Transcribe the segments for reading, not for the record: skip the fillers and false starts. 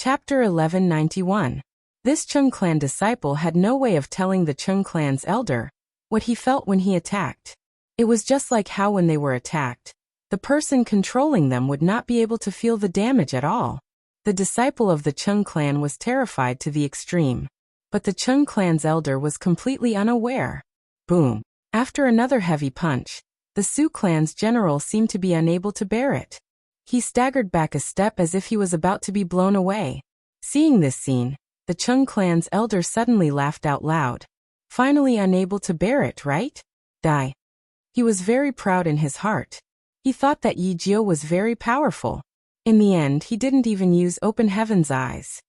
Chapter 1191. This Chung clan disciple had no way of telling the Chung clan's elder what he felt when he attacked. It was just like how when they were attacked, the person controlling them would not be able to feel the damage at all. The disciple of the Chung clan was terrified to the extreme, but the Chung clan's elder was completely unaware. Boom! After another heavy punch, the Su clan's general seemed to be unable to bear it. He staggered back a step as if he was about to be blown away. Seeing this scene, the Chung clan's elder suddenly laughed out loud. Finally unable to bear it, right? Die. He was very proud in his heart. He thought that Yi Jiu was very powerful. In the end, he didn't even use open heaven's eyes.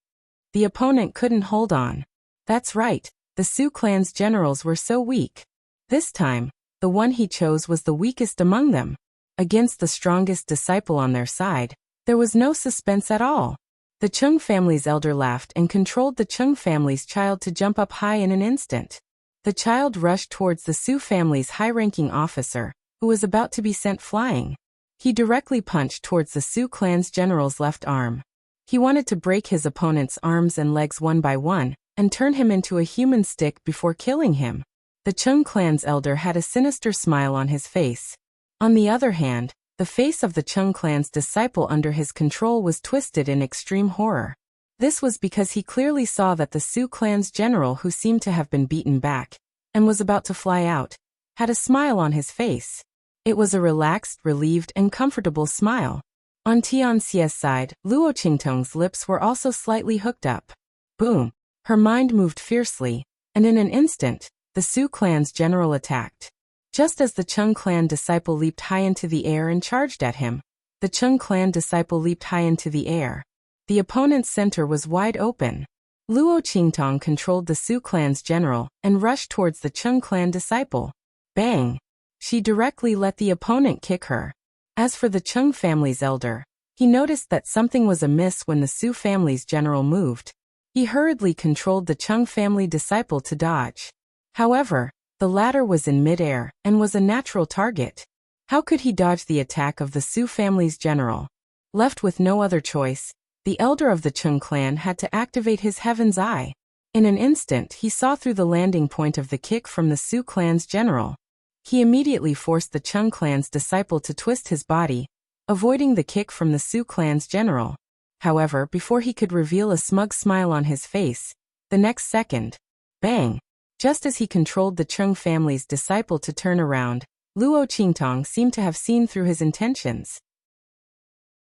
The opponent couldn't hold on. That's right, the Su clan's generals were so weak. This time, the one he chose was the weakest among them. Against the strongest disciple on their side, there was no suspense at all. The Chung family's elder laughed and controlled the Chung family's child to jump up high in an instant. The child rushed towards the Su family's high-ranking officer, who was about to be sent flying. He directly punched towards the Su clan's general's left arm. He wanted to break his opponent's arms and legs one by one, and turn him into a human stick before killing him. The Chung clan's elder had a sinister smile on his face. On the other hand, the face of the Chung clan's disciple under his control was twisted in extreme horror. This was because he clearly saw that the Su clan's general, who seemed to have been beaten back and was about to fly out, had a smile on his face. It was a relaxed, relieved, and comfortable smile. On Tianxia's side, Luo Qingtong's lips were also slightly hooked up. Boom! Her mind moved fiercely, and in an instant, the Su clan's general attacked. Just as the Chung clan disciple leaped high into the air and charged at him, the Chung clan disciple leaped high into the air. The opponent's center was wide open. Luo Qingtong controlled the Su clan's general and rushed towards the Chung clan disciple. Bang! She directly let the opponent kick her. As for the Chung family's elder, he noticed that something was amiss when the Su family's general moved. He hurriedly controlled the Chung family disciple to dodge. However, the latter was in midair and was a natural target. How could he dodge the attack of the Su family's general? Left with no other choice, the elder of the Chung clan had to activate his heaven's eye. In an instant, he saw through the landing point of the kick from the Su clan's general. He immediately forced the Chung clan's disciple to twist his body, avoiding the kick from the Su clan's general. However, before he could reveal a smug smile on his face, the next second, bang! Just as he controlled the Chung family's disciple to turn around, Luo Qingtong seemed to have seen through his intentions.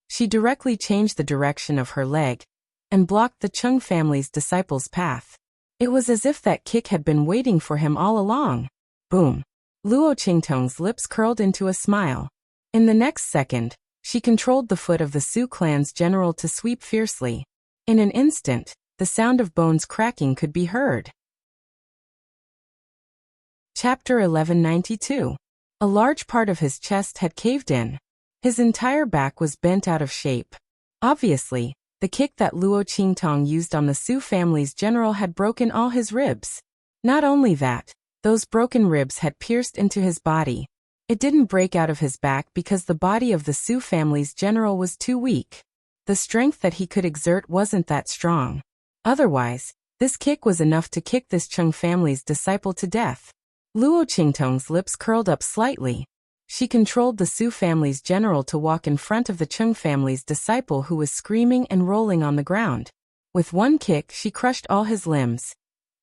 She directly changed the direction of her leg and blocked the Chung family's disciple's path. It was as if that kick had been waiting for him all along. Boom! Luo Qingtong's lips curled into a smile. In the next second, she controlled the foot of the Su clan's general to sweep fiercely. In an instant, the sound of bones cracking could be heard. Chapter 1192. A large part of his chest had caved in. His entire back was bent out of shape. Obviously, the kick that Luo Qingtong used on the Su family's general had broken all his ribs. Not only that, those broken ribs had pierced into his body. It didn't break out of his back because the body of the Su family's general was too weak. The strength that he could exert wasn't that strong. Otherwise, this kick was enough to kick this Chung family's disciple to death. Luo Qingtong's lips curled up slightly. She controlled the Su family's general to walk in front of the Chung family's disciple, who was screaming and rolling on the ground. With one kick, she crushed all his limbs.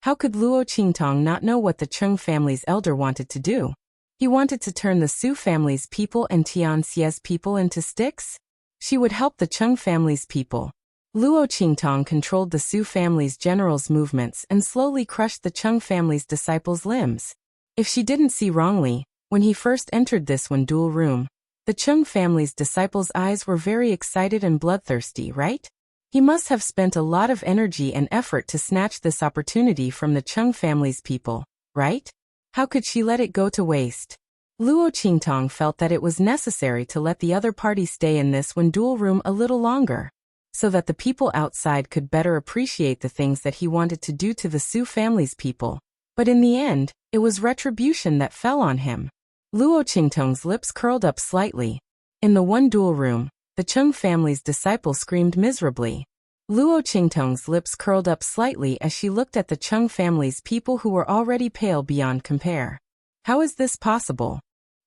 How could Luo Qingtong not know what the Chung family's elder wanted to do? He wanted to turn the Su family's people and Tianxia's people into sticks? She would help the Chung family's people. Luo Qingtong controlled the Su family's general's movements and slowly crushed the Chung family's disciple's limbs. If she didn't see wrongly, when he first entered this duel room, the Chung family's disciple's eyes were very excited and bloodthirsty, right? He must have spent a lot of energy and effort to snatch this opportunity from the Chung family's people, right? How could she let it go to waste? Luo Qingtong felt that it was necessary to let the other party stay in this duel room a little longer, so that the people outside could better appreciate the things that he wanted to do to the Su family's people. But in the end, it was retribution that fell on him. Luo Qingtong's lips curled up slightly. In the duel room, the Chung family's disciple screamed miserably. Luo Qingtong's lips curled up slightly as she looked at the Cheng family's people who were already pale beyond compare. How is this possible?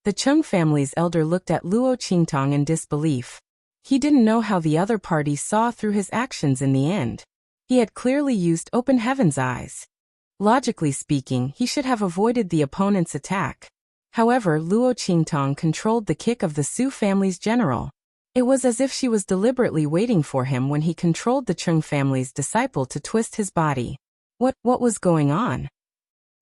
The Cheng family's elder looked at Luo Qingtong in disbelief. He didn't know how the other party saw through his actions in the end. He had clearly used open heaven's eyes. Logically speaking, he should have avoided the opponent's attack. However, Luo Qingtong controlled the kick of the Su family's general. It was as if she was deliberately waiting for him when he controlled the Cheng family's disciple to twist his body. What was going on?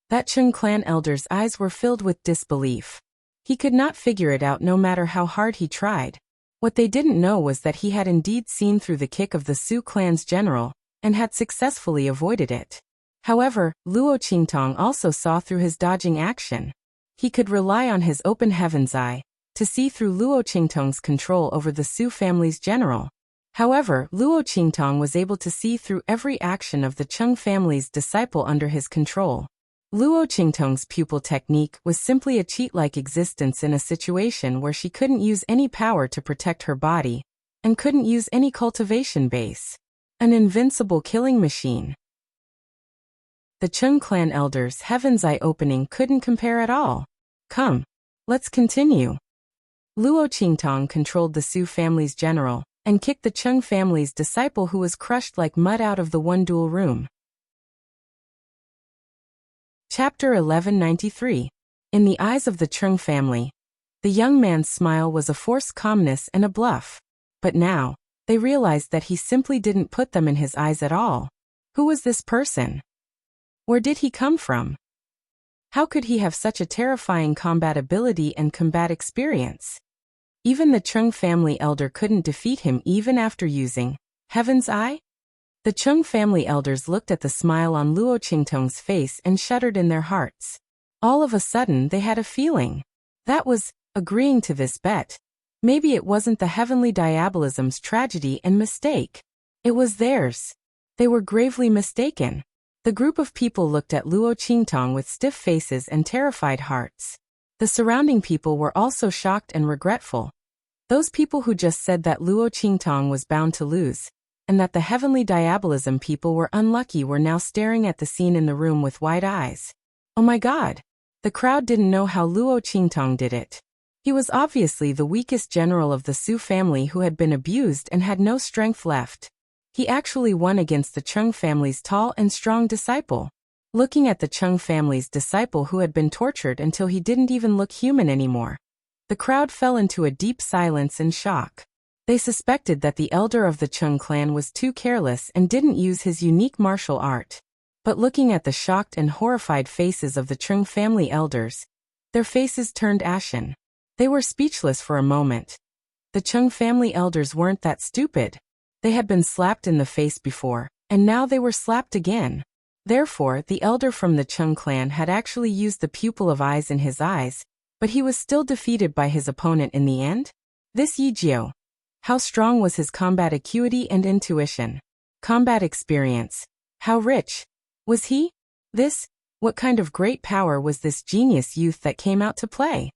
That Cheng clan elder's eyes were filled with disbelief. He could not figure it out no matter how hard he tried. What they didn't know was that he had indeed seen through the kick of the Su clan's general, and had successfully avoided it. However, Luo Qingtong also saw through his dodging action. He could rely on his open heaven's eye to see through Luo Qingtong's control over the Su family's general. However, Luo Qingtong was able to see through every action of the Cheng family's disciple under his control. Luo Qingtong's pupil technique was simply a cheat-like existence in a situation where she couldn't use any power to protect her body, and couldn't use any cultivation base. An invincible killing machine. The Cheng clan elders' heaven's eye opening couldn't compare at all. Come, let's continue. Luo Qingtong controlled the Su family's general, and kicked the Cheng family's disciple who was crushed like mud out of the one-duel room. Chapter 1193. In the eyes of the Cheng family, the young man's smile was a forced calmness and a bluff. But now, they realized that he simply didn't put them in his eyes at all. Who was this person? Where did he come from? How could he have such a terrifying combat ability and combat experience? Even the Cheng family elder couldn't defeat him even after using Heaven's Eye? The Cheng family elders looked at the smile on Luo Qingtong's face and shuddered in their hearts. All of a sudden they had a feeling. That was agreeing to this bet. Maybe it wasn't the heavenly diabolism's tragedy and mistake. It was theirs. They were gravely mistaken. The group of people looked at Luo Qingtong with stiff faces and terrified hearts. The surrounding people were also shocked and regretful. Those people who just said that Luo Qingtong was bound to lose, and that the heavenly diabolism people were unlucky, were now staring at the scene in the room with wide eyes. Oh my God! The crowd didn't know how Luo Qingtong did it. He was obviously the weakest general of the Su family who had been abused and had no strength left. He actually won against the Cheng family's tall and strong disciple. Looking at the Cheng family's disciple who had been tortured until he didn't even look human anymore, the crowd fell into a deep silence and shock. They suspected that the elder of the Cheng clan was too careless and didn't use his unique martial art. But looking at the shocked and horrified faces of the Cheng family elders, their faces turned ashen. They were speechless for a moment. The Cheng family elders weren't that stupid. They had been slapped in the face before, and now they were slapped again. Therefore, the elder from the Cheng clan had actually used the pupil of eyes in his eyes, but he was still defeated by his opponent in the end? This Yijiao. How strong was his combat acuity and intuition? Combat experience. How rich was he? What kind of great power was this genius youth that came out to play?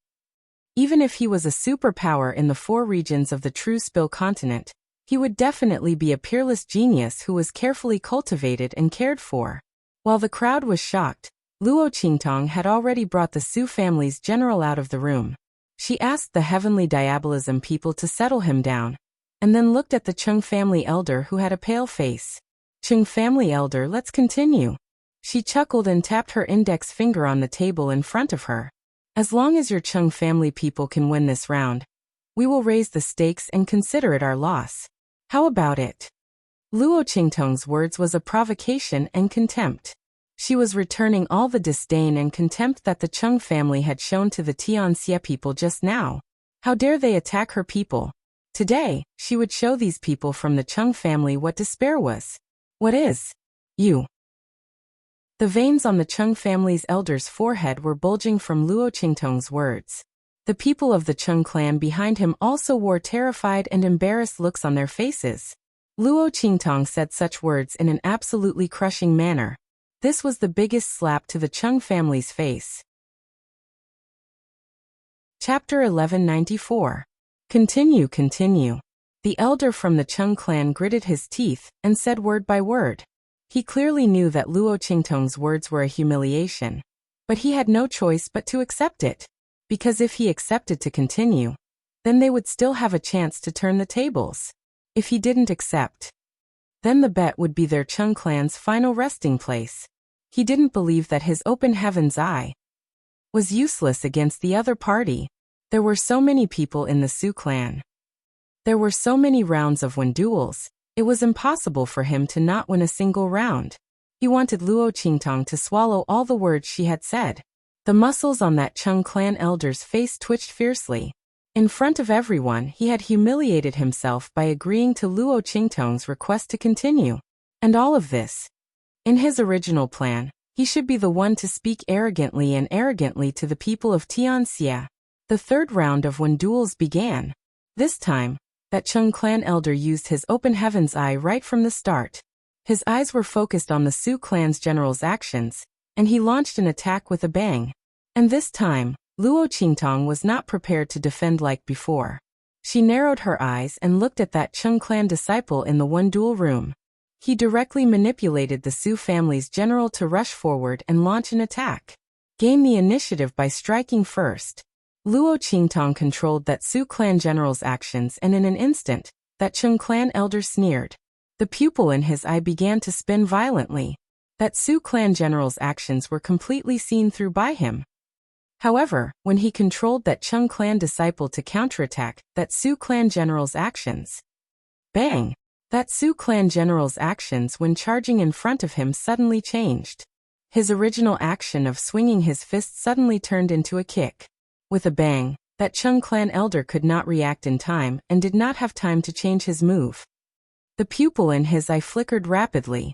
Even if he was a superpower in the 4 regions of the true Spill continent, he would definitely be a peerless genius who was carefully cultivated and cared for. While the crowd was shocked, Luo Qingtong had already brought the Su family's general out of the room. She asked the heavenly diabolism people to settle him down, and then looked at the Cheng family elder who had a pale face. Cheng family elder, let's continue. She chuckled and tapped her index finger on the table in front of her. As long as your Cheng family people can win this round, we will raise the stakes and consider it our loss. How about it? Luo Qingtong's words was a provocation and contempt. She was returning all the disdain and contempt that the Cheng family had shown to the Tianxia people just now. How dare they attack her people? Today, she would show these people from the Cheng family what despair was. What is? You. The veins on the Cheng family's elder's forehead were bulging from Luo Qingtong's words. The people of the Cheng clan behind him also wore terrified and embarrassed looks on their faces. Luo Qingtong said such words in an absolutely crushing manner. This was the biggest slap to the Cheng family's face. Chapter 1194. Continue. The elder from the Chung clan gritted his teeth and said word by word. He clearly knew that Luo Qingtong's words were a humiliation, but he had no choice but to accept it, because if he accepted to continue, then they would still have a chance to turn the tables. If he didn't accept, then the bet would be their Chung clan's final resting place. He didn't believe that his open heaven's eye was useless against the other party. There were so many people in the Su clan. There were so many rounds of win duels, it was impossible for him to not win a single round. He wanted Luo Qingtong to swallow all the words she had said. The muscles on that Chung clan elder's face twitched fiercely. In front of everyone, he had humiliated himself by agreeing to Luo Qingtong's request to continue. And all of this. In his original plan, he should be the one to speak arrogantly to the people of Tianxia. The third round of win duels began. This time, that Chung clan elder used his open heaven's eye right from the start. His eyes were focused on the Su clan's general's actions, and he launched an attack with a bang. And this time, Luo Qingtong was not prepared to defend like before. She narrowed her eyes and looked at that Chung clan disciple in the one duel room. He directly manipulated the Su family's general to rush forward and launch an attack. Gain the initiative by striking first. Luo Qingtong controlled that Su clan general's actions, and in an instant, that Chung clan elder sneered. The pupil in his eye began to spin violently. That Su clan general's actions were completely seen through by him. However, when he controlled that Chung clan disciple to counterattack that Su clan general's actions, bang! That Su clan general's actions when charging in front of him suddenly changed. His original action of swinging his fist suddenly turned into a kick. With a bang, that Chung clan elder could not react in time and did not have time to change his move. The pupil in his eye flickered rapidly.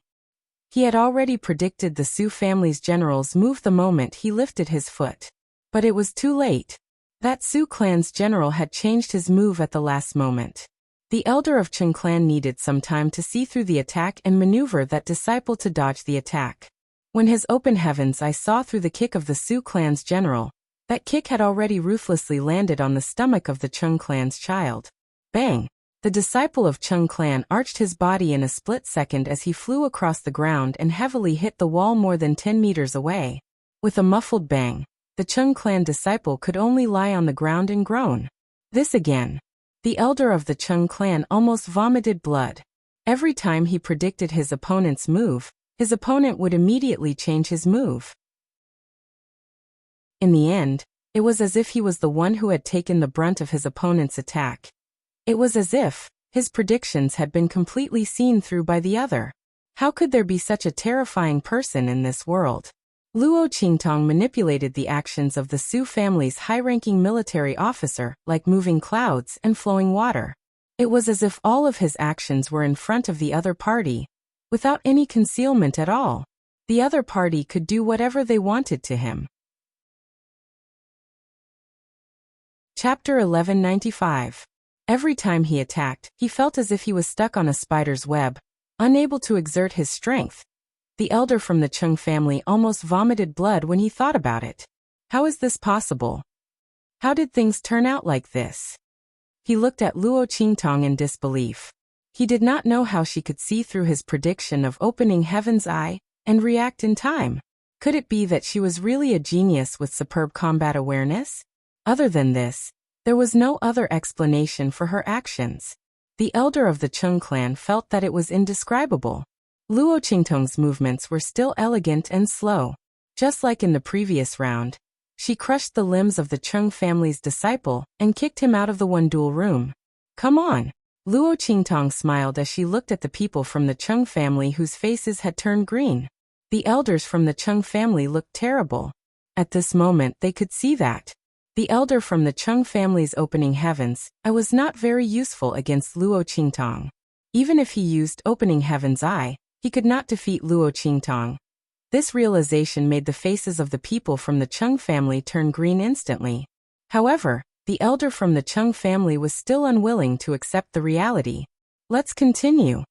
He had already predicted the Su family's general's move the moment he lifted his foot. But it was too late. That Su clan's general had changed his move at the last moment. The elder of Chung clan needed some time to see through the attack and maneuver that disciple to dodge the attack. When his open heaven's eye saw through the kick of the Su clan's general, that kick had already ruthlessly landed on the stomach of the Chung clan's child. Bang! The disciple of Chung clan arched his body in a split second as he flew across the ground and heavily hit the wall more than 10 meters away. With a muffled bang, the Chung clan disciple could only lie on the ground and groan. This again. The elder of the Chung clan almost vomited blood. Every time he predicted his opponent's move, his opponent would immediately change his move. In the end, it was as if he was the one who had taken the brunt of his opponent's attack. It was as if his predictions had been completely seen through by the other. How could there be such a terrifying person in this world? Luo Qingtong manipulated the actions of the Su family's high-ranking military officer like moving clouds and flowing water. It was as if all of his actions were in front of the other party, without any concealment at all. The other party could do whatever they wanted to him. Chapter 1195. Every time he attacked, he felt as if he was stuck on a spider's web, unable to exert his strength. The elder from the Chung family almost vomited blood when he thought about it. How is this possible? How did things turn out like this? He looked at Luo Qingtong in disbelief. He did not know how she could see through his prediction of opening heaven's eye and react in time. Could it be that she was really a genius with superb combat awareness? Other than this, there was no other explanation for her actions. The elder of the Chung clan felt that it was indescribable. Luo Qingtong's movements were still elegant and slow. Just like in the previous round, she crushed the limbs of the Chung family's disciple and kicked him out of the one duel room. Come on! Luo Qingtong smiled as she looked at the people from the Chung family whose faces had turned green. The elders from the Chung family looked terrible. At this moment they could see that. The elder from the Chung family's opening heavens, I was not very useful against Luo Qingtong. Even if he used opening heaven's eye, he could not defeat Luo Qingtong. This realization made the faces of the people from the Chung family turn green instantly. However, the elder from the Chung family was still unwilling to accept the reality. Let's continue.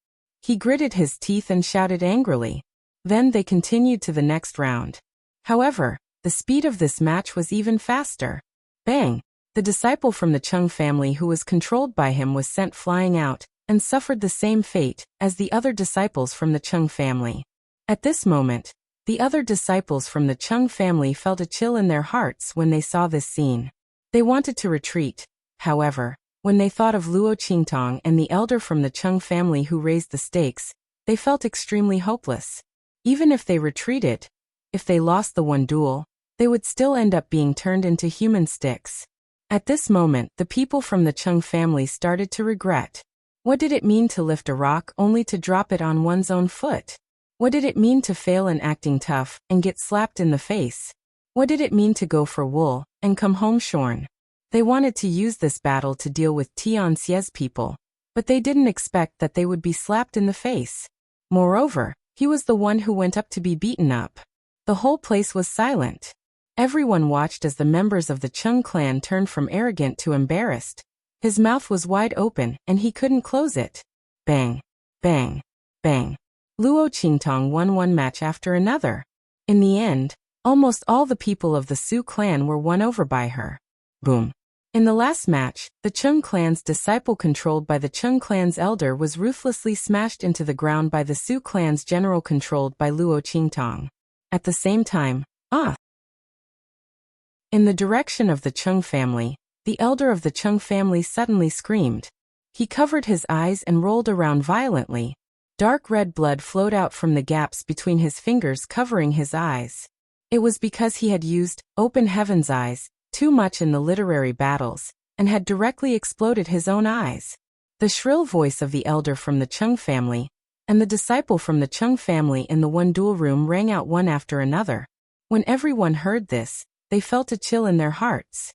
He gritted his teeth and shouted angrily. Then they continued to the next round. However, the speed of this match was even faster. Bang! The disciple from the Chung family who was controlled by him was sent flying out, and suffered the same fate as the other disciples from the Chung family. At this moment, the other disciples from the Chung family felt a chill in their hearts when they saw this scene. They wanted to retreat. However, when they thought of Luo Qingtong and the elder from the Chung family who raised the stakes, they felt extremely hopeless. Even if they retreated, if they lost the one duel, they would still end up being turned into human sticks. At this moment, the people from the Chung family started to regret. What did it mean to lift a rock only to drop it on one's own foot? What did it mean to fail in acting tough and get slapped in the face? What did it mean to go for wool and come home shorn? They wanted to use this battle to deal with Tian Xie's people, but they didn't expect that they would be slapped in the face. Moreover, he was the one who went up to be beaten up. The whole place was silent. Everyone watched as the members of the Chung clan turned from arrogant to embarrassed. His mouth was wide open and he couldn't close it. Bang, bang, bang. Luo Qingtong won one match after another. In the end, almost all the people of the Su clan were won over by her. Boom. In the last match, the Chung clan's disciple controlled by the Chung clan's elder was ruthlessly smashed into the ground by the Su clan's general controlled by Luo Qingtong. At the same time, in the direction of the Chung family, the elder of the Chung family suddenly screamed. He covered his eyes and rolled around violently. Dark red blood flowed out from the gaps between his fingers covering his eyes. It was because he had used open heaven's eyes too much in the literary battles, and had directly exploded his own eyes. The shrill voice of the elder from the Chung family, and the disciple from the Chung family in the one duel room rang out one after another. When everyone heard this, they felt a chill in their hearts.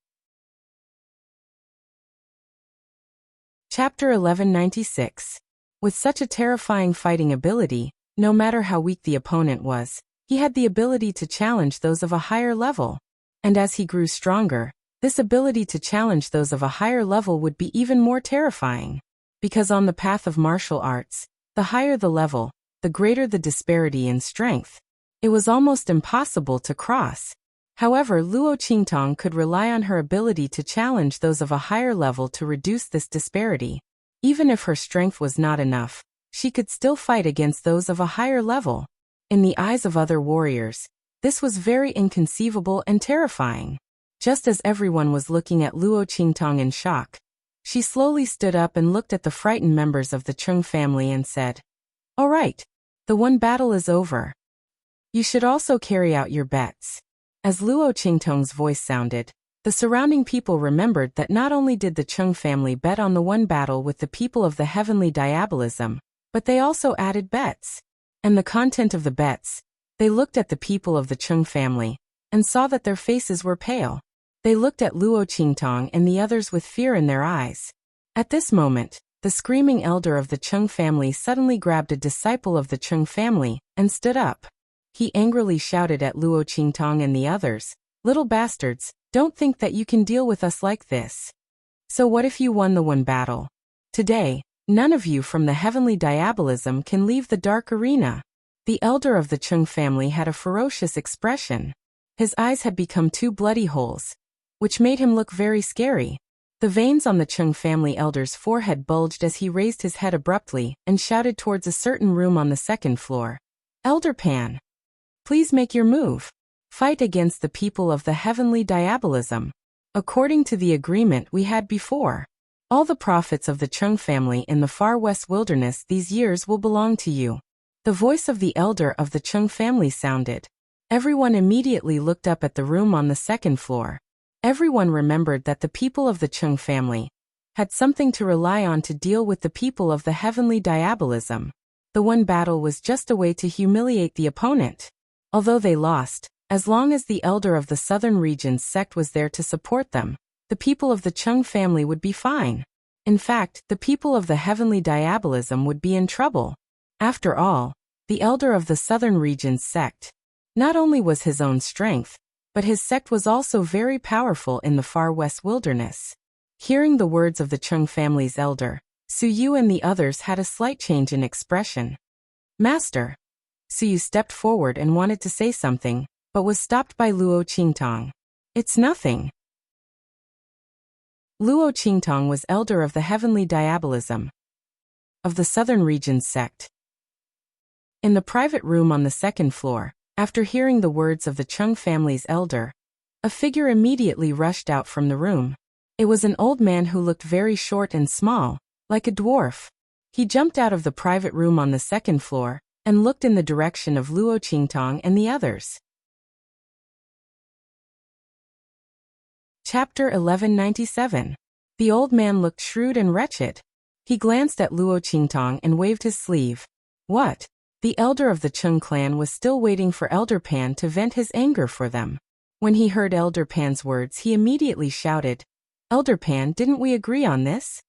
Chapter 1196. With such a terrifying fighting ability, no matter how weak the opponent was, he had the ability to challenge those of a higher level. And as he grew stronger, this ability to challenge those of a higher level would be even more terrifying. Because on the path of martial arts, the higher the level, the greater the disparity in strength. It was almost impossible to cross. However, Luo Qingtong could rely on her ability to challenge those of a higher level to reduce this disparity. Even if her strength was not enough, she could still fight against those of a higher level. In the eyes of other warriors, this was very inconceivable and terrifying. Just as everyone was looking at Luo Qingtong in shock, she slowly stood up and looked at the frightened members of the Chung family and said, "All right, the one battle is over. You should also carry out your bets." As Luo Qingtong's voice sounded, the surrounding people remembered that not only did the Chung family bet on the one battle with the people of the heavenly diabolism, but they also added bets. And the content of the bets, they looked at the people of the Chung family, and saw that their faces were pale. They looked at Luo Qingtong and the others with fear in their eyes. At this moment, the screaming elder of the Chung family suddenly grabbed a disciple of the Chung family, and stood up. He angrily shouted at Luo Qingtong and the others, "Little bastards, don't think that you can deal with us like this. So what if you won the one battle? Today, none of you from the heavenly diabolism can leave the dark arena." The elder of the Chung family had a ferocious expression. His eyes had become two bloody holes, which made him look very scary. The veins on the Chung family elder's forehead bulged as he raised his head abruptly and shouted towards a certain room on the second floor. "Elder Pan, please make your move. Fight against the people of the heavenly diabolism. According to the agreement we had before, all the profits of the Chung family in the far west wilderness these years will belong to you." The voice of the elder of the Chung family sounded. Everyone immediately looked up at the room on the second floor. Everyone remembered that the people of the Chung family had something to rely on to deal with the people of the heavenly diabolism. The one battle was just a way to humiliate the opponent. Although they lost, as long as the elder of the southern region's sect was there to support them, the people of the Chung family would be fine. In fact, the people of the heavenly diabolism would be in trouble. After all, the elder of the southern region's sect not only was his own strength, but his sect was also very powerful in the far west wilderness. Hearing the words of the Chung family's elder, Su Yu and the others had a slight change in expression. "Master." Su Yu stepped forward and wanted to say something, but was stopped by Luo Qingtong. "It's nothing." Luo Qingtong was elder of the heavenly diabolism of the southern regions sect. In the private room on the second floor, after hearing the words of the Chung family's elder, a figure immediately rushed out from the room. It was an old man who looked very short and small, like a dwarf. He jumped out of the private room on the second floor and looked in the direction of Luo Qingtong and the others. Chapter 1197. The old man looked shrewd and wretched. He glanced at Luo Qingtong and waved his sleeve. What? The elder of the Chung clan was still waiting for Elder Pan to vent his anger for them. When he heard Elder Pan's words, he immediately shouted, Elder Pan, didn't we agree on this?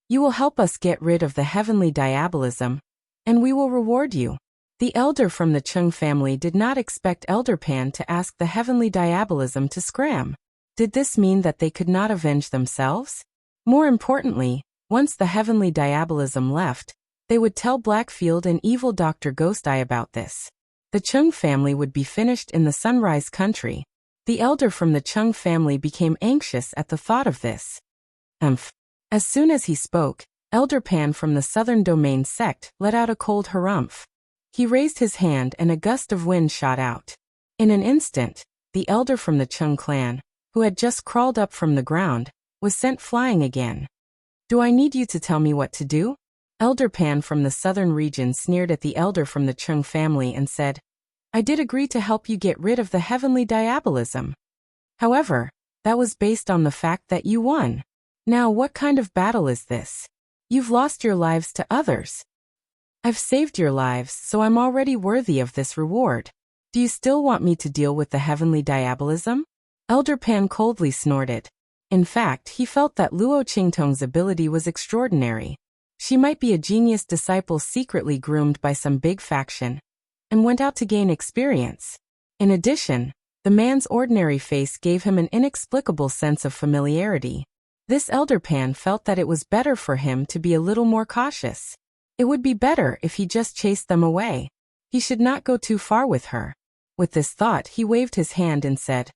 You will help us get rid of the heavenly diabolism, and we will reward you. The elder from the Chung family did not expect Elder Pan to ask the heavenly diabolism to scram. Did this mean that they could not avenge themselves? More importantly, once the heavenly diabolism left, they would tell Blackfield and evil Dr. Ghost Eye about this. The Chung family would be finished in the Sunrise Country. The elder from the Chung family became anxious at the thought of this. As soon as he spoke, Elder Pan from the Southern Domain sect let out a cold harumph. He raised his hand and a gust of wind shot out. In an instant, the elder from the Chung clan, who had just crawled up from the ground, was sent flying again. Do I need you to tell me what to do? Elder Pan from the southern region sneered at the elder from the Chung family and said, I did agree to help you get rid of the heavenly diabolism. However, that was based on the fact that you won. Now what kind of battle is this? You've lost your lives to others. I've saved your lives, so I'm already worthy of this reward. Do you still want me to deal with the heavenly diabolism? Elder Pan coldly snorted. In fact, he felt that Luo Qingtong's ability was extraordinary. She might be a genius disciple secretly groomed by some big faction, and went out to gain experience. In addition, the man's ordinary face gave him an inexplicable sense of familiarity. This Elder Pan felt that it was better for him to be a little more cautious. It would be better if he just chased them away. He should not go too far with her. With this thought, he waved his hand and said,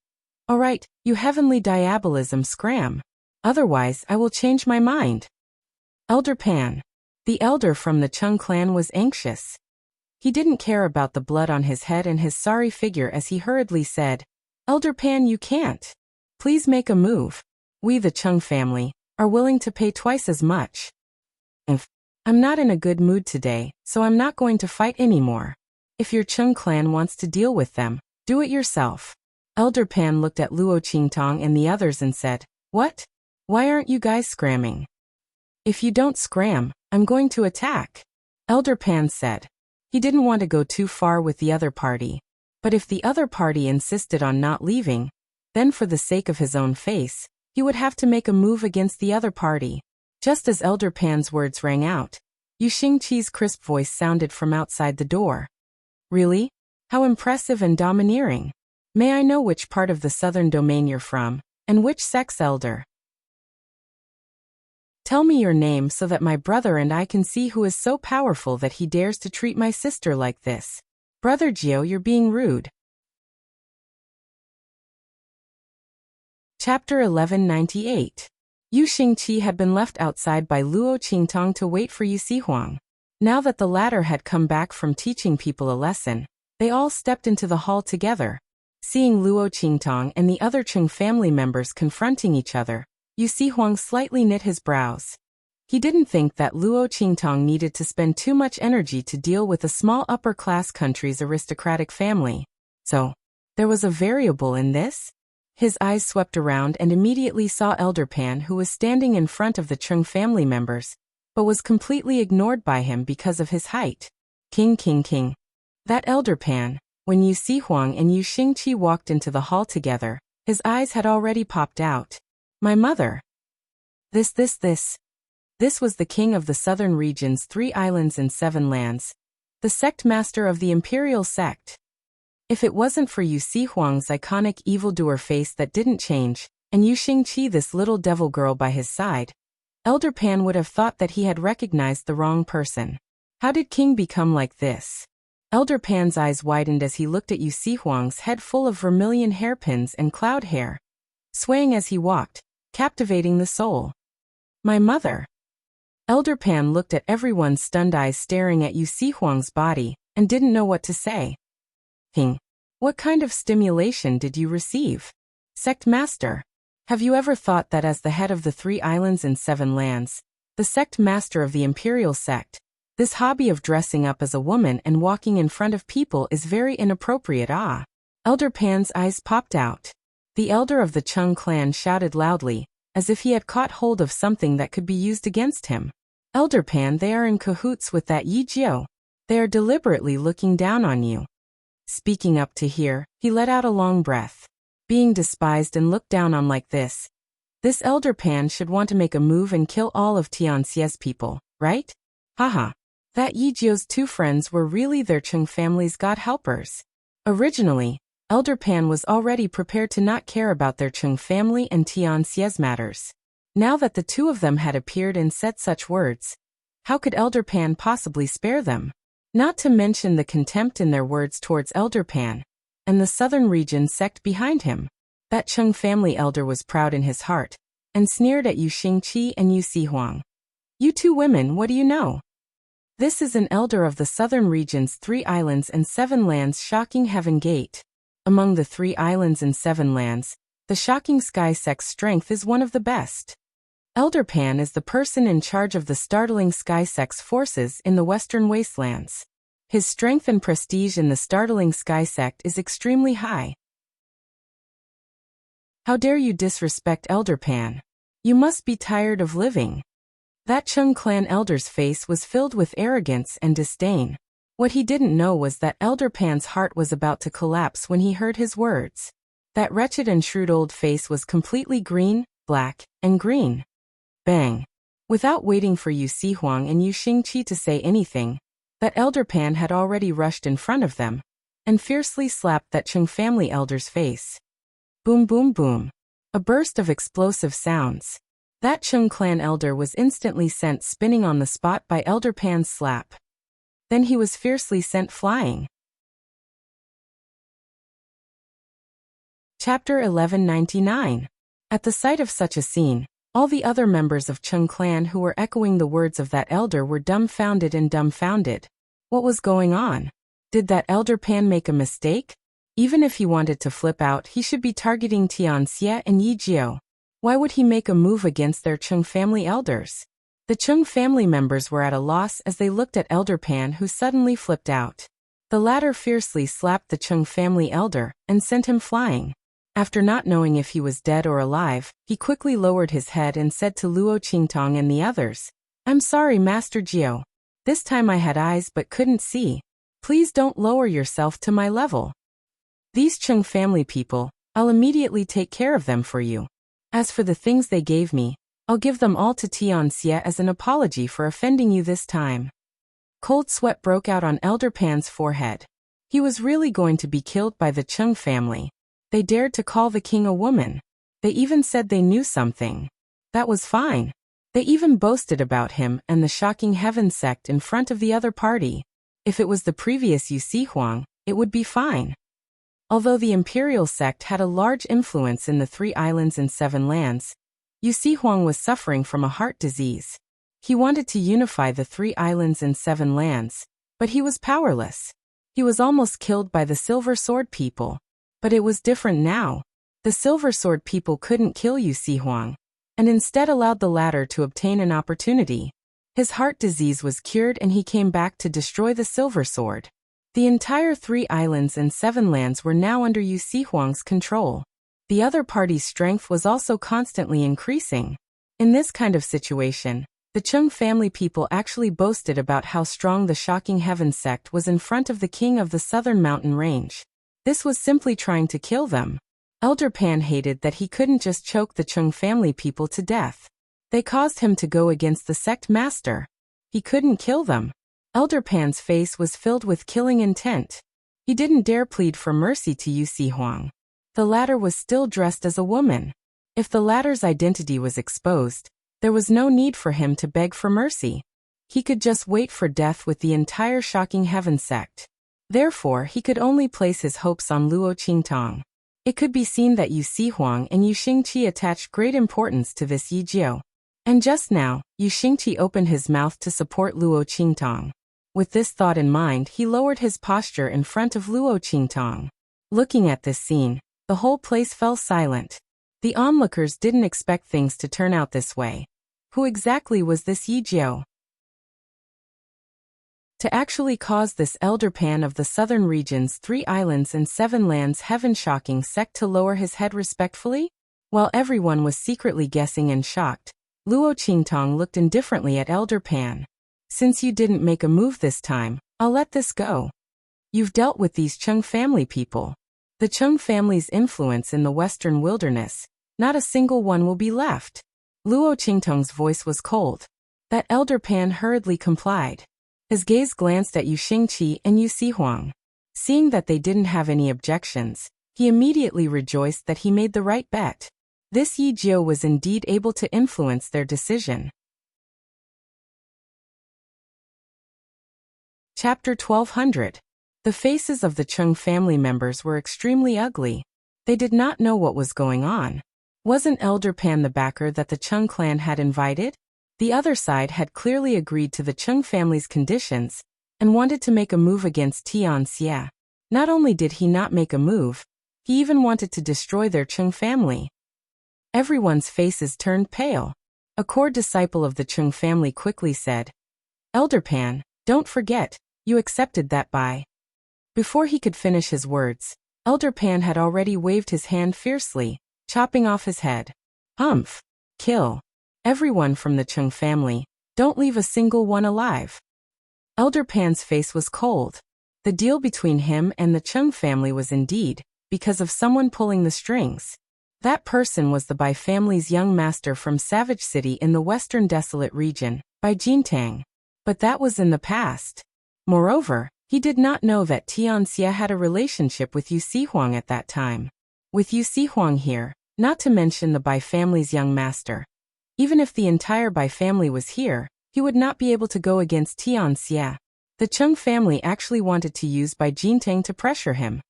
All right, you heavenly diabolism, scram. Otherwise, I will change my mind. Elder Pan. The elder from the Chung clan was anxious. He didn't care about the blood on his head and his sorry figure as he hurriedly said, Elder Pan, you can't. Please make a move. We, the Chung family, are willing to pay twice as much. I'm not in a good mood today, so I'm not going to fight anymore. If your Chung clan wants to deal with them, do it yourself. Elder Pan looked at Luo Qingtong and the others and said, What? Why aren't you guys scramming? If you don't scram, I'm going to attack. Elder Pan said. He didn't want to go too far with the other party. But if the other party insisted on not leaving, then for the sake of his own face, he would have to make a move against the other party. Just as Elder Pan's words rang out, Yu Xingqi's crisp voice sounded from outside the door. Really? How impressive and domineering. May I know which part of the southern domain you're from, and which sex elder? Tell me your name so that my brother and I can see who is so powerful that he dares to treat my sister like this. Brother Jiao, you're being rude. Chapter 1198. Yu Xingqi had been left outside by Luo Qingtong to wait for Yu Sihuang. Now that the latter had come back from teaching people a lesson, they all stepped into the hall together. Seeing Luo Qingtong and the other Chung family members confronting each other, Yu Sihuang slightly knit his brows. He didn't think that Luo Qingtong needed to spend too much energy to deal with a small upper-class country's aristocratic family. So, there was a variable in this? His eyes swept around and immediately saw Elder Pan, who was standing in front of the Chung family members, but was completely ignored by him because of his height. King. That Elder Pan, when Yu Sihuang and Yu Xingqi walked into the hall together, his eyes had already popped out. My mother. This was the king of the southern region's 3 islands and 7 lands, the sect master of the imperial sect. If it wasn't for Yu Sihuang's iconic evildoer face that didn't change, and Yu Xingqi, this little devil girl by his side, Elder Pan would have thought that he had recognized the wrong person. How did King become like this? Elder Pan's eyes widened as he looked at Yu Sihuang's head full of vermilion hairpins and cloud hair. Swaying as he walked, captivating the soul. My mother. Elder Pan looked at everyone's stunned eyes staring at Yu Huang's body, and didn't know what to say. What kind of stimulation did you receive? Sect Master. Have you ever thought that as the head of the 3 islands and 7 lands, the sect master of the imperial sect, this hobby of dressing up as a woman and walking in front of people is very inappropriate? Elder Pan's eyes popped out. The elder of the Chung clan shouted loudly, as if he had caught hold of something that could be used against him. Elder Pan, they are in cahoots with that Yi Jiao. They are deliberately looking down on you. Speaking up to here, he let out a long breath. Being despised and looked down on like this Elder Pan should want to make a move and kill all of Tianxia's people, right? Haha. That Yi Jiao's 2 friends were really their Chung family's god helpers. Originally, Elder Pan was already prepared to not care about their Chung family and Tianxia's matters. Now that the 2 of them had appeared and said such words, how could Elder Pan possibly spare them? Not to mention the contempt in their words towards Elder Pan, and the southern region sect behind him. That Chung family elder was proud in his heart, and sneered at Yu Xingqi and Yu Huang. You 2 women, what do you know? This is an elder of the southern region's 3 islands and 7 lands shocking heaven gate. Among the 3 islands and 7 lands, the shocking sky sect's strength is one of the best. Elder Pan is the person in charge of the startling sky sect's forces in the western wastelands. His strength and prestige in the startling sky sect is extremely high. How dare you disrespect Elder Pan? You must be tired of living. That Chung clan elder's face was filled with arrogance and disdain. What he didn't know was that Elder Pan's heart was about to collapse when he heard his words. That wretched and shrewd old face was completely green, black, and green. Bang! Without waiting for Yu Huang and Yu Xingqi to say anything, that Elder Pan had already rushed in front of them, and fiercely slapped that Chung family elder's face. Boom boom boom. A burst of explosive sounds. That Chung clan elder was instantly sent spinning on the spot by Elder Pan's slap. Then he was fiercely sent flying. Chapter 1199. At the sight of such a scene, all the other members of Chung clan who were echoing the words of that elder were dumbfounded and dumbfounded. What was going on? Did that Elder Pan make a mistake? Even if he wanted to flip out, he should be targeting Tianxia and Yi Jiao. Why would he make a move against their Chung family elders? The Chung family members were at a loss as they looked at Elder Pan, who suddenly flipped out. The latter fiercely slapped the Chung family elder and sent him flying. After not knowing if he was dead or alive, he quickly lowered his head and said to Luo Qingtong and the others, "I'm sorry, Master Jiao. This time I had eyes but couldn't see. Please don't lower yourself to my level. These Chung family people, I'll immediately take care of them for you. As for the things they gave me, I'll give them all to Tianxia as an apology for offending you this time." Cold sweat broke out on Elder Pan's forehead. He was really going to be killed by the Chung family. They dared to call the king a woman. They even said they knew something. That was fine. They even boasted about him and the shocking heaven sect in front of the other party. If it was the previous Yu Huang, it would be fine. Although the imperial sect had a large influence in the 3 islands and 7 lands, Yu Huang was suffering from a heart disease. He wanted to unify the 3 islands and 7 lands, but he was powerless. He was almost killed by the Silver Sword people. But it was different now. The Silver Sword people couldn't kill Yu Huang, and instead allowed the latter to obtain an opportunity. His heart disease was cured and he came back to destroy the Silver Sword. The entire 3 islands and 7 lands were now under Yu Huang's control. The other party's strength was also constantly increasing. In this kind of situation, the Chung family people actually boasted about how strong the shocking heaven sect was in front of the king of the southern mountain range. This was simply trying to kill them. Elder Pan hated that he couldn't just choke the Chung family people to death. They caused him to go against the sect master. He couldn't kill them. Elder Pan's face was filled with killing intent. He didn't dare plead for mercy to Yu Huang. The latter was still dressed as a woman. If the latter's identity was exposed, there was no need for him to beg for mercy. He could just wait for death with the entire shocking heaven sect. Therefore, he could only place his hopes on Luo Qingtong. It could be seen that Yu Xiguang and Yu Xingqi attached great importance to this Yi Jiu. And just now, Yu Xingqi opened his mouth to support Luo Qingtong. With this thought in mind, he lowered his posture in front of Luo Qingtong. Looking at this scene, the whole place fell silent. The onlookers didn't expect things to turn out this way. Who exactly was this Yi Jiu? To actually cause this elder pan of the southern region's 3 islands and 7 lands heaven-shocking sect to lower his head respectfully? While everyone was secretly guessing and shocked, Luo Qingtong looked indifferently at Elder Pan. Since you didn't make a move this time, I'll let this go. You've dealt with these Chung family people. The Chung family's influence in the western wilderness, not a single one will be left. Luo Qingtong's voice was cold. That Elder Pan hurriedly complied. His gaze glanced at Yu Xingqi and Yu Xiguang. Seeing that they didn't have any objections, he immediately rejoiced that he made the right bet. This Yi Jiu was indeed able to influence their decision. Chapter 1200. The faces of the Chung family members were extremely ugly. They did not know what was going on. Wasn't Elder Pan the backer that the Chung clan had invited? The other side had clearly agreed to the Chung family's conditions and wanted to make a move against Tian Xie. Not only did he not make a move, he even wanted to destroy their Chung family. Everyone's faces turned pale. A core disciple of the Chung family quickly said, "Elder Pan, don't forget, you accepted that buy." Before he could finish his words, Elder Pan had already waved his hand fiercely, chopping off his head. "Humph! Kill everyone from the Chung family, don't leave a single one alive." Elder Pan's face was cold. The deal between him and the Chung family was indeed because of someone pulling the strings. That person was the Bai family's young master from Savage City in the western desolate region, Bai Jintang. But that was in the past. Moreover, he did not know that Tian Xie had a relationship with Yu Xiguang at that time. With Yu Xiguang here, not to mention the Bai family's young master, even if the entire Bai family was here, he would not be able to go against Tian Xie. The Chung family actually wanted to use Bai Jintang to pressure him.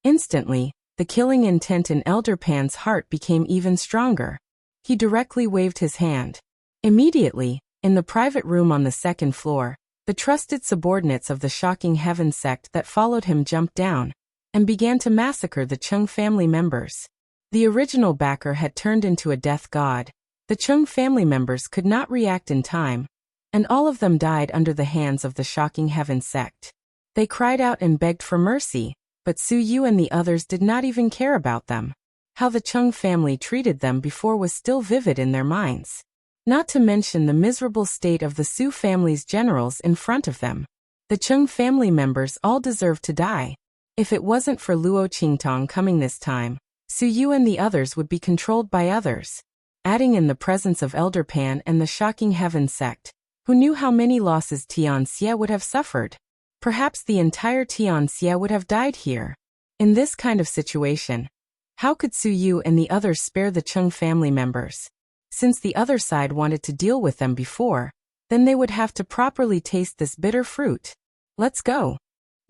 Instantly, the killing intent in Elder Pan's heart became even stronger. He directly waved his hand. Immediately, in the private room on the 2nd floor, the trusted subordinates of the Shocking Heaven sect that followed him jumped down and began to massacre the Chung family members. The original backer had turned into a death god. The Chung family members could not react in time, and all of them died under the hands of the Shocking Heaven sect. They cried out and begged for mercy, but Su Yu and the others did not even care about them. How the Chung family treated them before was still vivid in their minds. Not to mention the miserable state of the Su family's generals in front of them. The Chung family members all deserved to die. If it wasn't for Luo Qingtong coming this time, Su Yu and the others would be controlled by others. Adding in the presence of Elder Pan and the Shocking Heaven sect, who knew how many losses Tian Xie would have suffered. Perhaps the entire Tian Xie would have died here. In this kind of situation, how could Su Yu and the others spare the Chung family members? Since the other side wanted to deal with them before, then they would have to properly taste this bitter fruit. Let's go.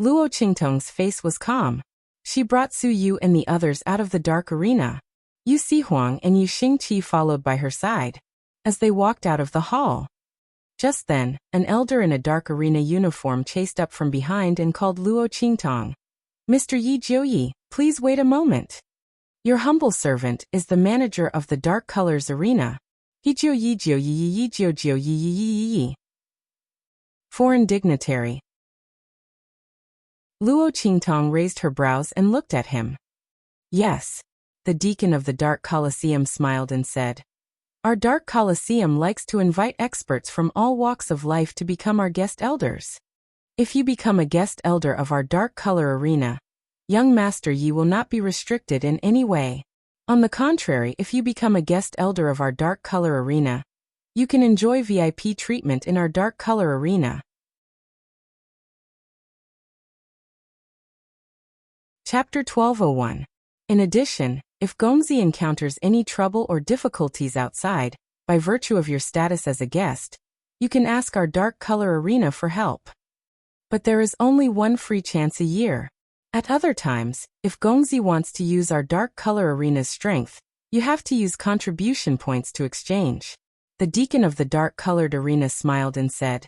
Luo Qingtong's face was calm. She brought Su Yu and the others out of the dark arena. Yu Xiguang and Yu Xingqi followed by her side. As they walked out of the hall, just then, an elder in a dark arena uniform chased up from behind and called Luo Qingtong. "Mr. Yi Jiuyi, please wait a moment. Your humble servant is the manager of the Dark Colors Arena. Yi Jiuyi Jiuyi Yi Jiu Jiu Yi Yi Yi Yi." Foreign dignitary. Luo Qingtong raised her brows and looked at him. "Yes." The deacon of the Dark Colosseum smiled and said, "Our Dark Colosseum likes to invite experts from all walks of life to become our guest elders. If you become a guest elder of our Dark Color Arena, young Master Yi will not be restricted in any way. On the contrary, if you become a guest elder of our Dark Color Arena, you can enjoy VIP treatment in our Dark Color Arena." Chapter 1201. In addition, if Gongzi encounters any trouble or difficulties outside, by virtue of your status as a guest, you can ask our Dark Color Arena for help. But there is only one free chance a year. At other times, if Gongzi wants to use our dark color arena's strength, you have to use contribution points to exchange. The deacon of the dark-colored arena smiled and said,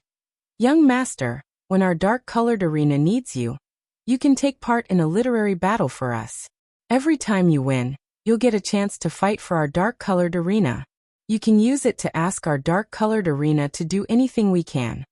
Young master, when our dark-colored arena needs you, you can take part in a literary battle for us. Every time you win, you'll get a chance to fight for our dark-colored arena. You can use it to ask our dark-colored arena to do anything we can.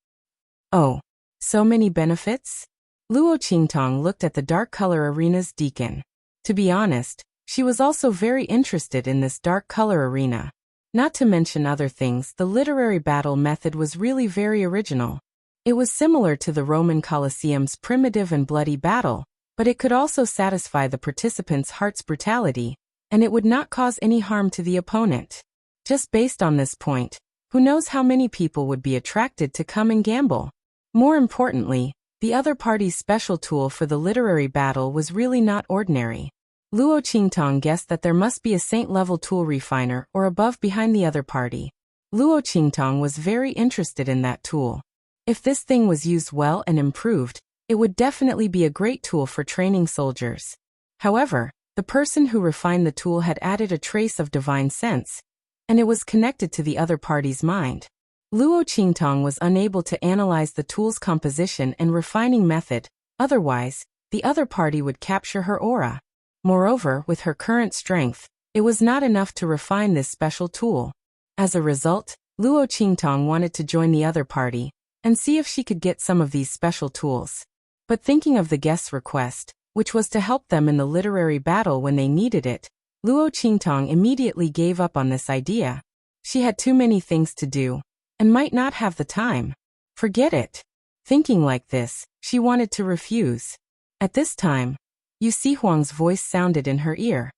Oh, so many benefits? Luo Qingtong looked at the dark color arena's deacon. To be honest, she was also very interested in this dark color arena. Not to mention other things, the literary battle method was really very original. It was similar to the Roman Colosseum's primitive and bloody battle, but it could also satisfy the participants' heart's brutality, and it would not cause any harm to the opponent. Just based on this point, who knows how many people would be attracted to come and gamble? More importantly, the other party's special tool for the literary battle was really not ordinary. Luo Qingtong guessed that there must be a saint-level tool refiner or above behind the other party. Luo Qingtong was very interested in that tool. If this thing was used well and improved, it would definitely be a great tool for training soldiers. However, the person who refined the tool had added a trace of divine sense, and it was connected to the other party's mind. Luo Qingtong was unable to analyze the tool's composition and refining method, otherwise, the other party would capture her aura. Moreover, with her current strength, it was not enough to refine this special tool. As a result, Luo Qingtong wanted to join the other party and see if she could get some of these special tools. But thinking of the guest's request, which was to help them in the literary battle when they needed it, Luo Qingtong immediately gave up on this idea. She had too many things to do and might not have the time. Forget it. Thinking like this, she wanted to refuse. At this time, Yu Sihuang's voice sounded in her ear.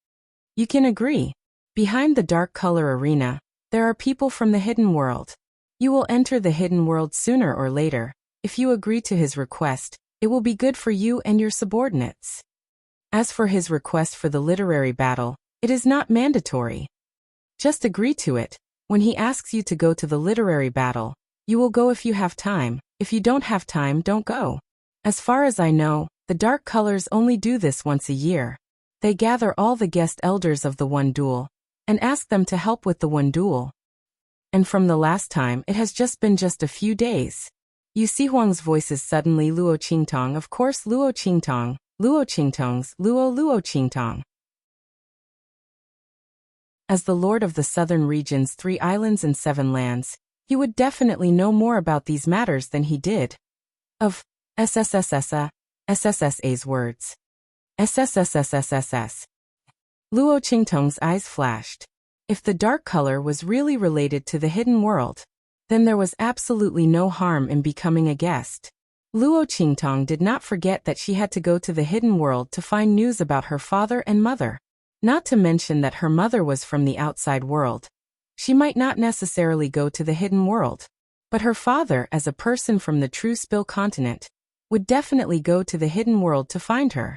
You can agree. Behind the dark color arena, there are people from the hidden world. You will enter the hidden world sooner or later. If you agree to his request, it will be good for you and your subordinates. As for his request for the literary battle, it is not mandatory. Just agree to it. When he asks you to go to the literary battle, you will go if you have time. If you don't have time, don't go. As far as I know, the dark colors only do this once a year. They gather all the guest elders of the one duel and ask them to help with the one duel. And from the last time, it has been just a few days. Yu Sihuang's voices suddenly Luo Qingtong, of course Luo Qingtong, Luo Qingtong's Luo Qingtong. As the lord of the southern region's 3 islands and 7 lands, he would definitely know more about these matters than he did. Of SSSA's words. SSSSSSS. Luo Qingtong's eyes flashed. If the dark color was really related to the hidden world, then there was absolutely no harm in becoming a guest. Luo Qingtong did not forget that she had to go to the hidden world to find news about her father and mother. Not to mention that her mother was from the outside world. She might not necessarily go to the hidden world, but her father, as a person from the true Spill continent, would definitely go to the hidden world to find her.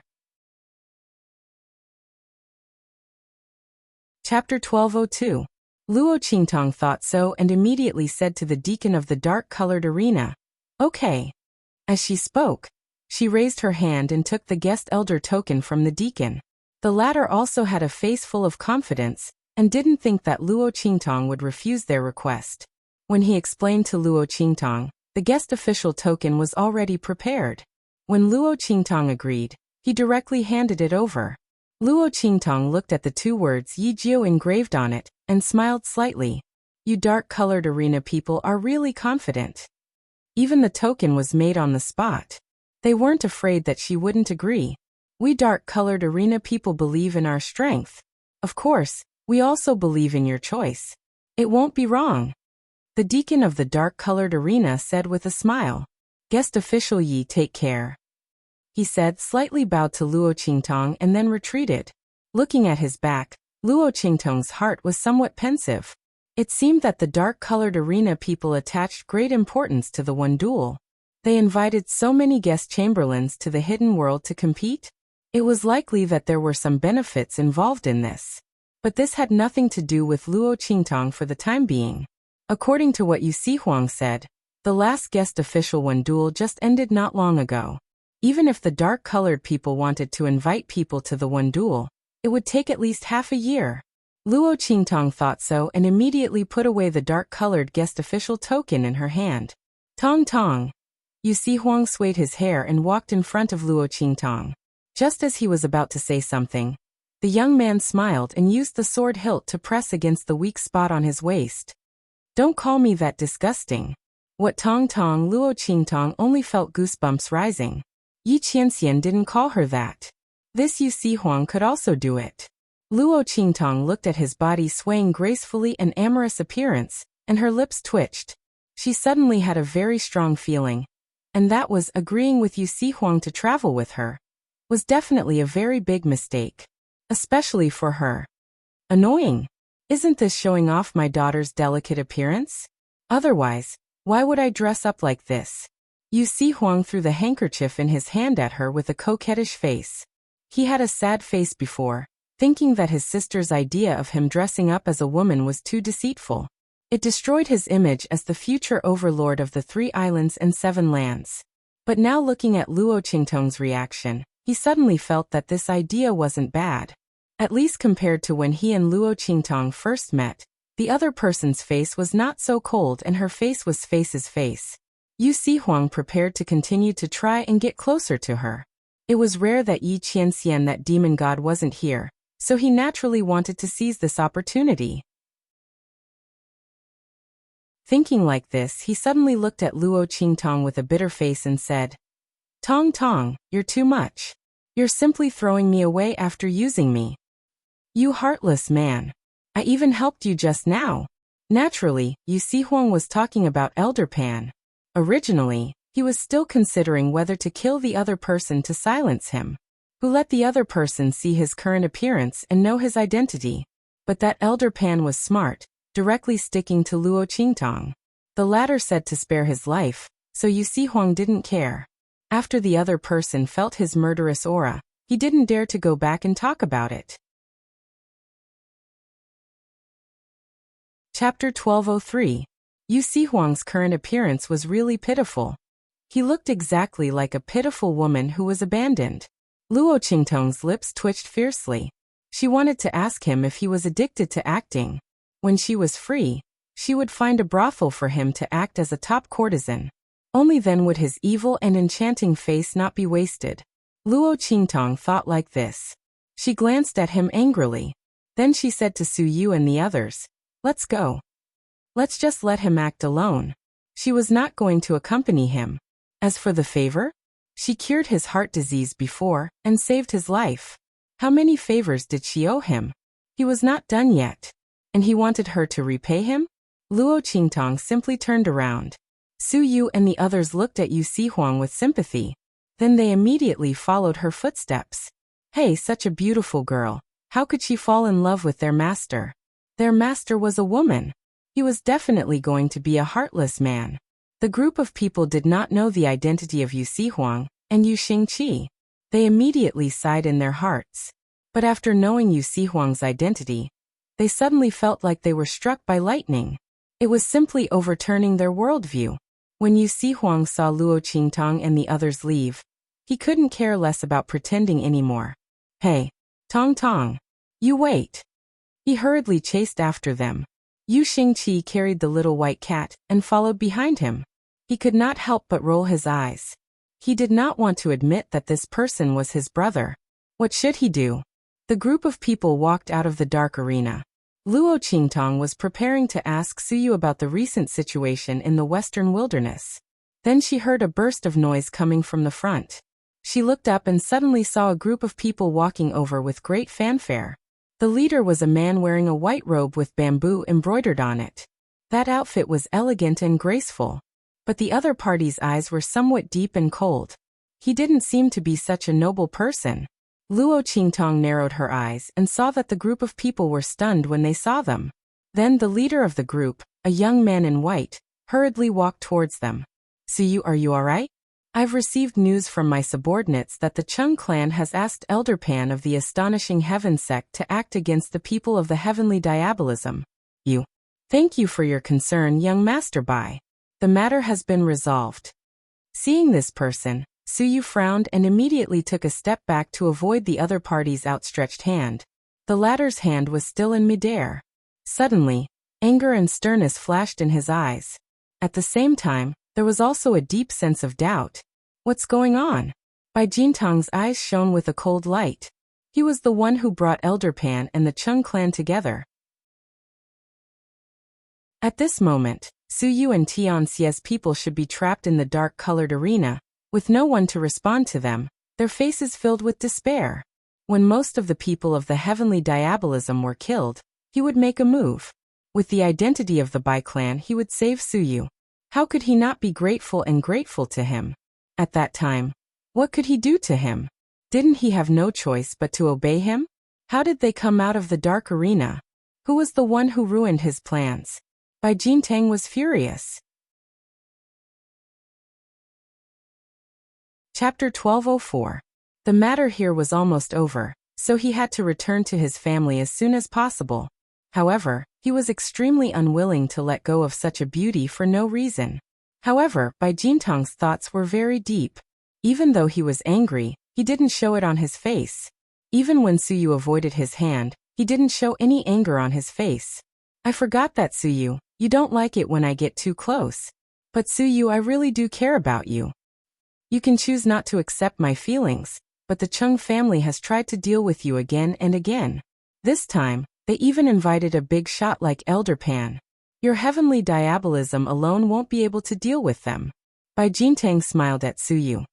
Chapter 1202. Luo Qingtong thought so and immediately said to the deacon of the dark-colored arena, "Okay." As she spoke, she raised her hand and took the guest elder token from the deacon. The latter also had a face full of confidence and didn't think that Luo Qingtong would refuse their request. When he explained to Luo Qingtong, the guest official token was already prepared. When Luo Qingtong agreed, he directly handed it over. Luo Qingtong looked at the 2 words Yi Jiu engraved on it and smiled slightly. You dark-colored arena people are really confident. Even the token was made on the spot. They weren't afraid that she wouldn't agree. We dark-colored arena people believe in our strength. Of course, we also believe in your choice. It won't be wrong. The deacon of the dark-colored arena said with a smile. Guest official Yi, take care. He said, slightly bowed to Luo Qingtong and then retreated. Looking at his back, Luo Qingtong's heart was somewhat pensive. It seemed that the dark-colored arena people attached great importance to the one duel. They invited so many guest chamberlains to the hidden world to compete. It was likely that there were some benefits involved in this. But this had nothing to do with Luo Qingtong for the time being. According to what Yu Sihuang said, the last guest official one duel just ended not long ago. Even if the dark-colored people wanted to invite people to the one duel, it would take at least half a year. Luo Qingtong thought so and immediately put away the dark-colored guest official token in her hand. Tong tong. Yu Huang swayed his hair and walked in front of Luo Qingtong. Just as he was about to say something, the young man smiled and used the sword hilt to press against the weak spot on his waist. Don't call me that disgusting. What Tong Tong? Luo Qingtong only felt goosebumps rising. Yi Qianxian didn't call her that. This Yu Huang could also do it. Luo Qingtong looked at his body swaying gracefully and amorous appearance, and her lips twitched. She suddenly had a very strong feeling, and that was agreeing with Yu Huang to travel with her was definitely a very big mistake. Especially for her. Annoying. Isn't this showing off my daughter's delicate appearance? Otherwise, why would I dress up like this? Yu Huang threw the handkerchief in his hand at her with a coquettish face. He had a sad face before, thinking that his sister's idea of him dressing up as a woman was too deceitful. It destroyed his image as the future overlord of the 3 islands and 7 lands. But now looking at Luo Qingtong's reaction, he suddenly felt that this idea wasn't bad. At least compared to when he and Luo Qingtong first met, the other person's face was not so cold and her face was Face's face. Yu Huang prepared to continue to try and get closer to her. It was rare that Yi Qianxian, that demon god, wasn't here, so he naturally wanted to seize this opportunity. Thinking like this, he suddenly looked at Luo Qingtong with a bitter face and said, Tong Tong, you're too much. You're simply throwing me away after using me. You heartless man. I even helped you just now. Naturally, Yu Huang was talking about Elder Pan. Originally, he was still considering whether to kill the other person to silence him, who let the other person see his current appearance and know his identity. But that Elder Pan was smart, directly sticking to Luo Qingtong. The latter said to spare his life, so Yu Huang didn't care. After the other person felt his murderous aura, he didn't dare to go back and talk about it. Chapter 1203. Yu Huang's current appearance was really pitiful. He looked exactly like a pitiful woman who was abandoned. Luo Qingtong's lips twitched fiercely. She wanted to ask him if he was addicted to acting. When she was free, she would find a brothel for him to act as a top courtesan. Only then would his evil and enchanting face not be wasted. Luo Qingtong thought like this. She glanced at him angrily. Then she said to Su Yu and the others, Let's go. Let's just let him act alone. She was not going to accompany him. As for the favor, she cured his heart disease before and saved his life. How many favors did she owe him? He was not done yet. And he wanted her to repay him? Luo Qingtong simply turned around. Su Yu and the others looked at Yu Huang with sympathy. Then they immediately followed her footsteps. Hey, such a beautiful girl. How could she fall in love with their master? Their master was a woman. He was definitely going to be a heartless man. The group of people did not know the identity of Yu Huang and Yu Xingqi. They immediately sighed in their hearts. But after knowing Yu Huang's identity, they suddenly felt like they were struck by lightning. It was simply overturning their worldview. When Yu Huang saw Luo Qingtong and the others leave, he couldn't care less about pretending anymore. Hey, Tong Tong, you wait. He hurriedly chased after them. Yu Xingqi carried the little white cat and followed behind him. He could not help but roll his eyes. He did not want to admit that this person was his brother. What should he do? The group of people walked out of the dark arena. Luo Qingtong was preparing to ask Su Yu about the recent situation in the western wilderness. Then she heard a burst of noise coming from the front. She looked up and suddenly saw a group of people walking over with great fanfare. The leader was a man wearing a white robe with bamboo embroidered on it. That outfit was elegant and graceful. But the other party's eyes were somewhat deep and cold. He didn't seem to be such a noble person. Luo Qingtong narrowed her eyes and saw that the group of people were stunned when they saw them. Then the leader of the group, a young man in white, hurriedly walked towards them. Su Yu, are you alright? I've received news from my subordinates that the Chung clan has asked Elder Pan of the Astonishing Heaven sect to act against the people of the heavenly diabolism. You. Thank you for your concern, young Master Bai. The matter has been resolved. Seeing this person, Suyu frowned and immediately took a step back to avoid the other party's outstretched hand. The latter's hand was still in midair. Suddenly, anger and sternness flashed in his eyes. At the same time, there was also a deep sense of doubt. What's going on? Bai Jintang's eyes shone with a cold light. He was the one who brought Elder Pan and the Chung clan together. At this moment, Suyu and Tianxia's people should be trapped in the dark-colored arena, with no one to respond to them, their faces filled with despair. When most of the people of the heavenly diabolism were killed, he would make a move. With the identity of the Bai clan, he would save Suyu. How could he not be grateful to him? At that time, what could he do to him? Didn't he have no choice but to obey him? How did they come out of the dark arena? Who was the one who ruined his plans? Bai Jintang was furious. Chapter 1204. The matter here was almost over, so he had to return to his family as soon as possible. However, he was extremely unwilling to let go of such a beauty for no reason. However, Bai Jintang's thoughts were very deep. Even though he was angry, he didn't show it on his face. Even when Suyu avoided his hand, he didn't show any anger on his face. I forgot that, Suyu. You don't like it when I get too close. But Suyu, I really do care about you. You can choose not to accept my feelings, but the Chung family has tried to deal with you again and again. This time, they even invited a big shot like Elder Pan. Your heavenly diabolism alone won't be able to deal with them. Bai Jintang smiled at Suyu.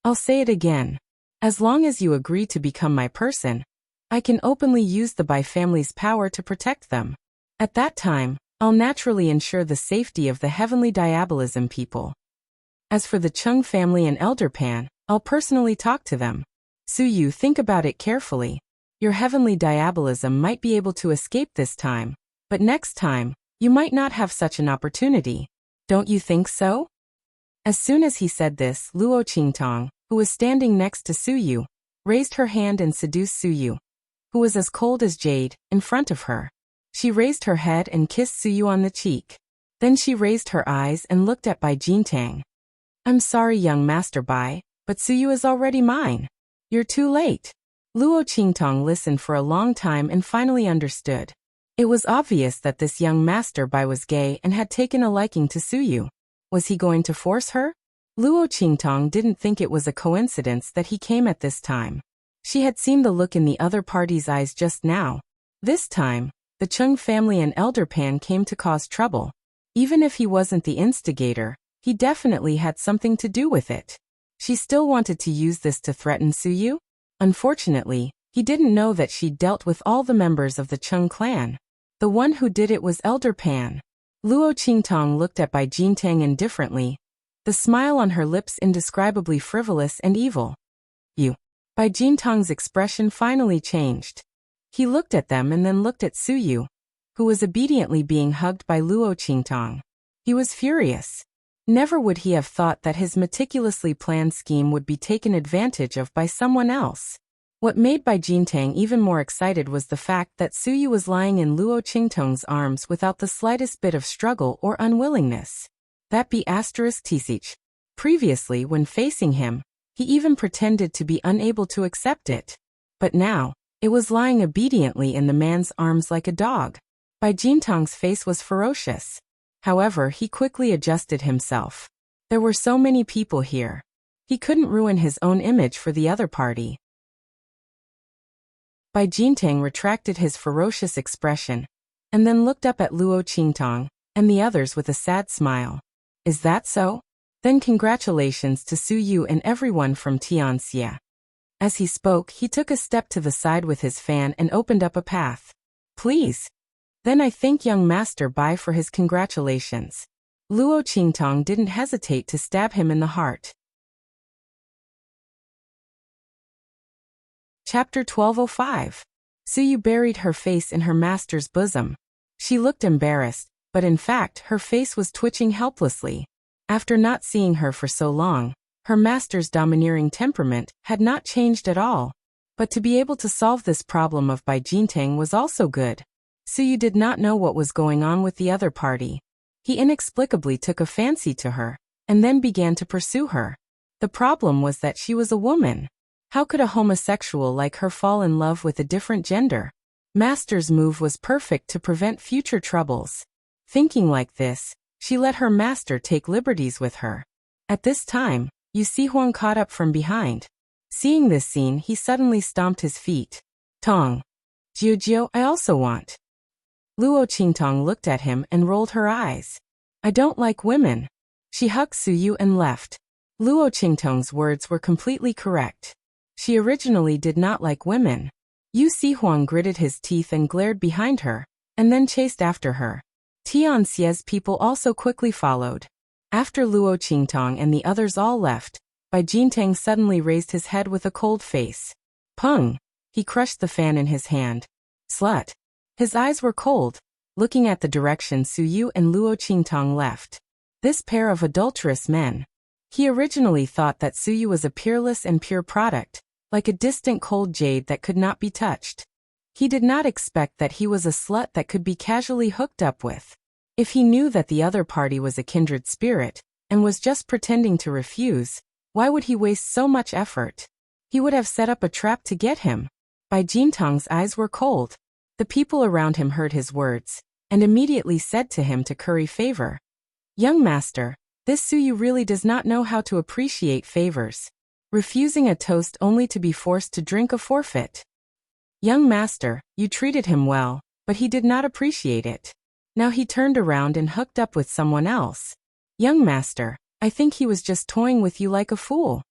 I'll say it again. As long as you agree to become my person, I can openly use the Bai family's power to protect them. At that time, I'll naturally ensure the safety of the heavenly diabolism people. As for the Chung family and Elder Pan, I'll personally talk to them. Suyu, think about it carefully. Your heavenly diabolism might be able to escape this time, but next time, you might not have such an opportunity. Don't you think so? As soon as he said this, Luo Qingtong, who was standing next to Suyu, raised her hand and seduced Suyu, who was as cold as jade, in front of her. She raised her head and kissed Suyu on the cheek. Then she raised her eyes and looked at Bai Jintang. I'm sorry, young Master Bai, but Suyu is already mine. You're too late. Luo Qingtong listened for a long time and finally understood. It was obvious that this young Master Bai was gay and had taken a liking to Suyu. Was he going to force her? Luo Qingtong didn't think it was a coincidence that he came at this time. She had seen the look in the other party's eyes just now. This time, the Chung family and Elder Pan came to cause trouble. Even if he wasn't the instigator, he definitely had something to do with it. She still wanted to use this to threaten Suyu? Unfortunately, he didn't know that she'd dealt with all the members of the Chung clan. The one who did it was Elder Pan. Luo Qingtong looked at Bai Jintang indifferently, the smile on her lips indescribably frivolous and evil. You. Bai Jintang's expression finally changed. He looked at them and then looked at Suyu, who was obediently being hugged by Luo Qingtong. He was furious. Never would he have thought that his meticulously planned scheme would be taken advantage of by someone else. What made Bai Jintang even more excited was the fact that Suyu was lying in Luo Qingtong's arms without the slightest bit of struggle or unwillingness. That be *TCH. Previously, when facing him, he even pretended to be unable to accept it. But now, it was lying obediently in the man's arms like a dog. Bai Jintang's face was ferocious. However, he quickly adjusted himself. There were so many people here. He couldn't ruin his own image for the other party. Bai Jintang retracted his ferocious expression, and then looked up at Luo Qingtong and the others with a sad smile. Is that so? Then congratulations to Suyu and everyone from Tianxia. As he spoke, he took a step to the side with his fan and opened up a path. Please. Then I thank young Master Bai for his congratulations. Luo Qingtong didn't hesitate to stab him in the heart. Chapter 1205. Suyu buried her face in her master's bosom. She looked embarrassed, but in fact her face was twitching helplessly. After not seeing her for so long, her master's domineering temperament had not changed at all. But to be able to solve this problem of Bai Jintang was also good. Suyu did not know what was going on with the other party. He inexplicably took a fancy to her, and then began to pursue her. The problem was that she was a woman. How could a homosexual like her fall in love with a different gender? Master's move was perfect to prevent future troubles. Thinking like this, she let her master take liberties with her. At this time, Yu Sihuang caught up from behind. Seeing this scene, he suddenly stomped his feet. Tong. Jiu, I also want. Luo Qingtong looked at him and rolled her eyes. I don't like women. She hugged Su Yu and left. Luo Qingtong's words were completely correct. She originally did not like women. Yu Sihuang gritted his teeth and glared behind her, and then chased after her. Tianxia's people also quickly followed. After Luo Qingtong and the others all left, Bai Jintang suddenly raised his head with a cold face. Pung! He crushed the fan in his hand. Slut! His eyes were cold, looking at the direction Su Yu and Luo Qingtong left. This pair of adulterous men. He originally thought that Su Yu was a peerless and pure product, like a distant cold jade that could not be touched. He did not expect that he was a slut that could be casually hooked up with. If he knew that the other party was a kindred spirit, and was just pretending to refuse, why would he waste so much effort? He would have set up a trap to get him. Bai Jintang's eyes were cold. The people around him heard his words, and immediately said to him to curry favor. Young master, this Su Yu really does not know how to appreciate favors. Refusing a toast only to be forced to drink a forfeit. Young master, you treated him well, but he did not appreciate it. Now he turned around and hooked up with someone else. Young master, I think he was just toying with you like a fool.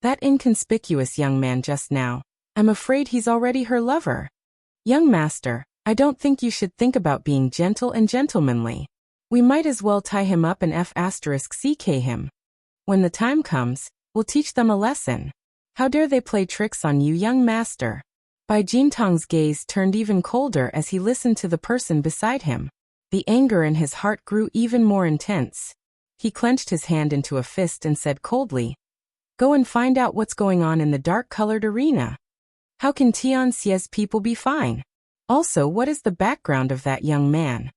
That inconspicuous young man just now, I'm afraid he's already her lover. Young master, I don't think you should think about being gentle and gentlemanly. We might as well tie him up and *CK him. When the time comes, we'll teach them a lesson. How dare they play tricks on you, young master? Bai Jintang's gaze turned even colder as he listened to the person beside him. The anger in his heart grew even more intense. He clenched his hand into a fist and said coldly, Go and find out what's going on in the dark-colored arena. How can Tianxia's people be fine? Also, what is the background of that young man?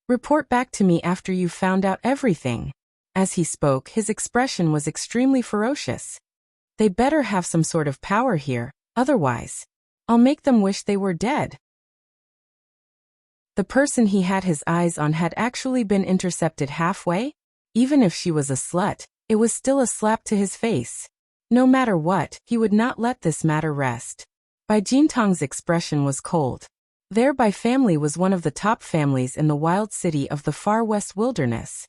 Report back to me after you've found out everything. As he spoke, his expression was extremely ferocious. They better have some sort of power here, otherwise, I'll make them wish they were dead. The person he had his eyes on had actually been intercepted halfway. Even if she was a slut, it was still a slap to his face. No matter what, he would not let this matter rest. Bai Jintang's expression was cold. Their Bai family was one of the top families in the wild city of the far west wilderness.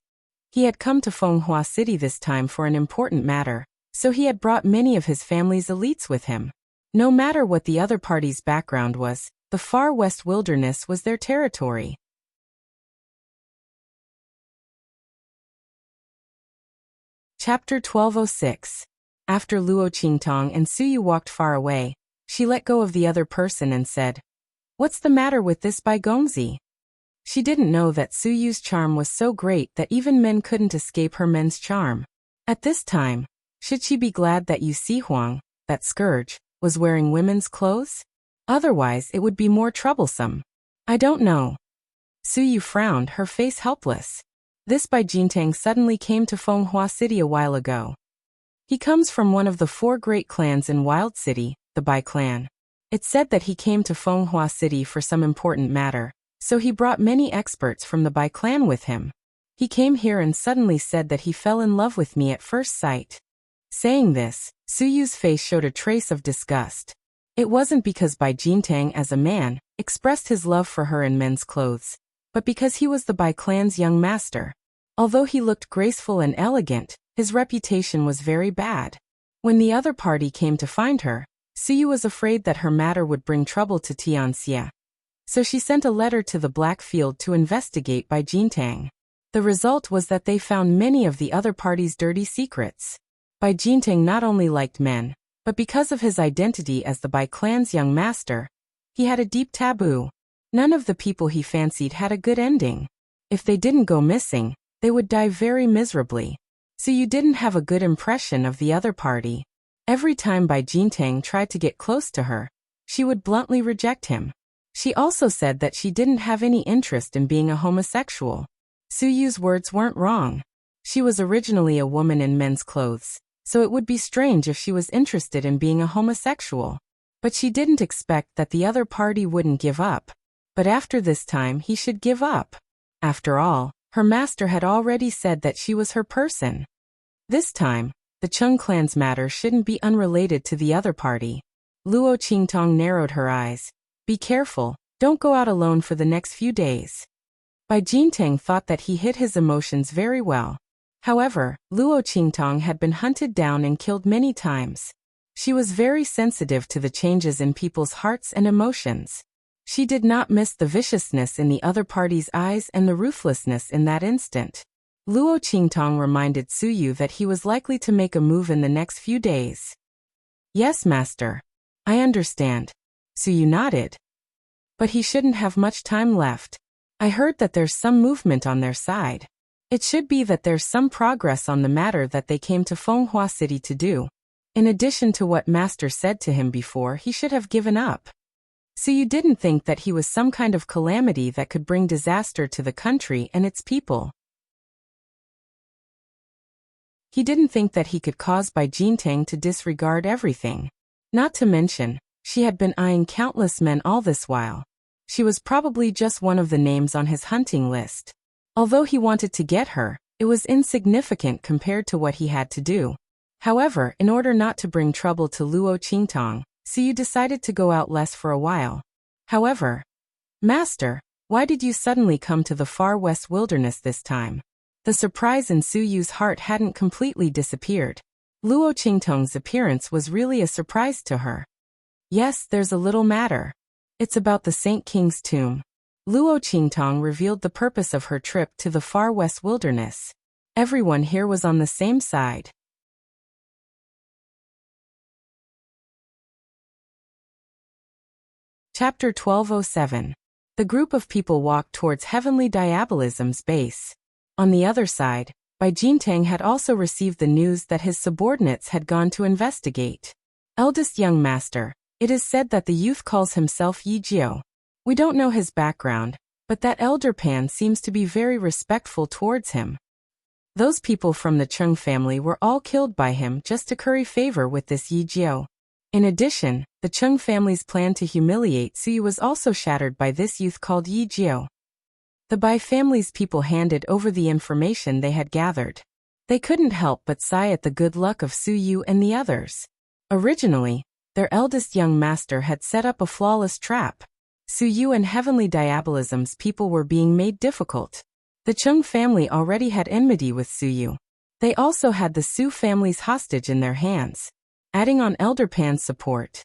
He had come to Fenghua City this time for an important matter, so he had brought many of his family's elites with him. No matter what the other party's background was, the far west wilderness was their territory. Chapter 1206. After Luo Qingtong and Su Yu walked far away, she let go of the other person and said, What's the matter with this Bai Gongzi? She didn't know that Su Yu's charm was so great that even men couldn't escape her men's charm. At this time, should she be glad that Yu Sihuang, that scourge, was wearing women's clothes? Otherwise it would be more troublesome. I don't know. Su Yu frowned, her face helpless. This Bai Jintang suddenly came to Fenghua City a while ago. He comes from one of the 4 great clans in Wild City, the Bai clan. It's said that he came to Fenghua City for some important matter, so he brought many experts from the Bai clan with him. He came here and suddenly said that he fell in love with me at first sight. Saying this, Su Yu's face showed a trace of disgust. It wasn't because Bai Jintang as a man expressed his love for her in men's clothes, but because he was the Bai clan's young master. Although he looked graceful and elegant, his reputation was very bad. When the other party came to find her, Su Yu was afraid that her matter would bring trouble to Tianxia. So she sent a letter to the Black Field to investigate Bai Jintang. The result was that they found many of the other party's dirty secrets. Bai Jintang not only liked men, but because of his identity as the Bai clan's young master, he had a deep taboo. None of the people he fancied had a good ending. If they didn't go missing, they would die very miserably. So you didn't have a good impression of the other party. Every time Bai Jintang tried to get close to her, she would bluntly reject him. She also said that she didn't have any interest in being a homosexual. Su Yu's words weren't wrong. She was originally a woman in men's clothes, so it would be strange if she was interested in being a homosexual. But she didn't expect that the other party wouldn't give up. But after this time he should give up. After all, her master had already said that she was her person. This time, the Chung clan's matter shouldn't be unrelated to the other party. Luo Qingtong narrowed her eyes. Be careful, don't go out alone for the next few days. Bai Jintang thought that he hid his emotions very well. However, Luo Qingtong had been hunted down and killed many times. She was very sensitive to the changes in people's hearts and emotions. She did not miss the viciousness in the other party's eyes and the ruthlessness in that instant. Luo Qingtong reminded Su Yu that he was likely to make a move in the next few days. Yes, master. I understand. Su Yu nodded. But he shouldn't have much time left. I heard that there's some movement on their side. It should be that there's some progress on the matter that they came to Fenghua City to do. In addition to what master said to him before, he should have given up. So you didn't think that he was some kind of calamity that could bring disaster to the country and its people. He didn't think that he could cause Bai Jintang to disregard everything. Not to mention, she had been eyeing countless men all this while. She was probably just one of the names on his hunting list. Although he wanted to get her, it was insignificant compared to what he had to do. However, in order not to bring trouble to Luo Qingtong, Siyu decided to go out less for a while. However, Master, why did you suddenly come to the far west wilderness this time? The surprise in Su Yu's heart hadn't completely disappeared. Luo Qingtong's appearance was really a surprise to her. Yes, there's a little matter. It's about the Saint King's tomb. Luo Qingtong revealed the purpose of her trip to the far west wilderness. Everyone here was on the same side. Chapter 1207. The group of people walked towards Heavenly Diabolism's base. On the other side, Bai Jintang had also received the news that his subordinates had gone to investigate. Eldest young master, it is said that the youth calls himself Yi Jiao. We don't know his background, but that elder Pan seems to be very respectful towards him. Those people from the Chung family were all killed by him just to curry favor with this Yi Jiao. In addition, the Chung family's plan to humiliate Suyu was also shattered by this youth called Yi Jiao. The Bai family's people handed over the information they had gathered. They couldn't help but sigh at the good luck of Suyu and the others. Originally, their eldest young master had set up a flawless trap. Suyu and Heavenly Diabolism's people were being made difficult. The Chung family already had enmity with Suyu. They also had the Su family's hostage in their hands. Adding on Elder Pan's support,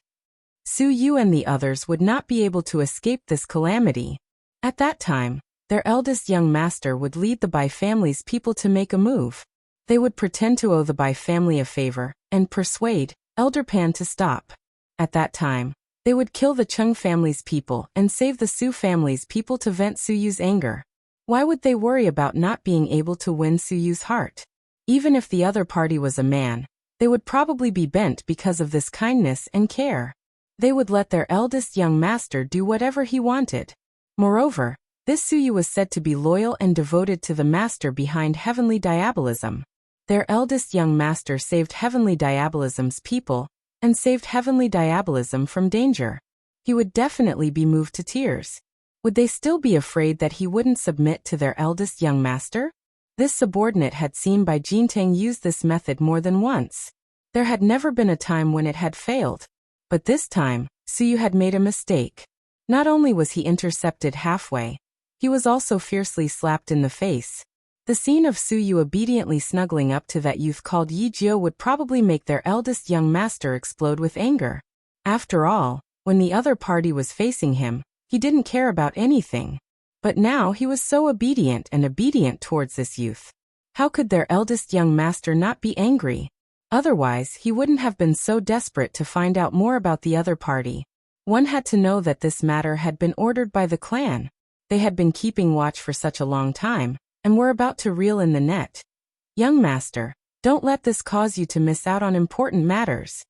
Su Yu and the others would not be able to escape this calamity. At that time, their eldest young master would lead the Bai family's people to make a move. They would pretend to owe the Bai family a favor and persuade Elder Pan to stop. At that time, they would kill the Chung family's people and save the Su family's people to vent Su Yu's anger. Why would they worry about not being able to win Su Yu's heart? Even if the other party was a man, they would probably be bent because of this kindness and care. They would let their eldest young master do whatever he wanted. Moreover, this Suyu was said to be loyal and devoted to the master behind Heavenly Diabolism. Their eldest young master saved Heavenly Diabolism's people and saved Heavenly Diabolism from danger. He would definitely be moved to tears. Would they still be afraid that he wouldn't submit to their eldest young master? This subordinate had seen Bai Jintang use this method more than once. There had never been a time when it had failed. But this time, Suyu had made a mistake. Not only was he intercepted halfway, he was also fiercely slapped in the face. The scene of Suyu obediently snuggling up to that youth called Yi Jiao would probably make their eldest young master explode with anger. After all, when the other party was facing him, he didn't care about anything. But now he was so obedient towards this youth. How could their eldest young master not be angry? Otherwise, he wouldn't have been so desperate to find out more about the other party. One had to know that this matter had been ordered by the clan. They had been keeping watch for such a long time, and were about to reel in the net. Young master, don't let this cause you to miss out on important matters.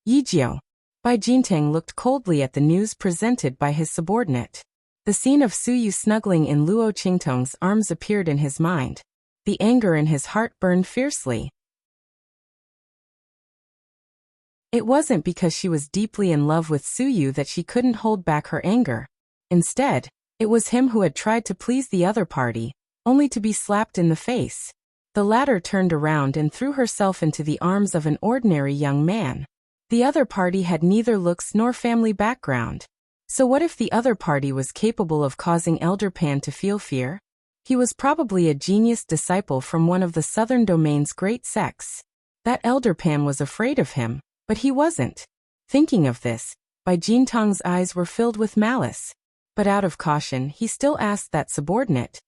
Yi Jiao. Bai Jintang looked coldly at the news presented by his subordinate. The scene of Suyu snuggling in Luo Qingtong's arms appeared in his mind. The anger in his heart burned fiercely. It wasn't because she was deeply in love with Suyu that she couldn't hold back her anger. Instead, it was him who had tried to please the other party, only to be slapped in the face. The latter turned around and threw herself into the arms of an ordinary young man. The other party had neither looks nor family background. So what if the other party was capable of causing Elder Pan to feel fear? He was probably a genius disciple from one of the southern domain's great sects. That Elder Pan was afraid of him, but he wasn't. Thinking of this, Bai Jintang's eyes were filled with malice. But out of caution, he still asked that subordinate,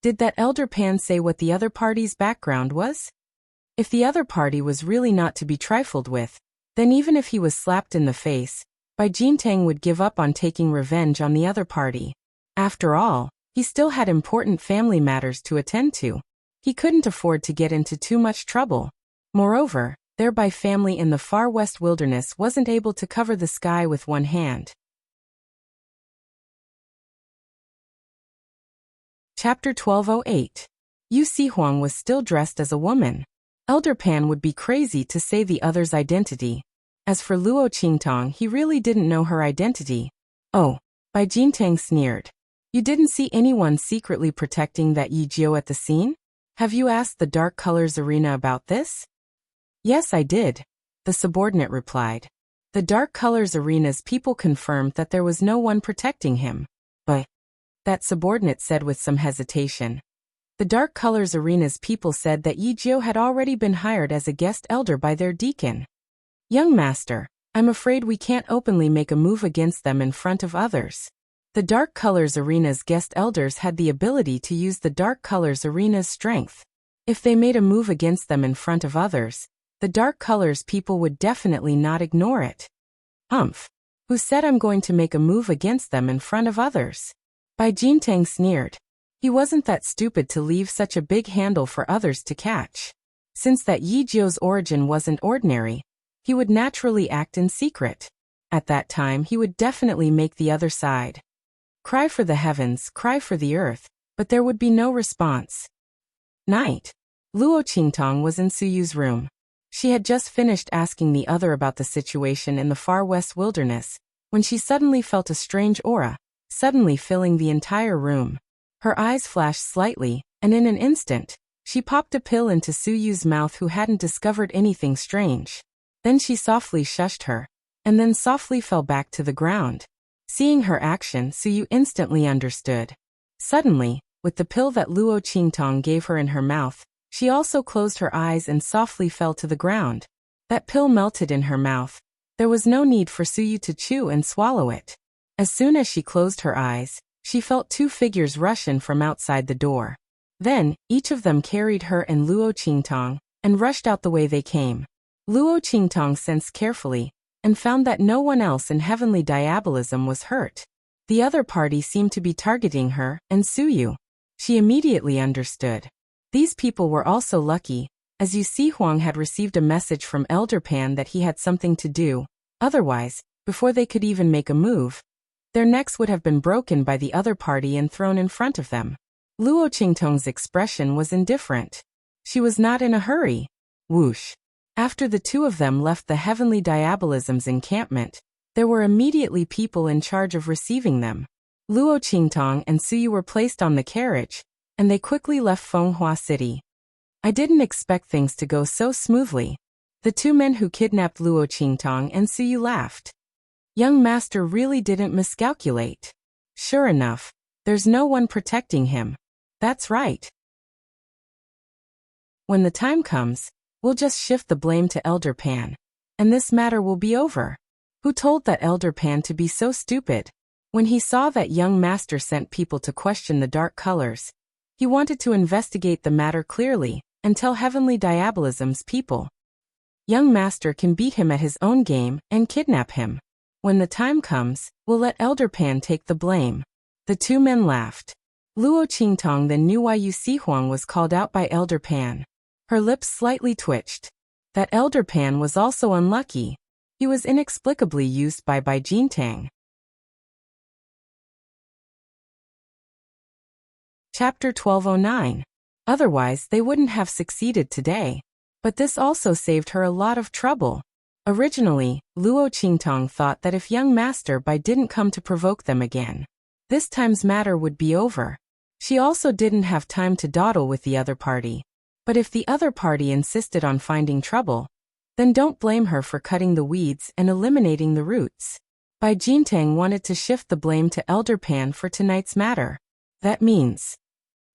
"Did that Elder Pan say what the other party's background was?" If the other party was really not to be trifled with, then even if he was slapped in the face, Bai Jintang would give up on taking revenge on the other party. After all, he still had important family matters to attend to. He couldn't afford to get into too much trouble. Moreover, their Bai family in the far west wilderness wasn't able to cover the sky with one hand. Chapter 1208. Yu Sihuang was still dressed as a woman. Elder Pan would be crazy to say the other's identity. As for Luo Qingtong, he really didn't know her identity. "Oh," Bai Jintang sneered. "You didn't see anyone secretly protecting that Yi Jiu at the scene? Have you asked the Dark Colors Arena about this?" "Yes, I did," the subordinate replied. The Dark Colors Arena's people confirmed that there was no one protecting him. "But," that subordinate said with some hesitation. The Dark Colors Arena's people said that Yi Jiu had already been hired as a guest elder by their deacon. "Young master, I'm afraid we can't openly make a move against them in front of others." The Dark Colors Arena's guest elders had the ability to use the Dark Colors Arena's strength. If they made a move against them in front of others, the Dark Colors people would definitely not ignore it. "Humph! Who said I'm going to make a move against them in front of others?" Bai Jintang sneered. He wasn't that stupid to leave such a big handle for others to catch. Since that Yi Jiu's origin wasn't ordinary, he would naturally act in secret. At that time he would definitely make the other side cry for the heavens, cry for the earth, but there would be no response. Night. Luo Qingtong was in Suyu's room. She had just finished asking the other about the situation in the far west wilderness, when she suddenly felt a strange aura, suddenly filling the entire room. Her eyes flashed slightly, and in an instant, she popped a pill into Suyu's mouth, who hadn't discovered anything strange. Then she softly shushed her, and then softly fell back to the ground. Seeing her action, Suyu instantly understood. Suddenly, with the pill that Luo Qingtong gave her in her mouth, she also closed her eyes and softly fell to the ground. That pill melted in her mouth. There was no need for Suyu to chew and swallow it. As soon as she closed her eyes, she felt two figures rush in from outside the door. Then, each of them carried her and Luo Qingtong, and rushed out the way they came. Luo Qingtong sensed carefully, and found that no one else in heavenly diabolism was hurt. The other party seemed to be targeting her and Suyu. She immediately understood. These people were also lucky, as Yu Sihuang had received a message from Elder Pan that he had something to do. Otherwise, before they could even make a move, their necks would have been broken by the other party and thrown in front of them. Luo Qingtong's expression was indifferent. She was not in a hurry. Whoosh. After the two of them left the heavenly diabolism's encampment, there were immediately people in charge of receiving them. Luo Qingtong and Suyu were placed on the carriage, and they quickly left Fenghua City. I didn't expect things to go so smoothly. The two men who kidnapped Luo Qingtong and Suyu laughed. Young master really didn't miscalculate. Sure enough, there's no one protecting him. That's right. When the time comes, we'll just shift the blame to Elder Pan, and this matter will be over. Who told that Elder Pan to be so stupid? When he saw that young master sent people to question the Dark Colors, he wanted to investigate the matter clearly and tell heavenly diabolism's people. Young master can beat him at his own game and kidnap him. When the time comes, we'll let Elder Pan take the blame. The two men laughed. Luo Qingtong then knew why Yu Sihuang was called out by Elder Pan. Her lips slightly twitched. That Elder Pan was also unlucky. He was inexplicably used by Bai Jintang. Chapter 1209. Otherwise they wouldn't have succeeded today. But this also saved her a lot of trouble. Originally, Luo Qingtong thought that if young Master Bai didn't come to provoke them again, this time's matter would be over. She also didn't have time to dawdle with the other party. But if the other party insisted on finding trouble, then don't blame her for cutting the weeds and eliminating the roots. Bai Jintang wanted to shift the blame to Elder Pan for tonight's matter. That means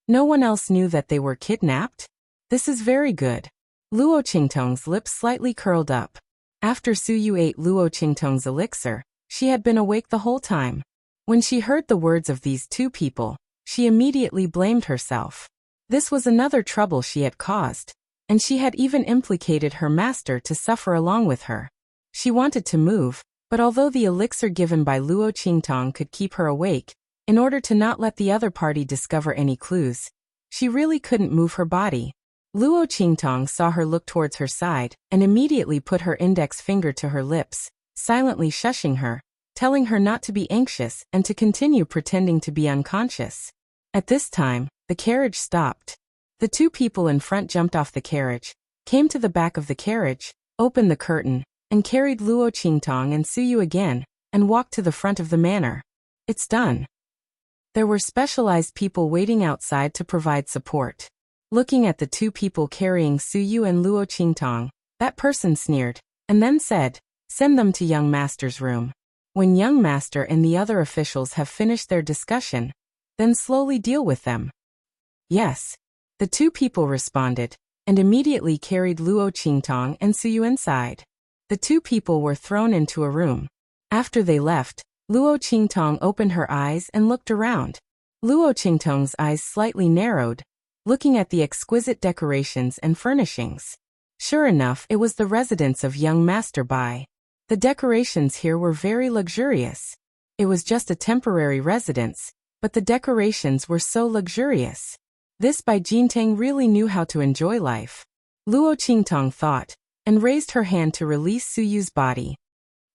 no one else knew that they were kidnapped? This is very good. Luo Qingtong's lips slightly curled up. After Su Yu ate Luo Qingtong's elixir, she had been awake the whole time. When she heard the words of these two people, she immediately blamed herself. This was another trouble she had caused, and she had even implicated her master to suffer along with her. She wanted to move, but although the elixir given by Luo Qingtong could keep her awake, in order to not let the other party discover any clues, she really couldn't move her body. Luo Qingtong saw her look towards her side and immediately put her index finger to her lips, silently shushing her, telling her not to be anxious and to continue pretending to be unconscious. At this time, the carriage stopped. The two people in front jumped off the carriage, came to the back of the carriage, opened the curtain, and carried Luo Qingtong and Su Yu again, and walked to the front of the manor. It's done. There were specialized people waiting outside to provide support. Looking at the two people carrying Su Yu and Luo Qingtong, that person sneered, and then said, "Send them to young master's room. When young master and the other officials have finished their discussion, then slowly deal with them." Yes. The two people responded, and immediately carried Luo Qingtong and Su Yu inside. The two people were thrown into a room. After they left, Luo Qingtong opened her eyes and looked around. Luo Qingtong's eyes slightly narrowed, looking at the exquisite decorations and furnishings. Sure enough, it was the residence of young Master Bai. The decorations here were very luxurious. It was just a temporary residence, but the decorations were so luxurious. This Bai Jintang really knew how to enjoy life. Luo Qingtong thought, and raised her hand to release Su Yu's body.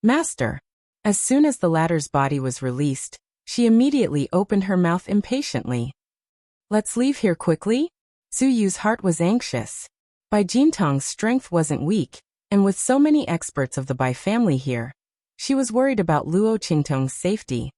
Master. As soon as the latter's body was released, she immediately opened her mouth impatiently. Let's leave here quickly? Su Yu's heart was anxious. Bai Jintang's strength wasn't weak, and with so many experts of the Bai family here, she was worried about Luo Qingtong's safety.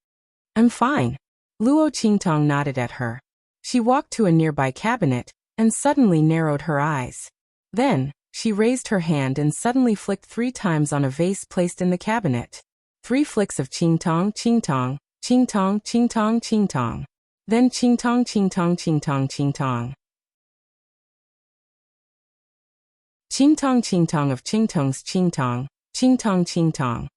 I'm fine. Luo Qingtong nodded at her. She walked to a nearby cabinet, and suddenly narrowed her eyes. Then, she raised her hand and suddenly flicked 3 times on a vase placed in the cabinet. 3 flicks of Qingtong, Qingtong, Qingtong, Qingtong, Qingtong. Then Qingtong, Qingtong, Qingtong, Qingtong. Qingtong, Qingtong of Qingtong's Qingtong, Qingtong, Qingtong.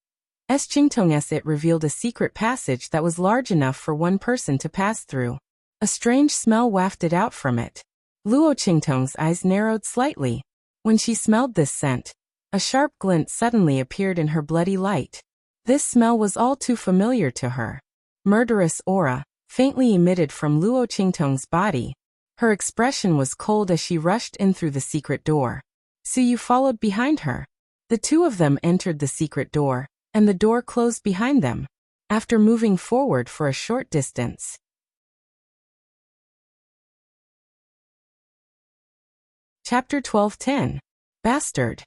Qingtong it revealed a secret passage that was large enough for one person to pass through. A strange smell wafted out from it. Luo Qingtong's eyes narrowed slightly. When she smelled this scent, a sharp glint suddenly appeared in her bloody light. This smell was all too familiar to her. Murderous aura, faintly emitted from Luo Qingtong's body. Her expression was cold as she rushed in through the secret door. Su Yu followed behind her. The two of them entered the secret door, and the door closed behind them. After moving forward for a short distance. Chapter 12:10. Bastard.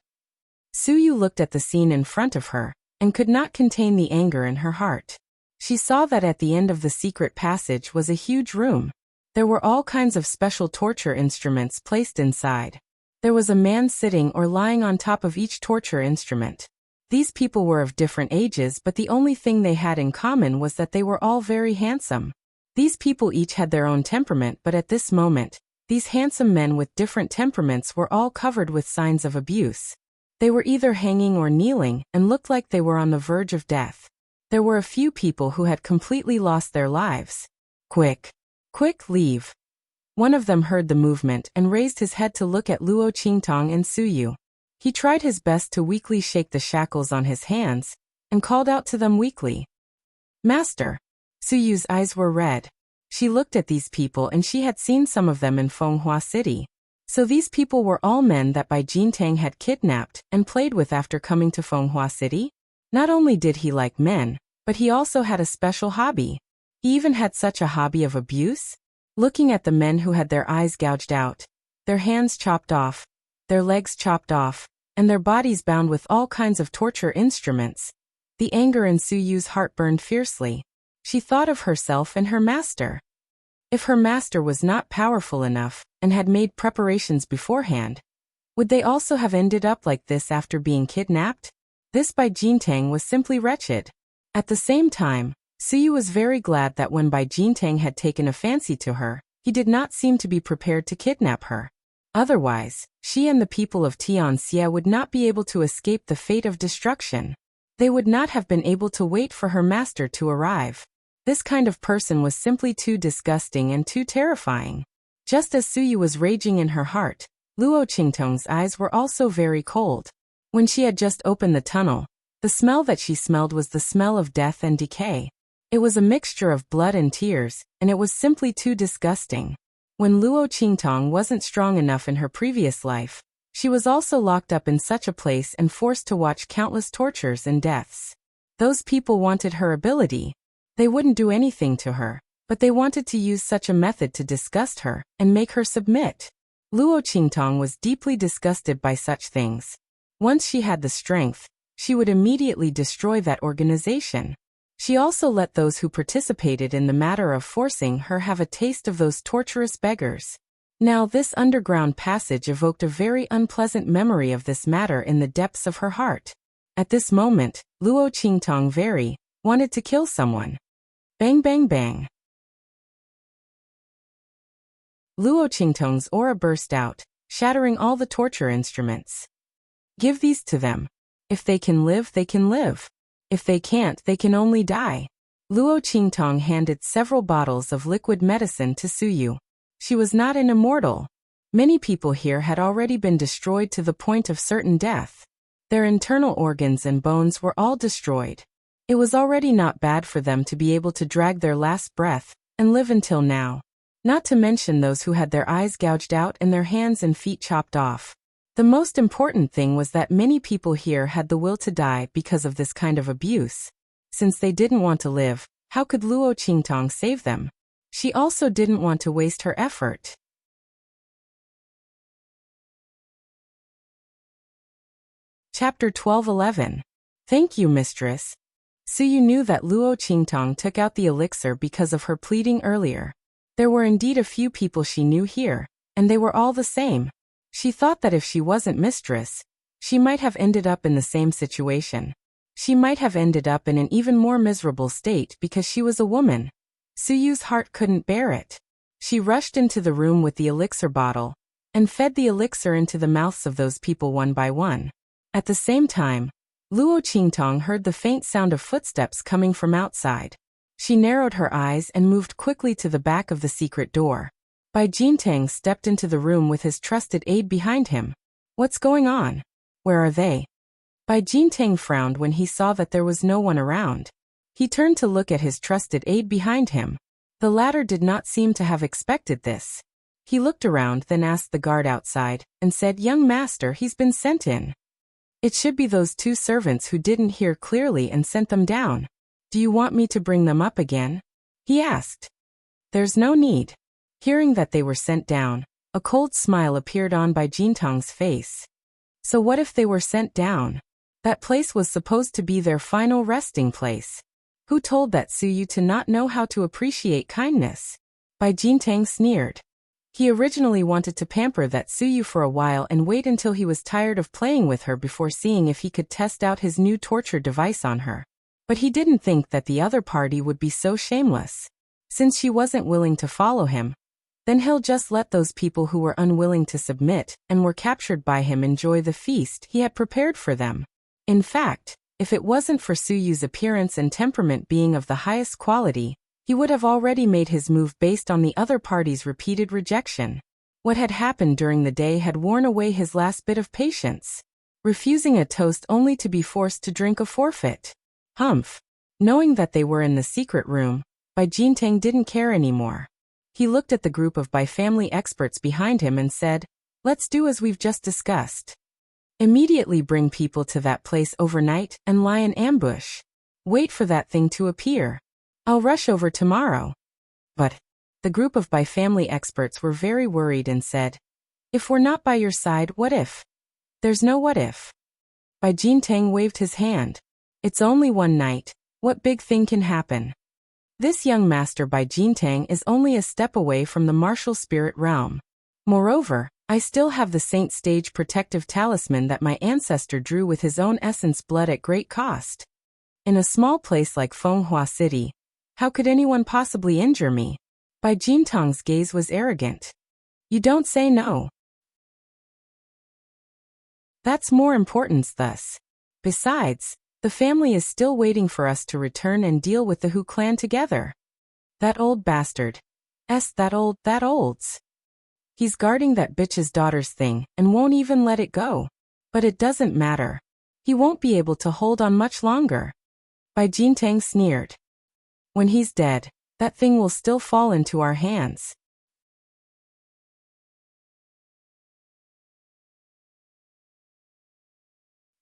Su Yu looked at the scene in front of her, and could not contain the anger in her heart. She saw that at the end of the secret passage was a huge room. There were all kinds of special torture instruments placed inside. There was a man sitting or lying on top of each torture instrument. These people were of different ages, but the only thing they had in common was that they were all very handsome. These people each had their own temperament, but at this moment, these handsome men with different temperaments were all covered with signs of abuse. They were either hanging or kneeling, and looked like they were on the verge of death. There were a few people who had completely lost their lives. Quick! Quick, leave! One of them heard the movement and raised his head to look at Luo Qingtong and Su Yu. He tried his best to weakly shake the shackles on his hands, and called out to them weakly. Master! Su Yu's eyes were red. She looked at these people and she had seen some of them in Fenghua City. So these people were all men that Bai Jintang had kidnapped and played with after coming to Fenghua City? Not only did he like men, but he also had a special hobby. He even had such a hobby of abuse? Looking at the men who had their eyes gouged out, their hands chopped off, their legs chopped off, and their bodies bound with all kinds of torture instruments. The anger in Suyu's heart burned fiercely. She thought of herself and her master. If her master was not powerful enough, and had made preparations beforehand, would they also have ended up like this after being kidnapped? This Bai Jintang was simply wretched. At the same time, Suyu was very glad that when Bai Jintang had taken a fancy to her, he did not seem to be prepared to kidnap her. Otherwise, she and the people of Tianxia would not be able to escape the fate of destruction. They would not have been able to wait for her master to arrive. This kind of person was simply too disgusting and too terrifying. Just as Suyu was raging in her heart, Luo Qingtong's eyes were also very cold. When she had just opened the tunnel, the smell that she smelled was the smell of death and decay. It was a mixture of blood and tears, and it was simply too disgusting. When Luo Qingtong wasn't strong enough in her previous life, she was also locked up in such a place and forced to watch countless tortures and deaths. Those people wanted her ability. They wouldn't do anything to her, but they wanted to use such a method to disgust her and make her submit. Luo Qingtong was deeply disgusted by such things. Once she had the strength, she would immediately destroy that organization. She also let those who participated in the matter of forcing her have a taste of those torturous beggars. Now this underground passage evoked a very unpleasant memory of this matter in the depths of her heart. At this moment, Luo Qingtong very wanted to kill someone. Bang bang bang. Luo Qingtong's aura burst out, shattering all the torture instruments. Give these to them. If they can live, they can live. If they can't, they can only die. Luo Qingtong handed several bottles of liquid medicine to Suyu. She was not an immortal. Many people here had already been destroyed to the point of certain death. Their internal organs and bones were all destroyed. It was already not bad for them to be able to drag their last breath and live until now. Not to mention those who had their eyes gouged out and their hands and feet chopped off. The most important thing was that many people here had the will to die because of this kind of abuse. Since they didn't want to live, how could Luo Qingtong save them? She also didn't want to waste her effort. Chapter 12:11. Thank you, mistress. Suyu knew that Luo Qingtong took out the elixir because of her pleading earlier. There were indeed a few people she knew here, and they were all the same. She thought that if she wasn't mistress, she might have ended up in the same situation. She might have ended up in an even more miserable state because she was a woman. Suyu's heart couldn't bear it. She rushed into the room with the elixir bottle and fed the elixir into the mouths of those people one by one. At the same time, Luo Qingtong heard the faint sound of footsteps coming from outside. She narrowed her eyes and moved quickly to the back of the secret door. Bai Jintang stepped into the room with his trusted aide behind him. What's going on? Where are they? Bai Jintang frowned when he saw that there was no one around. He turned to look at his trusted aide behind him. The latter did not seem to have expected this. He looked around, then asked the guard outside, and said, "Young master, he's been sent in." It should be those two servants who didn't hear clearly and sent them down. Do you want me to bring them up again? He asked. There's no need. Hearing that they were sent down, a cold smile appeared on Bai Jintang's face. So what if they were sent down? That place was supposed to be their final resting place. Who told that Suyu to not know how to appreciate kindness? Bai Jintang sneered. He originally wanted to pamper that Suyu for a while and wait until he was tired of playing with her before seeing if he could test out his new torture device on her. But he didn't think that the other party would be so shameless. Since she wasn't willing to follow him, then he'll just let those people who were unwilling to submit and were captured by him enjoy the feast he had prepared for them. In fact, if it wasn't for Suyu's appearance and temperament being of the highest quality, he would have already made his move based on the other party's repeated rejection. What had happened during the day had worn away his last bit of patience. Refusing a toast only to be forced to drink a forfeit. Humph. Knowing that they were in the secret room, Bai Jintang didn't care anymore. He looked at the group of Bai family experts behind him and said, "Let's do as we've just discussed. Immediately bring people to that place overnight and lie in ambush. Wait for that thing to appear. I'll rush over tomorrow." But the group of Bai family experts were very worried and said, "If we're not by your side, what if?" There's no what if. Bai Jintang waved his hand. It's only one night. What big thing can happen? This young master Bai Jintang is only a step away from the martial spirit realm. Moreover, I still have the saint stage protective talisman that my ancestor drew with his own essence blood at great cost. In a small place like Fenghua City, how could anyone possibly injure me? Bai Jintang's gaze was arrogant. You don't say no. That's more importance thus. Besides, the family is still waiting for us to return and deal with the Hu clan together. That old bastard. That old's. He's guarding that bitch's daughter's thing and won't even let it go. But it doesn't matter. He won't be able to hold on much longer. Bai Jintang sneered. When he's dead, that thing will still fall into our hands.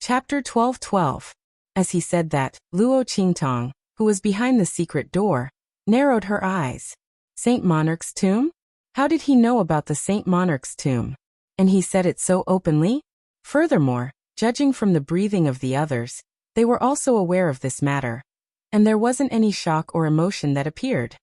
Chapter 12:12. As he said that, Luo Qingtong, who was behind the secret door, narrowed her eyes. Saint Monarch's tomb? How did he know about the Saint Monarch's tomb? And he said it so openly? Furthermore, judging from the breathing of the others, they were also aware of this matter. And there wasn't any shock or emotion that appeared.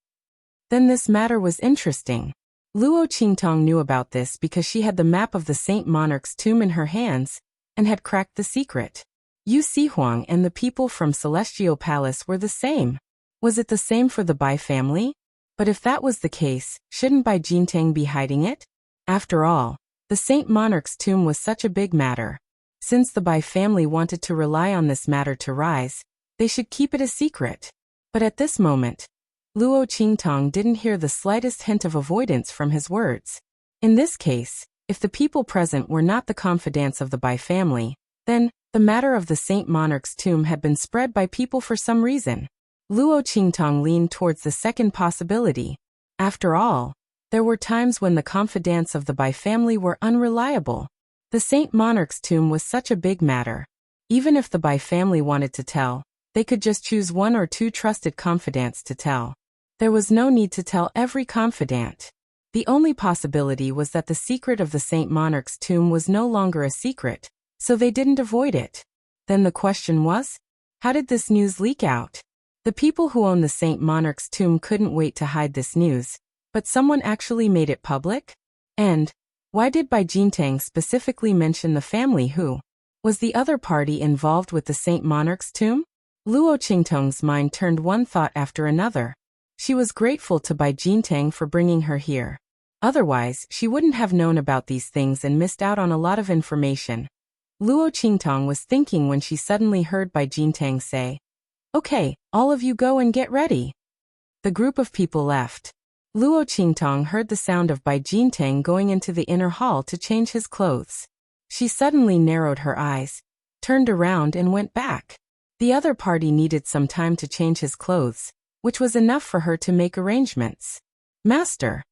Then this matter was interesting. Luo Qingtong knew about this because she had the map of the Saint Monarch's tomb in her hands and had cracked the secret. Yu Sihuang and the people from Celestial Palace were the same. Was it the same for the Bai family? But if that was the case, shouldn't Bai Jintang be hiding it? After all, the Saint Monarch's tomb was such a big matter. Since the Bai family wanted to rely on this matter to rise, they should keep it a secret. But at this moment, Luo Qingtong didn't hear the slightest hint of avoidance from his words. In this case, if the people present were not the confidants of the Bai family, then the matter of the Saint Monarch's tomb had been spread by people for some reason. Luo Qingtong leaned towards the second possibility. After all, there were times when the confidants of the Bai family were unreliable. The Saint Monarch's tomb was such a big matter. Even if the Bai family wanted to tell, they could just choose one or two trusted confidants to tell. There was no need to tell every confidant. The only possibility was that the secret of the Saint Monarch's tomb was no longer a secret, so they didn't avoid it. Then the question was, how did this news leak out? The people who own the Saint Monarch's tomb couldn't wait to hide this news, but someone actually made it public? And why did Bai Jintang specifically mention the family who? Was the other party involved with the Saint Monarch's tomb? Luo Qingtong's mind turned one thought after another. She was grateful to Bai Jintang for bringing her here. Otherwise, she wouldn't have known about these things and missed out on a lot of information. Luo Qingtong was thinking when she suddenly heard Bai Jintang say, "Okay, all of you go and get ready." The group of people left. Luo Qingtong heard the sound of Bai Jintang going into the inner hall to change his clothes. She suddenly narrowed her eyes, turned around and went back. The other party needed some time to change his clothes, which was enough for her to make arrangements. "Master."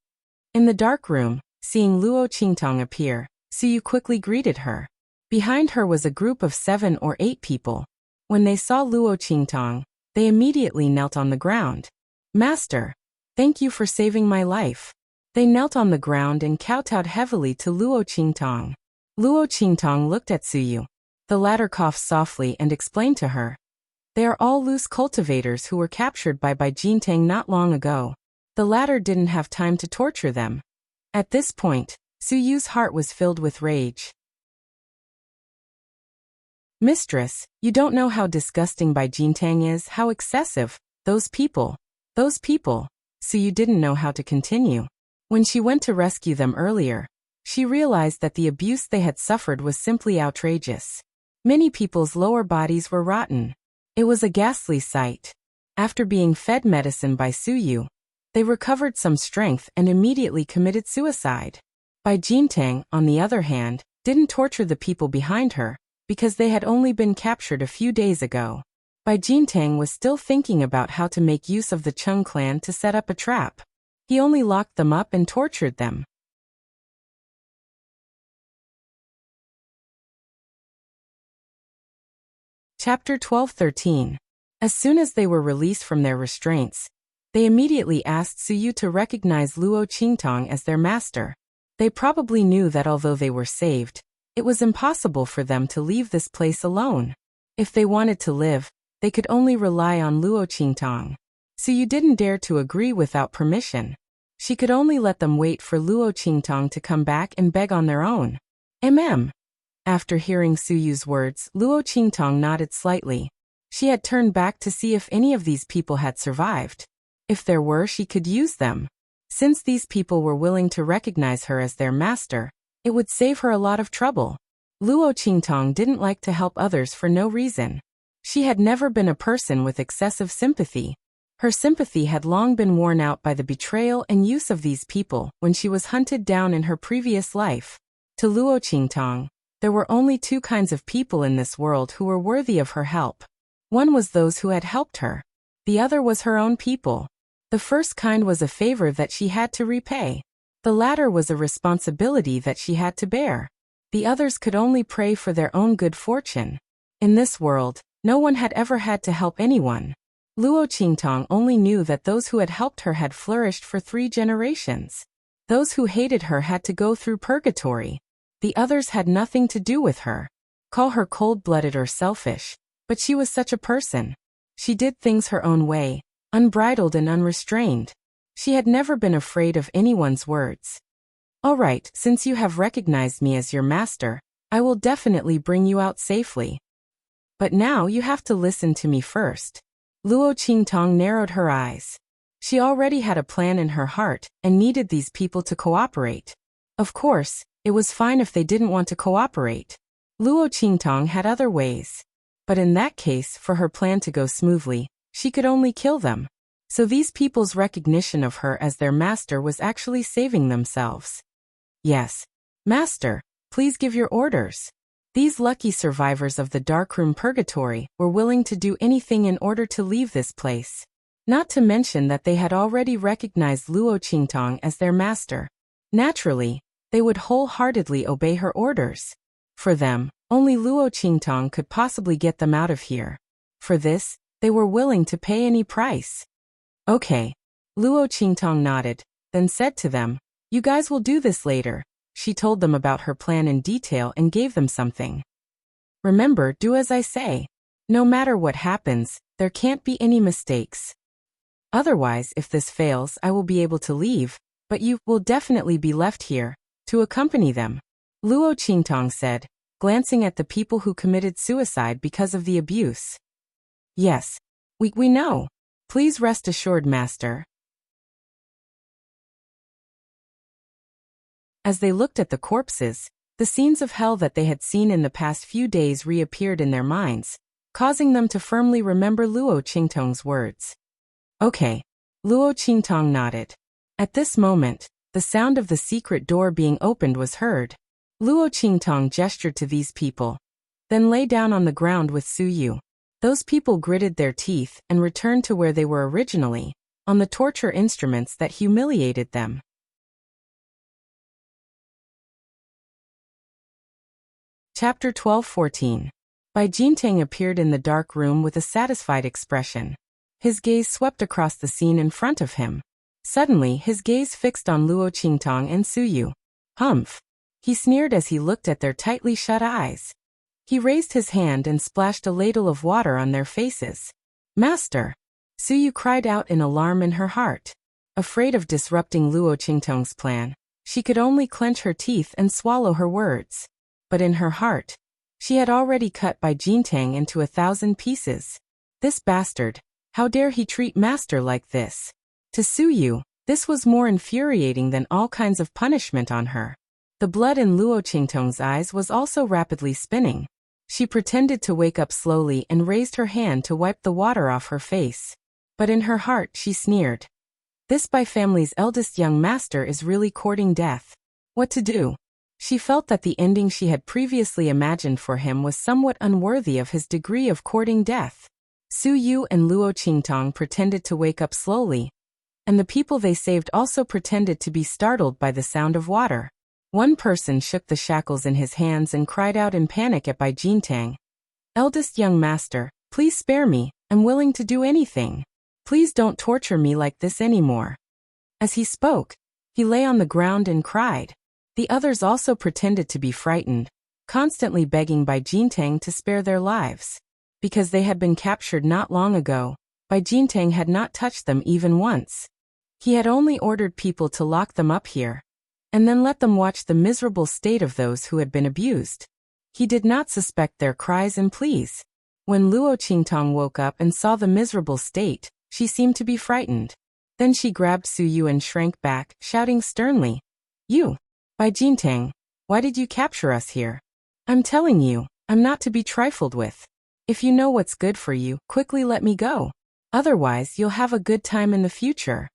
In the dark room, seeing Luo Qingtong appear, Suyu quickly greeted her. Behind her was a group of 7 or 8 people. When they saw Luo Qingtong, they immediately knelt on the ground. "Master, thank you for saving my life." They knelt on the ground and kowtowed heavily to Luo Qingtong. Luo Qingtong looked at Suyu. The latter coughed softly and explained to her. "They are all loose cultivators who were captured by Bai Jintang not long ago. The latter didn't have time to torture them." At this point, Suyu's heart was filled with rage. "Mistress, you don't know how disgusting Bai Jintang is, how excessive. Those people. Suyu didn't know how to continue. When she went to rescue them earlier, she realized that the abuse they had suffered was simply outrageous. Many people's lower bodies were rotten. It was a ghastly sight. After being fed medicine by Suyu, they recovered some strength and immediately committed suicide. Bai Jintang, on the other hand, didn't torture the people behind her, because they had only been captured a few days ago. Bai Jintang was still thinking about how to make use of the Chung clan to set up a trap. He only locked them up and tortured them. Chapter 12:13. As soon as they were released from their restraints, they immediately asked Suyu to recognize Luo Qingtong as their master. They probably knew that although they were saved, It was impossible for them to leave this place alone. If they wanted to live, they could only rely on Luo Qingtong. So you didn't dare to agree without permission. She could only let them wait for Luo Qingtong to come back and beg on their own. After hearing Su Yu's words, Luo Qingtong nodded slightly. She had turned back to see if any of these people had survived. If there were, she could use them. Since these people were willing to recognize her as their master, it would save her a lot of trouble. Luo Qingtong didn't like to help others for no reason. She had never been a person with excessive sympathy. Her sympathy had long been worn out by the betrayal and use of these people when she was hunted down in her previous life. To Luo Qingtong, there were only two kinds of people in this world who were worthy of her help. One was those who had helped her. The other was her own people. The first kind was a favor that she had to repay. The latter was a responsibility that she had to bear. The others could only pray for their own good fortune. In this world, no one had ever had to help anyone. Luo Qingtong only knew that those who had helped her had flourished for 3 generations. Those who hated her had to go through purgatory. The others had nothing to do with her. Call her cold-blooded or selfish, but she was such a person. She did things her own way, unbridled and unrestrained. She had never been afraid of anyone's words. All right, since you have recognized me as your master, I will definitely bring you out safely. But now you have to listen to me first. Luo Qingtong narrowed her eyes. She already had a plan in her heart and needed these people to cooperate. Of course, it was fine if they didn't want to cooperate. Luo Qingtong had other ways. But in that case, for her plan to go smoothly, she could only kill them. So these people's recognition of her as their master was actually saving themselves. Yes. Master, please give your orders. These lucky survivors of the darkroom purgatory were willing to do anything in order to leave this place. Not to mention that they had already recognized Luo Qingtong as their master. Naturally, they would wholeheartedly obey her orders. For them, only Luo Qingtong could possibly get them out of here. For this, they were willing to pay any price. Okay. Luo Qingtong nodded, then said to them, "You guys will do this later." She told them about her plan in detail and gave them something. Remember, do as I say. No matter what happens, there can't be any mistakes. Otherwise, if this fails, I will be able to leave, but you will definitely be left here to accompany them. Luo Qingtong said, glancing at the people who committed suicide because of the abuse. Yes. We know. Please rest assured, Master. As they looked at the corpses, the scenes of hell that they had seen in the past few days reappeared in their minds, causing them to firmly remember Luo Qingtong's words. Okay. Luo Qingtong nodded. At this moment, the sound of the secret door being opened was heard. Luo Qingtong gestured to these people, then lay down on the ground with Su Yu. Those people gritted their teeth and returned to where they were originally, on the torture instruments that humiliated them. Chapter 12-14. Bai Jintang appeared in the dark room with a satisfied expression. His gaze swept across the scene in front of him. Suddenly, his gaze fixed on Luo Qingtong and Su Yu. Humph! He sneered as he looked at their tightly shut eyes. He raised his hand and splashed a ladle of water on their faces. Master! Su Yu cried out in alarm in her heart. Afraid of disrupting Luo Qingtong's plan, she could only clench her teeth and swallow her words. But in her heart, she had already cut Bai Jintang into 1,000 pieces. This bastard! How dare he treat Master like this? To Su Yu, this was more infuriating than all kinds of punishment on her. The blood in Luo Qingtong's eyes was also rapidly spinning. She pretended to wake up slowly and raised her hand to wipe the water off her face. But in her heart she sneered. This Bai family's eldest young master is really courting death. What to do? She felt that the ending she had previously imagined for him was somewhat unworthy of his degree of courting death. Su Yu and Luo Qingtong pretended to wake up slowly, and the people they saved also pretended to be startled by the sound of water. One person shook the shackles in his hands and cried out in panic at Bai Jintang. Eldest young master, please spare me, I'm willing to do anything. Please don't torture me like this anymore. As he spoke, he lay on the ground and cried. The others also pretended to be frightened, constantly begging Bai Jintang to spare their lives. Because they had been captured not long ago, Bai Jintang had not touched them even once. He had only ordered people to lock them up here, and then let them watch the miserable state of those who had been abused. He did not suspect their cries and pleas. When Luo Qingtong woke up and saw the miserable state, she seemed to be frightened. Then she grabbed Su Yu and shrank back, shouting sternly, "You, Bai Jintang, why did you capture us here? I'm telling you, I'm not to be trifled with. If you know what's good for you, quickly let me go. Otherwise, you'll have a good time in the future."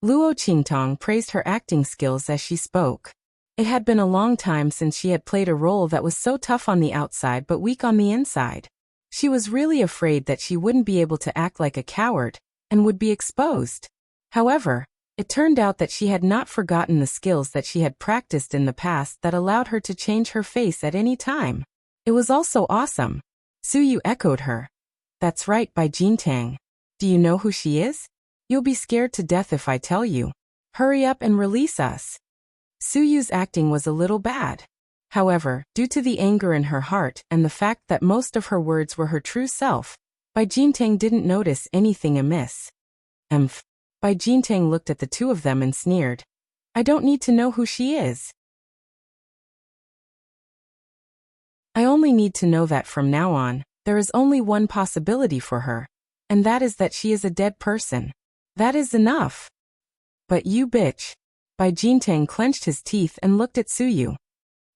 Luo Qingtong praised her acting skills as she spoke. It had been a long time since she had played a role that was so tough on the outside but weak on the inside. She was really afraid that she wouldn't be able to act like a coward and would be exposed. However, it turned out that she had not forgotten the skills that she had practiced in the past that allowed her to change her face at any time. It was also awesome. Su Yu echoed her. "That's right, Bai Jintang. Do you know who she is? You'll be scared to death if I tell you. Hurry up and release us." Su Yu's acting was a little bad. However, due to the anger in her heart and the fact that most of her words were her true self, Bai Jintang didn't notice anything amiss. Bai Jintang looked at the two of them and sneered. "I don't need to know who she is. I only need to know that from now on, there is only one possibility for her, and that is that she is a dead person. That is enough." "But you bitch." Bai Jintang clenched his teeth and looked at Su Yu.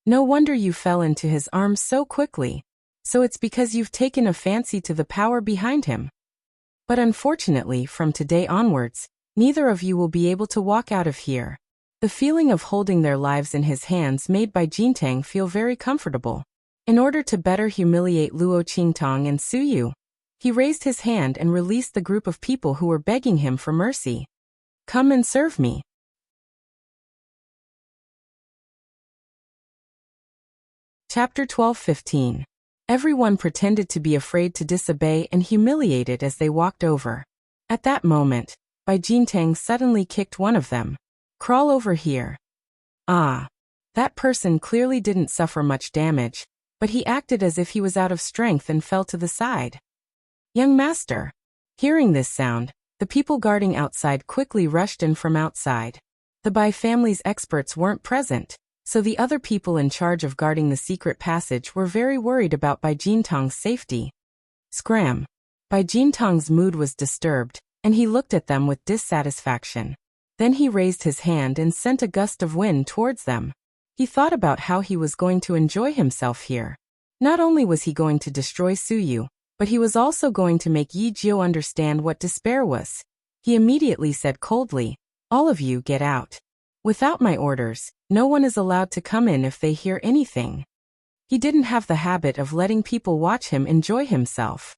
"No wonder you fell into his arms so quickly. So it's because you've taken a fancy to the power behind him. But unfortunately, from today onwards, neither of you will be able to walk out of here." The feeling of holding their lives in his hands made Bai Jintang feel very comfortable. In order to better humiliate Luo Qingtong and Su Yu, he raised his hand and released the group of people who were begging him for mercy. "Come and serve me." Chapter 12-15. Everyone pretended to be afraid to disobey and humiliated as they walked over. At that moment, Bai Jintang suddenly kicked one of them. "Crawl over here." Ah. That person clearly didn't suffer much damage, but he acted as if he was out of strength and fell to the side. "Young master." Hearing this sound, the people guarding outside quickly rushed in from outside. The Bai family's experts weren't present, so the other people in charge of guarding the secret passage were very worried about Bai Jintang's safety. Scram. Bai Jintang's mood was disturbed, and he looked at them with dissatisfaction. Then he raised his hand and sent a gust of wind towards them. He thought about how he was going to enjoy himself here. Not only was he going to destroy Su Yu, but he was also going to make Yi Jiu understand what despair was. He immediately said coldly, "All of you get out. Without my orders, no one is allowed to come in if they hear anything." He didn't have the habit of letting people watch him enjoy himself.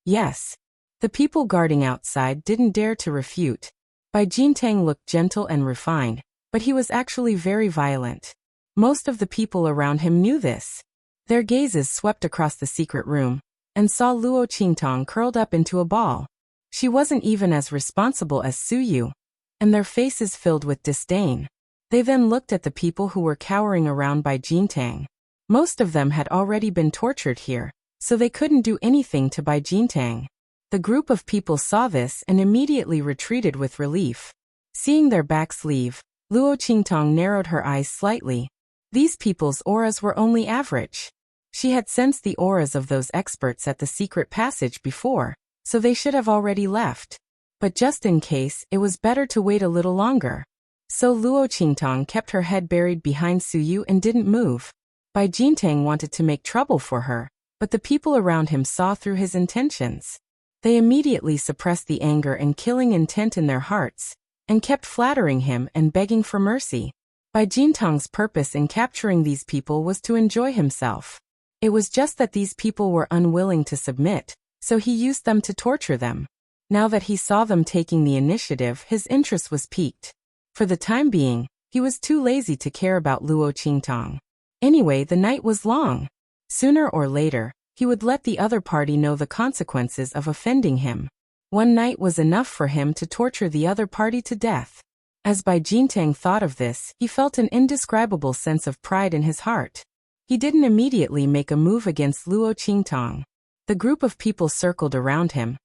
Yes. The people guarding outside didn't dare to refute. Bai Jintang looked gentle and refined, but he was actually very violent. Most of the people around him knew this. Their gazes swept across the secret room, and saw Luo Qingtong curled up into a ball. She wasn't even as responsible as Su Yu, and their faces filled with disdain. They then looked at the people who were cowering around Bai Jintang. Most of them had already been tortured here, so they couldn't do anything to Bai Jintang. The group of people saw this and immediately retreated with relief. Seeing their backs leave, Luo Qingtong narrowed her eyes slightly. These people's auras were only average. She had sensed the auras of those experts at the secret passage before, so they should have already left. But just in case, it was better to wait a little longer. So Luo Qingtong kept her head buried behind Su Yu and didn't move. Bai Jintang wanted to make trouble for her, but the people around him saw through his intentions. They immediately suppressed the anger and killing intent in their hearts, and kept flattering him and begging for mercy. Bai Jintang's purpose in capturing these people was to enjoy himself. It was just that these people were unwilling to submit, so he used them to torture them. Now that he saw them taking the initiative, his interest was piqued. For the time being, he was too lazy to care about Luo Qingtong. Anyway, the night was long. Sooner or later, he would let the other party know the consequences of offending him. One night was enough for him to torture the other party to death. As Bai Jintang thought of this, he felt an indescribable sense of pride in his heart. He didn't immediately make a move against Luo Qingtong. The group of people circled around him,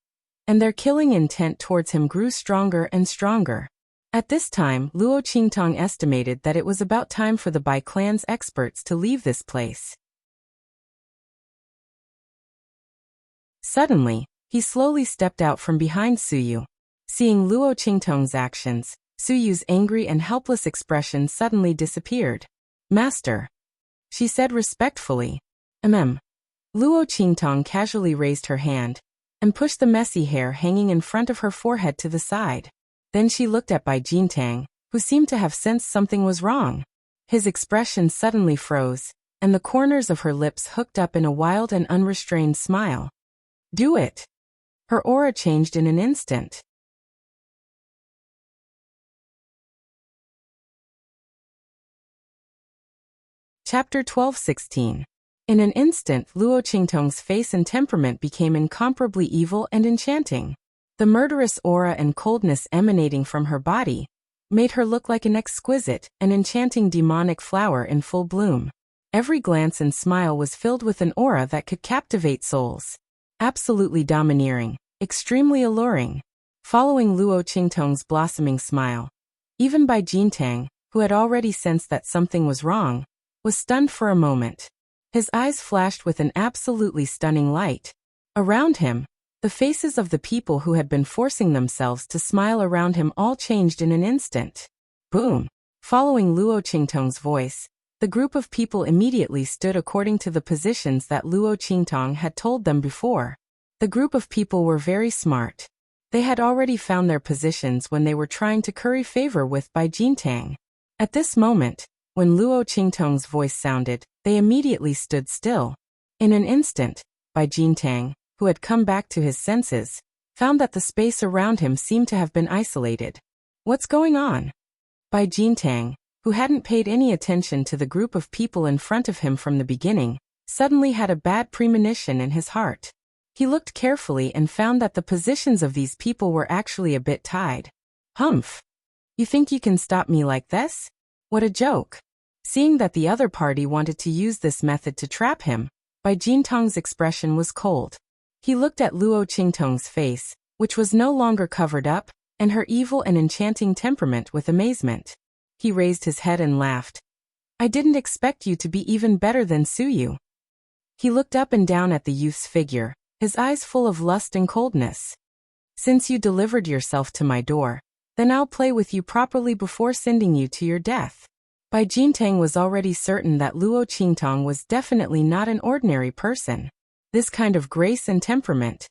and their killing intent towards him grew stronger and stronger. At this time, Luo Qingtong estimated that it was about time for the Bai clan's experts to leave this place. Suddenly, he slowly stepped out from behind Suyu. Seeing Luo Qingtong's actions, Suyu's angry and helpless expression suddenly disappeared. "Master," she said respectfully. Luo Qingtong casually raised her hand and pushed the messy hair hanging in front of her forehead to the side. Then she looked at Bai Jintang, who seemed to have sensed something was wrong. His expression suddenly froze, and the corners of her lips hooked up in a wild and unrestrained smile. "Do it!" Her aura changed in an instant. Chapter 12:16. In an instant, Luo Qingtong's face and temperament became incomparably evil and enchanting. The murderous aura and coldness emanating from her body made her look like an exquisite and enchanting demonic flower in full bloom. Every glance and smile was filled with an aura that could captivate souls. Absolutely domineering, extremely alluring. Following Luo Qingtong's blossoming smile, even Bai Jintang, who had already sensed that something was wrong, was stunned for a moment. His eyes flashed with an absolutely stunning light. Around him, the faces of the people who had been forcing themselves to smile around him all changed in an instant. Boom! Following Luo Qingtong's voice, the group of people immediately stood according to the positions that Luo Qingtong had told them before. The group of people were very smart. They had already found their positions when they were trying to curry favor with Bai Jintang. At this moment, when Luo Qingtong's voice sounded, they immediately stood still. In an instant, Bai Jintang, who had come back to his senses, found that the space around him seemed to have been isolated. "What's going on?" Bai Jintang, who hadn't paid any attention to the group of people in front of him from the beginning, suddenly had a bad premonition in his heart. He looked carefully and found that the positions of these people were actually a bit tied. "Humph! You think you can stop me like this? What a joke!" Seeing that the other party wanted to use this method to trap him, Bai Jintang's expression was cold. He looked at Luo Qingtong's face, which was no longer covered up, and her evil and enchanting temperament with amazement. He raised his head and laughed. "I didn't expect you to be even better than Suyu." He looked up and down at the youth's figure, his eyes full of lust and coldness. "Since you delivered yourself to my door, then I'll play with you properly before sending you to your death." Bai Jintang was already certain that Luo Qingtong was definitely not an ordinary person. This kind of grace and temperament,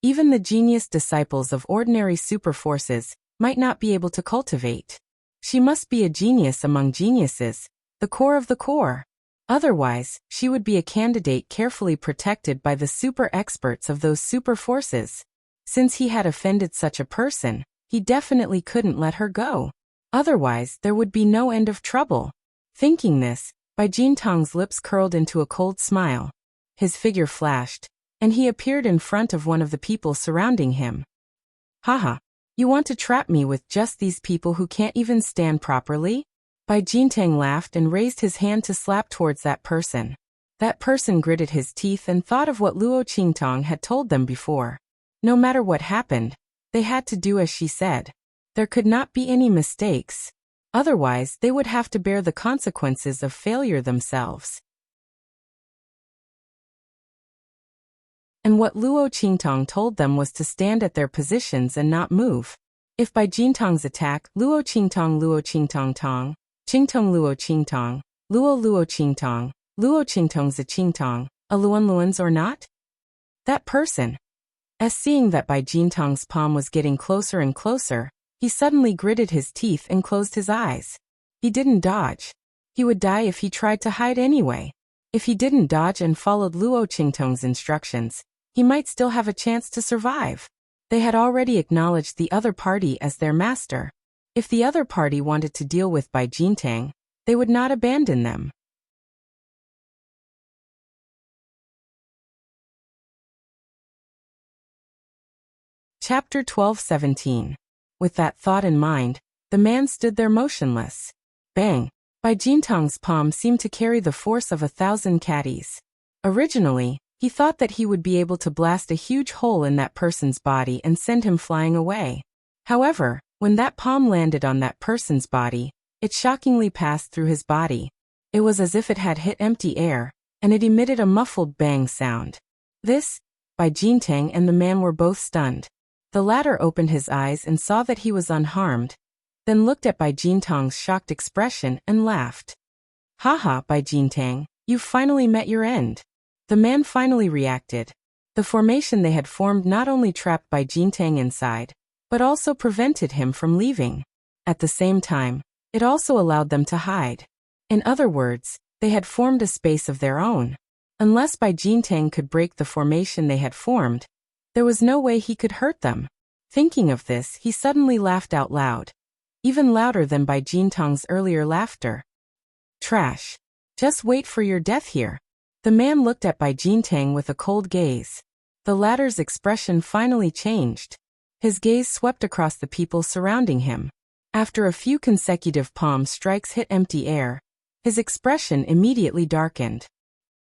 even the genius disciples of ordinary super forces might not be able to cultivate. She must be a genius among geniuses, the core of the core. Otherwise, she would be a candidate carefully protected by the super experts of those super forces. Since he had offended such a person, he definitely couldn't let her go. Otherwise, there would be no end of trouble. Thinking this, Bai Jintang's lips curled into a cold smile. His figure flashed, and he appeared in front of one of the people surrounding him. "Haha, you want to trap me with just these people who can't even stand properly?" Bai Jintang laughed and raised his hand to slap towards that person. That person gritted his teeth and thought of what Luo Qingtong had told them before. No matter what happened, they had to do as she said. There could not be any mistakes. Otherwise, they would have to bear the consequences of failure themselves. And what Luo Qingtong told them was to stand at their positions and not move. If Bai Jintang's attack, Luo Qingtong Tong, Qingtong Luo Qingtong, Luo Qingtong, Luo Qingtong's a Qingtong, a Luan's or not? That person. As seeing that Bai Jintang's palm was getting closer and closer, he suddenly gritted his teeth and closed his eyes. He didn't dodge. He would die if he tried to hide anyway. If he didn't dodge and followed Luo Qingtong's instructions, he might still have a chance to survive. They had already acknowledged the other party as their master. If the other party wanted to deal with Bai Jintang, they would not abandon them. Chapter 12:17. With that thought in mind, the man stood there motionless. Bang! Bai Jintang's palm seemed to carry the force of 1,000 caddies. Originally, he thought that he would be able to blast a huge hole in that person's body and send him flying away. However, when that palm landed on that person's body, it shockingly passed through his body. It was as if it had hit empty air, and it emitted a muffled bang sound. This, Bai Jintang and the man were both stunned. The latter opened his eyes and saw that he was unharmed, then looked at Bai Jintang's shocked expression and laughed. Haha, Bai Jintang, you've finally met your end. The man finally reacted. The formation they had formed not only trapped Bai Jintang inside, but also prevented him from leaving. At the same time, it also allowed them to hide. In other words, they had formed a space of their own. Unless Bai Jintang could break the formation they had formed, there was no way he could hurt them. Thinking of this, he suddenly laughed out loud. Even louder than Bai Jintang's earlier laughter. Trash. Just wait for your death here. The man looked at Bai Jintang with a cold gaze. The latter's expression finally changed. His gaze swept across the people surrounding him. After a few consecutive palm strikes hit empty air, his expression immediately darkened.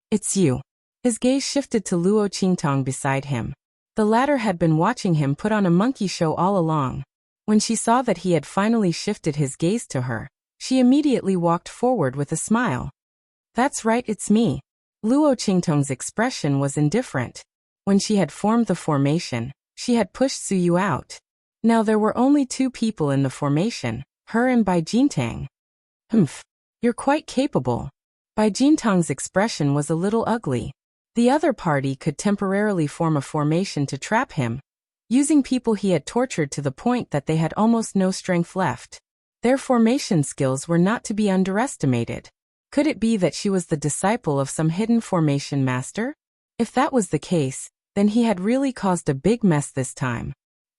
It's you. His gaze shifted to Luo Qingtong beside him. The latter had been watching him put on a monkey show all along. When she saw that he had finally shifted his gaze to her, she immediately walked forward with a smile. That's right, it's me. Luo Qingtong's expression was indifferent. When she had formed the formation, she had pushed Suyu out. Now there were only 2 people in the formation, her and Bai Jintang. Humph. You're quite capable. Bai Jintang's expression was a little ugly. The other party could temporarily form a formation to trap him, using people he had tortured to the point that they had almost no strength left. Their formation skills were not to be underestimated. Could it be that she was the disciple of some hidden formation master? If that was the case, then he had really caused a big mess this time.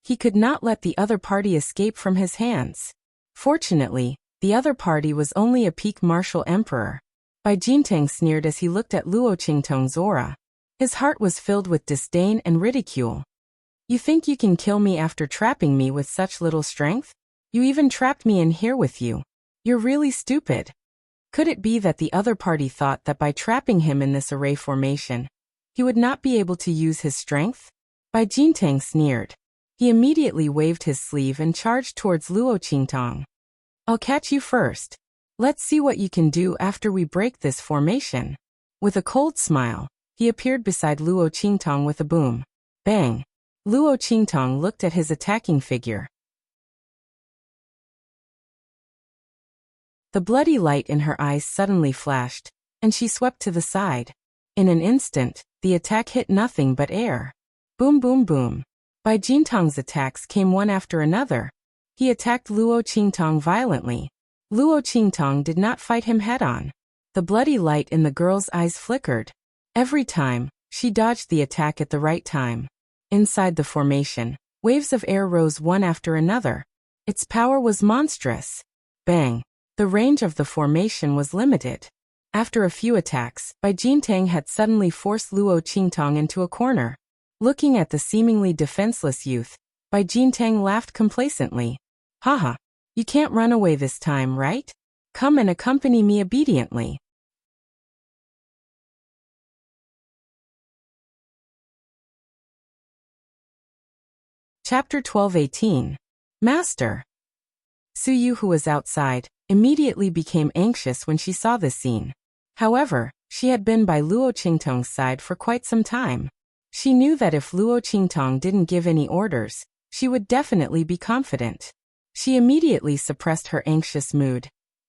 He could not let the other party escape from his hands. Fortunately, the other party was only a peak martial emperor. Bai Jintang sneered as he looked at Luo Qingtong's aura. His heart was filled with disdain and ridicule. You think you can kill me after trapping me with such little strength? You even trapped me in here with you. You're really stupid. Could it be that the other party thought that by trapping him in this array formation, he would not be able to use his strength? Bai Jintang sneered. He immediately waved his sleeve and charged towards Luo Qingtong. I'll catch you first. Let's see what you can do after we break this formation. With a cold smile, he appeared beside Luo Qingtong with a boom. Bang! Luo Qingtong looked at his attacking figure. The bloody light in her eyes suddenly flashed, and she swept to the side. In an instant, the attack hit nothing but air. Boom boom boom. Bai Jintang's attacks came one after another. He attacked Luo Qingtong violently. Luo Qingtong did not fight him head-on. The bloody light in the girl's eyes flickered. Every time, she dodged the attack at the right time. Inside the formation, waves of air rose one after another. Its power was monstrous. Bang! The range of the formation was limited. After a few attacks, Bai Jintang had suddenly forced Luo Qingtong into a corner. Looking at the seemingly defenseless youth, Bai Jintang laughed complacently. Haha! You can't run away this time, right? Come and accompany me obediently. Chapter 12:18. Master. Suyu, who was outside, immediately became anxious when she saw this scene. However, she had been by Luo Qingtong's side for quite some time. She knew that if Luo Qingtong didn't give any orders, she would definitely be confident. She immediately suppressed her anxious mood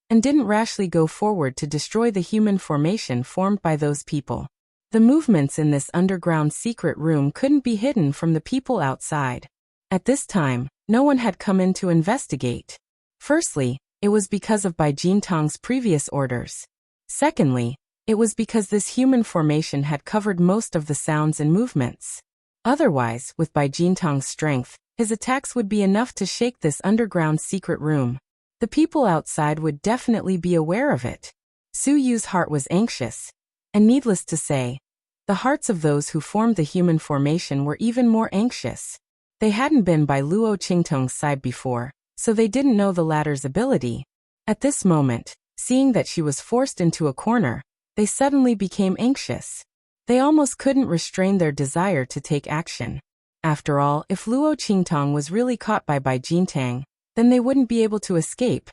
and didn't rashly go forward to destroy the human formation formed by those people. The movements in this underground secret room couldn't be hidden from the people outside. At this time, no one had come in to investigate. Firstly, it was because of Bai Jintang's previous orders. Secondly, it was because this human formation had covered most of the sounds and movements. Otherwise, with Bai Jintang's strength, his attacks would be enough to shake this underground secret room. The people outside would definitely be aware of it. Suyu's heart was anxious. And needless to say, the hearts of those who formed the human formation were even more anxious. They hadn't been by Luo Qingtong's side before, so they didn't know the latter's ability. At this moment, Seeing that she was forced into a corner, they suddenly became anxious. They almost couldn't restrain their desire to take action. After all, if Luo Qingtong was really caught by Bai Jintang, then they wouldn't be able to escape.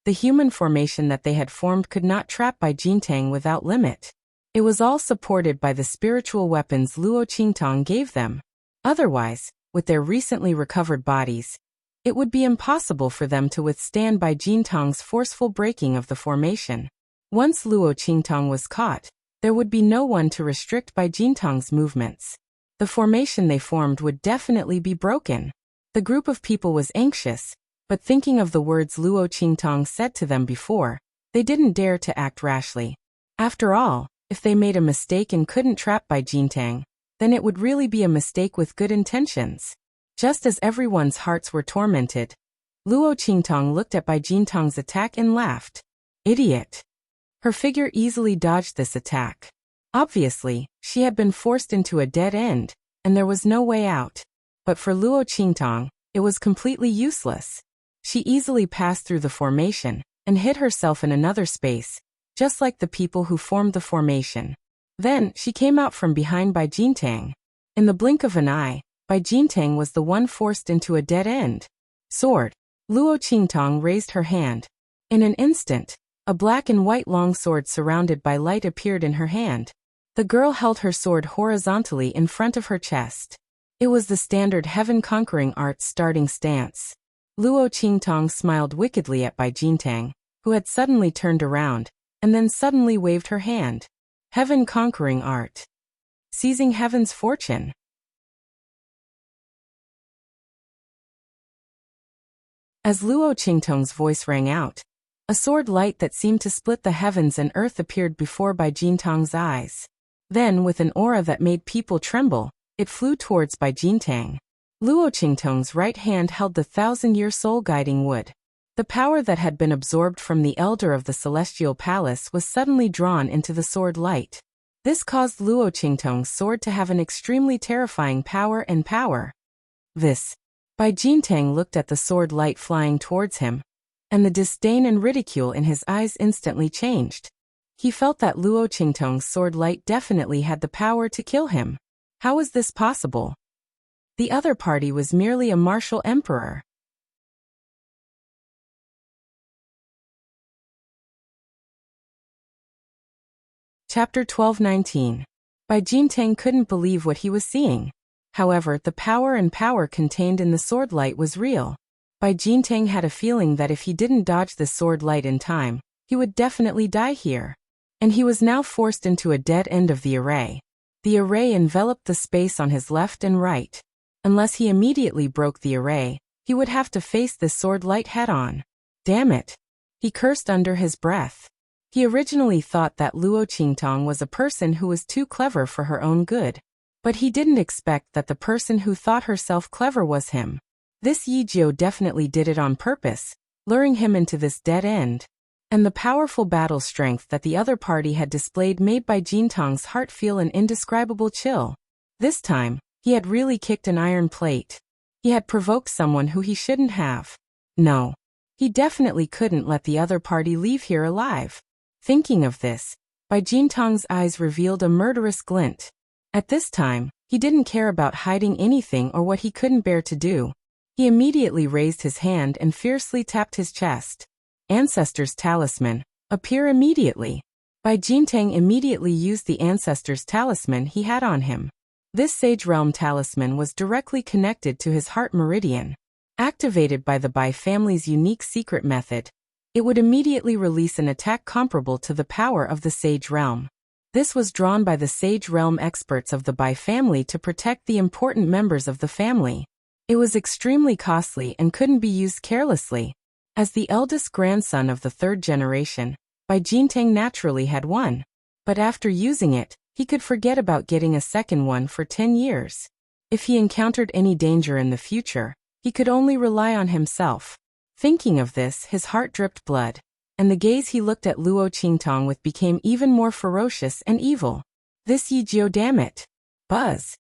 The human formation that they had formed could not trap Bai Jintang without limit. It was all supported by the spiritual weapons Luo Qingtong gave them. Otherwise, with their recently recovered bodies, it would be impossible for them to withstand Bai Jintang's forceful breaking of the formation. Once Luo Qingtong was caught, there would be no one to restrict Bai Jintang's movements. The formation they formed would definitely be broken. The group of people was anxious, but thinking of the words Luo Qingtong said to them before, they didn't dare to act rashly. After all, if they made a mistake and couldn't trap Bai Jintang, then it would really be a mistake with good intentions. Just as everyone's hearts were tormented, Luo Qingtong looked at Bai Jintang's attack and laughed. Idiot! Her figure easily dodged this attack. Obviously, she had been forced into a dead end, and there was no way out. But for Luo Qingtong, it was completely useless. She easily passed through the formation and hid herself in another space, just like the people who formed the formation. Then, she came out from behind Bai Jintang. In the blink of an eye, Bai Jintang was the one forced into a dead end. Sword. Luo Qingtong raised her hand. In an instant, a black and white long sword surrounded by light appeared in her hand. The girl held her sword horizontally in front of her chest. It was the standard heaven-conquering art's starting stance. Luo Qingtong smiled wickedly at Bai Jintang, who had suddenly turned around, and then suddenly waved her hand. Heaven-conquering art. Seizing heaven's fortune. As Luo Qingtong's voice rang out, a sword light that seemed to split the heavens and earth appeared before Bai Jintang's eyes. Then, with an aura that made people tremble, it flew towards Bai Jintang. Luo Qingtong's right hand held the 1,000-year soul-guiding wood. The power that had been absorbed from the elder of the celestial palace was suddenly drawn into the sword light. This caused Luo Qingtong's sword to have an extremely terrifying power. Bai Jintang looked at the sword light flying towards him, and the disdain and ridicule in his eyes instantly changed. He felt that Luo Qingtong's sword light definitely had the power to kill him. How was this possible? The other party was merely a martial emperor. Chapter 12:19. Bai Jintang couldn't believe what he was seeing. However, the power contained in the sword light was real. Bai Jintang had a feeling that if he didn't dodge the sword light in time, he would definitely die here. And he was now forced into a dead end of the array. The array enveloped the space on his left and right. Unless he immediately broke the array, he would have to face this sword light head-on. Damn it! He cursed under his breath. He originally thought that Luo Qingtong was a person who was too clever for her own good. But he didn't expect that the person who thought herself clever was him. This Yijiu definitely did it on purpose, luring him into this dead end. And the powerful battle strength that the other party had displayed made Bai Jintang's heart feel an indescribable chill. This time, he had really kicked an iron plate. He had provoked someone who he shouldn't have. No. He definitely couldn't let the other party leave here alive. Thinking of this, Bai Jintang's eyes revealed a murderous glint. At this time, he didn't care about hiding anything or what he couldn't bear to do. He immediately raised his hand and fiercely tapped his chest. Ancestor's talisman, appear immediately. Bai Jintang immediately used the ancestor's talisman he had on him. This Sage Realm talisman was directly connected to his heart meridian. Activated by the Bai family's unique secret method, it would immediately release an attack comparable to the power of the Sage Realm. This was drawn by the Sage Realm experts of the Bai family to protect the important members of the family. It was extremely costly and couldn't be used carelessly. As the eldest grandson of the third generation, Bai Jintang naturally had one. But after using it, he could forget about getting a second one for 10 years. If he encountered any danger in the future, he could only rely on himself. Thinking of this, his heart dripped blood, and the gaze he looked at Luo Qingtong with became even more ferocious and evil. This Yijiu, damn it! Buzz!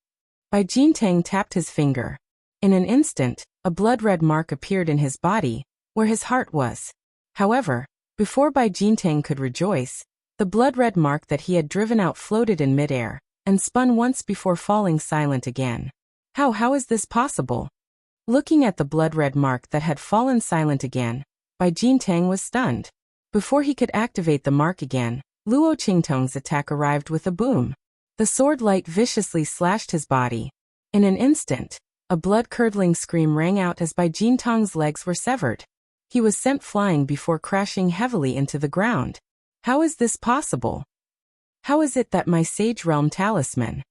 Bai Jintang tapped his finger. In an instant, a blood-red mark appeared in his body, where his heart was. However, Before Bai Jintang could rejoice, the blood-red mark that he had driven out floated in midair, and spun once before falling silent again. How is this possible? Looking at the blood-red mark that had fallen silent again, Bai Jintang was stunned. Before he could activate the mark again, Luo Qingtong's attack arrived with a boom. The sword light viciously slashed his body. In an instant, a blood-curdling scream rang out as Bai Jintong's legs were severed. He was sent flying before crashing heavily into the ground. How is this possible? How is it that my Sage Realm talisman?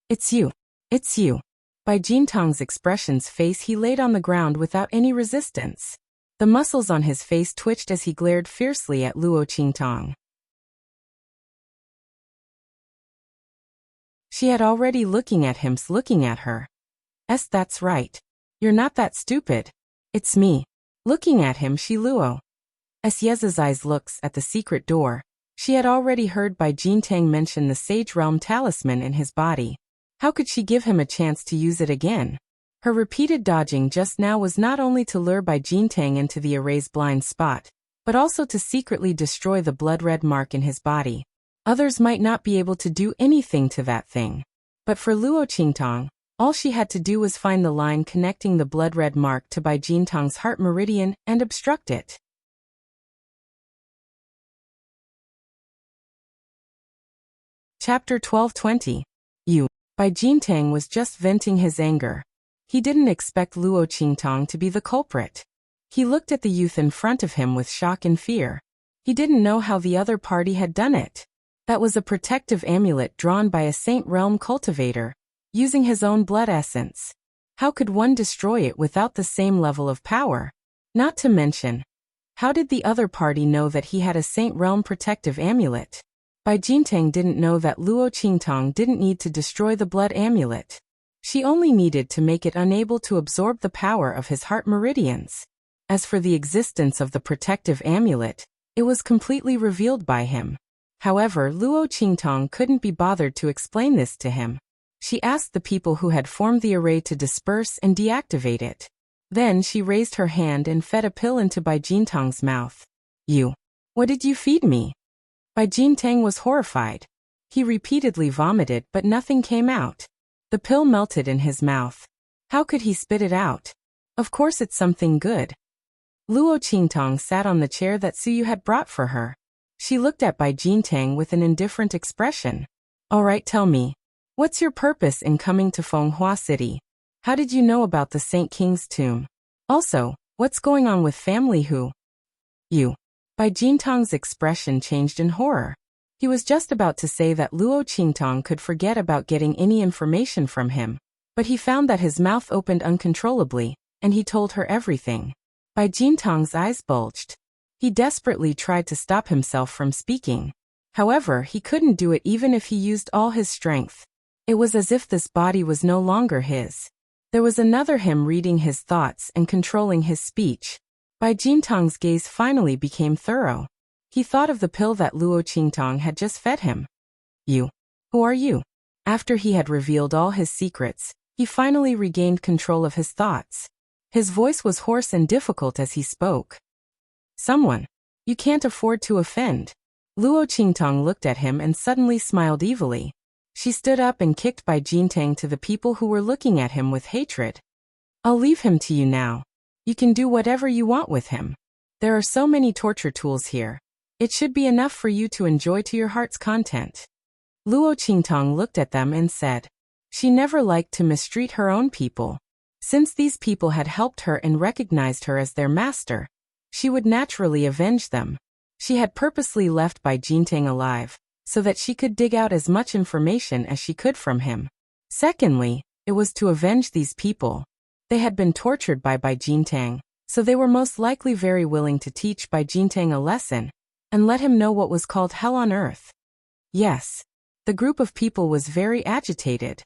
It's you. It's you. Bai Jintong's expression's face he laid on the ground without any resistance. The muscles on his face twitched as he glared fiercely at Luo Qingtong. She had already looking at her. That's right. You're not that stupid. It's me. Looking at him, she Luo. Yeza's eyes looks at the secret door. She had already heard Bai Jintang mention the Sage Realm talisman in his body. How could she give him a chance to use it again? Her repeated dodging just now was not only to lure Bai Jintang into the array's blind spot, but also to secretly destroy the blood-red mark in his body. Others might not be able to do anything to that thing. But for Luo Qingtong, all she had to do was find the line connecting the blood-red mark to Bai Jintang's heart meridian and obstruct it. Chapter 1220. Bai Jintang was just venting his anger. He didn't expect Luo Qingtong to be the culprit. He looked at the youth in front of him with shock and fear. He didn't know how the other party had done it. That was a protective amulet drawn by a Saint Realm cultivator, using his own blood essence. How could one destroy it without the same level of power? Not to mention, how did the other party know that he had a Saint Realm protective amulet? Bai Jintang didn't know that Luo Qingtong didn't need to destroy the blood amulet. She only needed to make it unable to absorb the power of his heart meridians. As for the existence of the protective amulet, it was completely revealed by him. However, Luo Qingtong couldn't be bothered to explain this to him. She asked the people who had formed the array to disperse and deactivate it. Then she raised her hand and fed a pill into Bai Jintang's mouth. What did you feed me? Bai Jintang was horrified. He repeatedly vomited but nothing came out. The pill melted in his mouth. How could he spit it out? Of course it's something good. Luo Qingtong sat on the chair that Suyu had brought for her. She looked at Bai Jintang with an indifferent expression. Alright, tell me. What's your purpose in coming to Fenghua City? How did you know about the Saint King's tomb? Also, what's going on with family who? Bai Jintang's expression changed in horror. He was just about to say that Luo Qingtong could forget about getting any information from him, but he found that his mouth opened uncontrollably, and he told her everything. Bai Jintang's eyes bulged. He desperately tried to stop himself from speaking. However, he couldn't do it even if he used all his strength. It was as if this body was no longer his. There was another him reading his thoughts and controlling his speech. Bai Jintang's gaze finally became thorough. He thought of the pill that Luo Qingtong had just fed him. Who are you? After he had revealed all his secrets, he finally regained control of his thoughts. His voice was hoarse and difficult as he spoke. Someone. You can't afford to offend. Luo Qingtong looked at him and suddenly smiled evilly. She stood up and kicked Bai Jintang to the people who were looking at him with hatred. I'll leave him to you now. You can do whatever you want with him. There are so many torture tools here. It should be enough for you to enjoy to your heart's content. Luo Qingtong looked at them and said, she never liked to mistreat her own people. Since these people had helped her and recognized her as their master, she would naturally avenge them. She had purposely left Bai Jintang alive, so that she could dig out as much information as she could from him. Secondly, it was to avenge these people. They had been tortured by Bai Jintang, so they were most likely very willing to teach Bai Jintang a lesson, and let him know what was called hell on earth. Yes, the group of people was very agitated.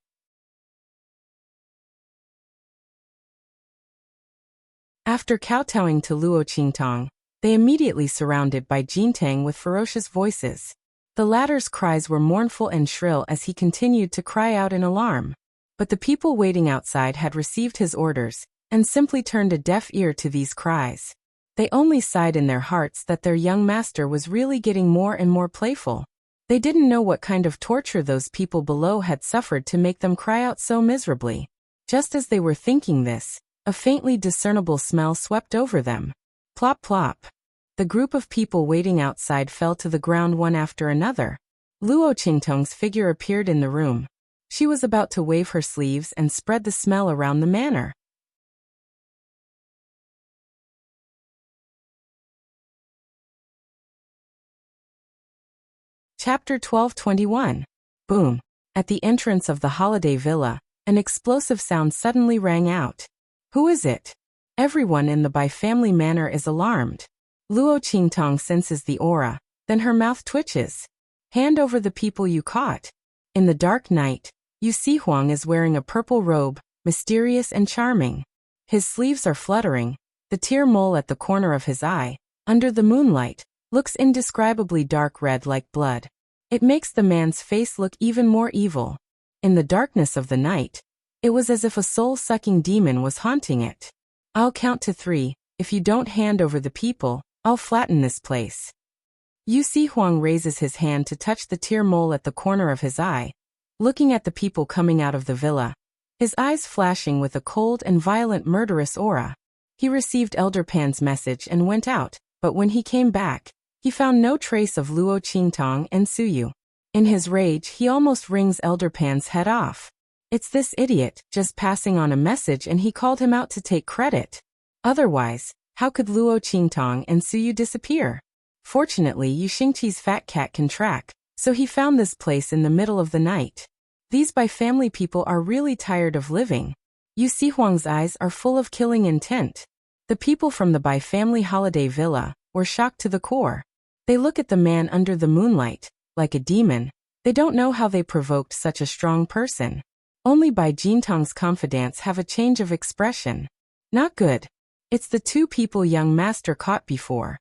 After kowtowing to Luo Qingtong, they immediately surrounded Bai Jintang with ferocious voices. The latter's cries were mournful and shrill as he continued to cry out in alarm. But the people waiting outside had received his orders, and simply turned a deaf ear to these cries. They only sighed in their hearts that their young master was really getting more and more playful. They didn't know what kind of torture those people below had suffered to make them cry out so miserably. Just as they were thinking this, a faintly discernible smell swept over them. Plop plop. The group of people waiting outside fell to the ground one after another. Luo Qingtong's figure appeared in the room. She was about to wave her sleeves and spread the smell around the manor. Chapter 1221. Boom. At the entrance of the holiday villa, an explosive sound suddenly rang out. Who is it? Everyone in the Bai family manor is alarmed. Luo Qingtong senses the aura, then her mouth twitches. Hand over the people you caught. In the dark night, Yu Huang is wearing a purple robe, mysterious and charming. His sleeves are fluttering. The tear mole at the corner of his eye, under the moonlight, looks indescribably dark red like blood. It makes the man's face look even more evil. In the darkness of the night, it was as if a soul-sucking demon was haunting it. I'll count to 3. If you don't hand over the people, I'll flatten this place. Yu Huang raises his hand to touch the tear mole at the corner of his eye, looking at the people coming out of the villa, his eyes flashing with a cold and violent murderous aura. He received Elder Pan's message and went out, but when he came back, he found no trace of Luo Qingtong and Suyu. In his rage, he almost wrings Elder Pan's head off. It's this idiot, just passing on a message, and he called him out to take credit. Otherwise, how could Luo Qingtong and Suyu disappear? Fortunately, Yu Xingqi's fat cat can track, so he found this place in the middle of the night. These Bai family people are really tired of living. Yu Huang's eyes are full of killing intent. The people from the Bai family holiday villa were shocked to the core. They look at the man under the moonlight, like a demon. They don't know how they provoked such a strong person. Only Bai Jintong's confidants have a change of expression. Not good. It's the 2 people young master caught before.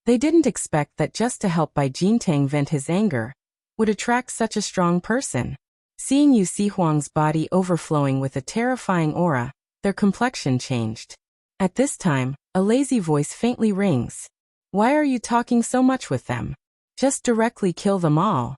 They didn't expect that just to help Bai Jintang vent his anger would attract such a strong person. Seeing Yu Huang's body overflowing with a terrifying aura, their complexion changed. At this time, a lazy voice faintly rings. Why are you talking so much with them? Just directly kill them all.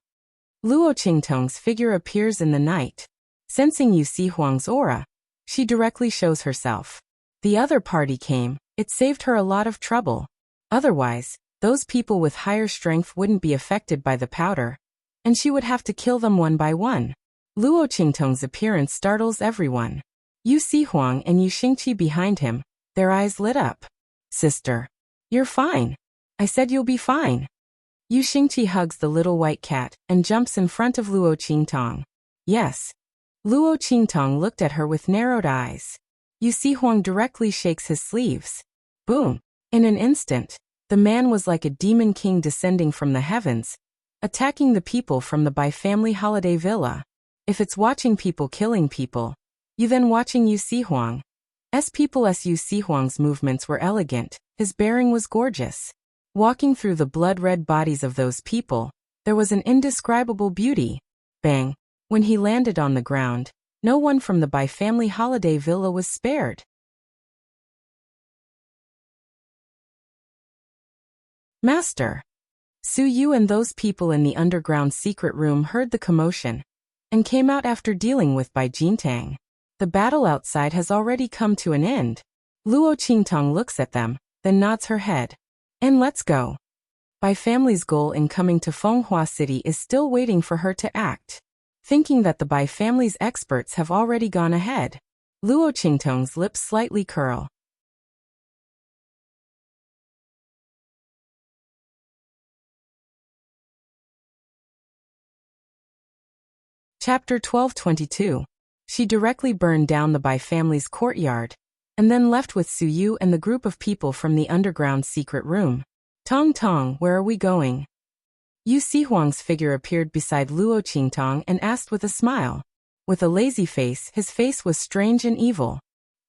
Luo Qingtong's figure appears in the night. Sensing Yu Huang's aura, she directly shows herself. The other party came. It saved her a lot of trouble. Otherwise, those people with higher strength wouldn't be affected by the powder, and she would have to kill them one by one. Luo Qingtong's appearance startles everyone. Yu Huang and Yu Xingqi behind him, their eyes lit up. Sister. You're fine. I said you'll be fine. Yu Xingqi hugs the little white cat and jumps in front of Luo Qingtong. Yes. Luo Qingtong looked at her with narrowed eyes. Yu Huang directly shakes his sleeves. Boom. In an instant, the man was like a demon king descending from the heavens, attacking the people from the Bai family holiday villa. If it's watching people killing people, you then watching Yu Huang. Yu Huang's movements were elegant, his bearing was gorgeous. Walking through the blood-red bodies of those people, there was an indescribable beauty. Bang! When he landed on the ground, no one from the Bai family holiday villa was spared. Master! Su Yu and those people in the underground secret room heard the commotion and came out after dealing with Bai Jintang. The battle outside has already come to an end. Luo Qingtong looks at them, then nods her head. And let's go. Bai family's goal in coming to Fenghua City is still waiting for her to act. Thinking that the Bai family's experts have already gone ahead, Luo Qingtong's lips slightly curl. Chapter 1222. She directly burned down the Bai family's courtyard, and then left with Su Yu and the group of people from the underground secret room. Tong Tong, where are we going? Yu Huang's figure appeared beside Luo Qingtong and asked with a smile. With a lazy face, his face was strange and evil.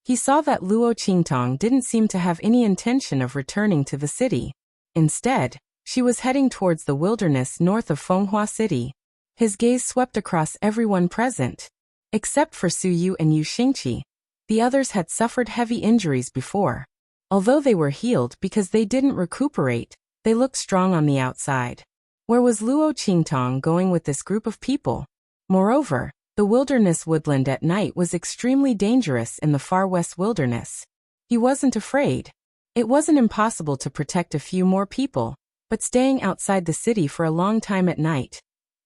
He saw that Luo Qingtong didn't seem to have any intention of returning to the city. Instead, she was heading towards the wilderness north of Fenghua City. His gaze swept across everyone present. Except for Su Yu and Yu Xingqi, the others had suffered heavy injuries before. Although they were healed because they didn't recuperate, they looked strong on the outside. Where was Luo Qingtong going with this group of people? Moreover, the wilderness woodland at night was extremely dangerous in the far west wilderness. He wasn't afraid. It wasn't impossible to protect a few more people, but staying outside the city for a long time at night.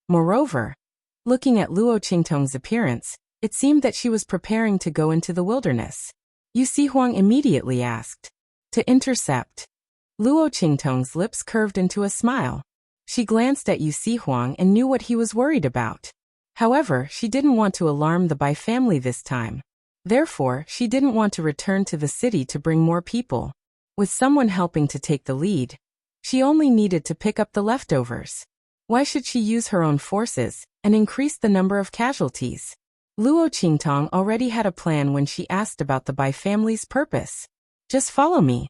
Moreover, looking at Luo Qingtong's appearance, it seemed that she was preparing to go into the wilderness. Yu Huang immediately asked. To intercept. Luo Qingtong's lips curved into a smile. She glanced at Yu Huang and knew what he was worried about. However, she didn't want to alarm the Bai family this time. Therefore, she didn't want to return to the city to bring more people. With someone helping to take the lead, she only needed to pick up the leftovers. Why should she use her own forces and increase the number of casualties? Luo Qingtong already had a plan when she asked about the Bai family's purpose. Just follow me.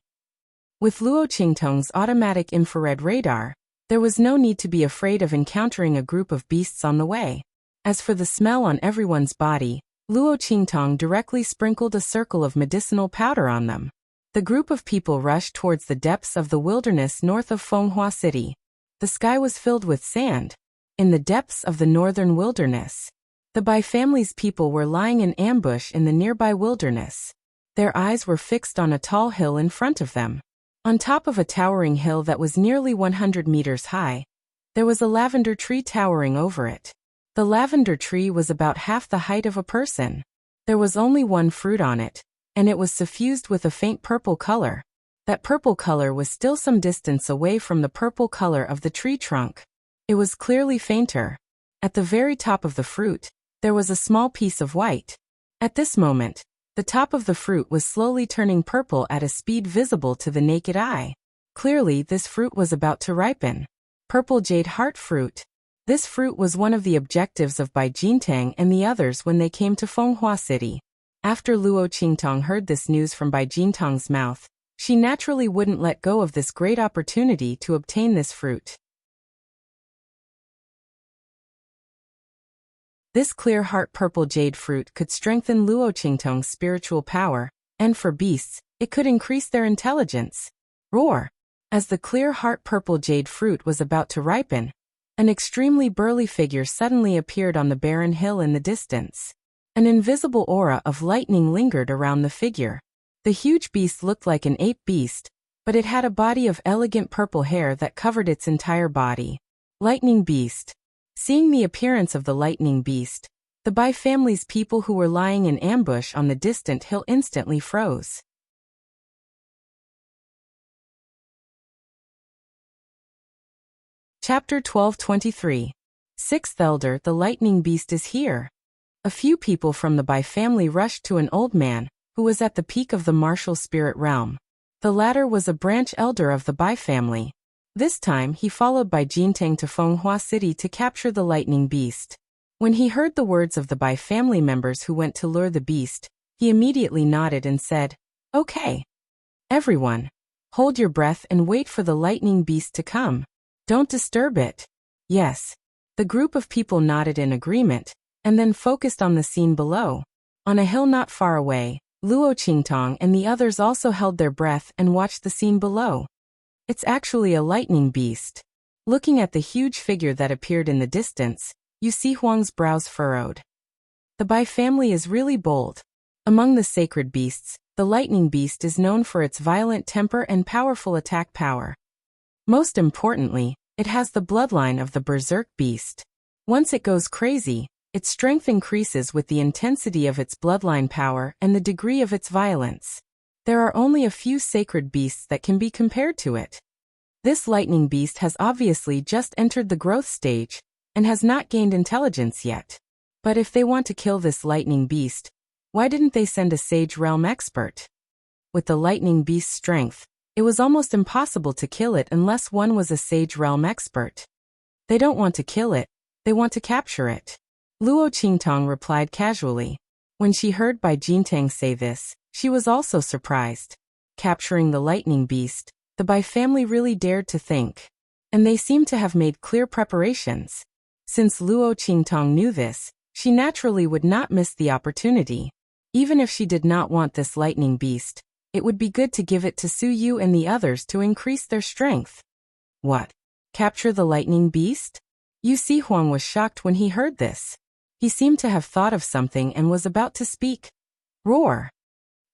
With Luo Qingtong's automatic infrared radar, there was no need to be afraid of encountering a group of beasts on the way. As for the smell on everyone's body, Luo Qingtong directly sprinkled a circle of medicinal powder on them. The group of people rushed towards the depths of the wilderness north of Fenghua City. The sky was filled with sand. In the depths of the northern wilderness, the Bai family's people were lying in ambush in the nearby wilderness. Their eyes were fixed on a tall hill in front of them. On top of a towering hill that was nearly 100 meters high, there was a lavender tree towering over it. The lavender tree was about half the height of a person. There was only one fruit on it, and it was suffused with a faint purple color. That purple color was still some distance away from the purple color of the tree trunk. It was clearly fainter. At the very top of the fruit, there was a small piece of white. At this moment, the top of the fruit was slowly turning purple at a speed visible to the naked eye. Clearly, this fruit was about to ripen. Purple jade heart fruit. This fruit was one of the objectives of Bai Jintang and the others when they came to Fenghua City. After Luo Qingtong heard this news from Bai Jintang's mouth, she naturally wouldn't let go of this great opportunity to obtain this fruit. This clear heart purple jade fruit could strengthen Luo Qingtong's spiritual power, and for beasts, it could increase their intelligence. Roar! As the clear heart purple jade fruit was about to ripen, an extremely burly figure suddenly appeared on the barren hill in the distance. An invisible aura of lightning lingered around the figure. The huge beast looked like an ape beast, but it had a body of elegant purple hair that covered its entire body. Lightning beast. Seeing the appearance of the lightning beast, the Bai family's people who were lying in ambush on the distant hill instantly froze. Chapter 12:23. Sixth Elder, the lightning beast is here. A few people from the Bai family rushed to an old man, who was at the peak of the martial spirit realm. The latter was a branch elder of the Bai family. This time he followed Bai Jintang to Fenghua City to capture the lightning beast. When he heard the words of the Bai family members who went to lure the beast, he immediately nodded and said, "Okay. Everyone, hold your breath and wait for the lightning beast to come. Don't disturb it." Yes. The group of people nodded in agreement, and then focused on the scene below. On a hill not far away, Luo Qingtong and the others also held their breath and watched the scene below. It's actually a lightning beast. Looking at the huge figure that appeared in the distance, Yu Huang's brows furrowed. The Bai family is really bold. Among the sacred beasts, the lightning beast is known for its violent temper and powerful attack power. Most importantly, it has the bloodline of the berserk beast. Once it goes crazy, its strength increases with the intensity of its bloodline power and the degree of its violence. There are only a few sacred beasts that can be compared to it. This lightning beast has obviously just entered the growth stage, and has not gained intelligence yet. But if they want to kill this lightning beast, why didn't they send a sage realm expert? With the lightning beast's strength, it was almost impossible to kill it unless one was a sage realm expert. They don't want to kill it, they want to capture it. Luo Qingtong replied casually. When she heard Bai Jintang say this, she was also surprised. Capturing the lightning beast, the Bai family really dared to think. And they seemed to have made clear preparations. Since Luo Qingtong knew this, she naturally would not miss the opportunity. Even if she did not want this lightning beast, It would be good to give it to Su Yu and the others to increase their strength. What? Capture the lightning beast? Yu Huang was shocked when he heard this. He seemed to have thought of something and was about to speak. Roar!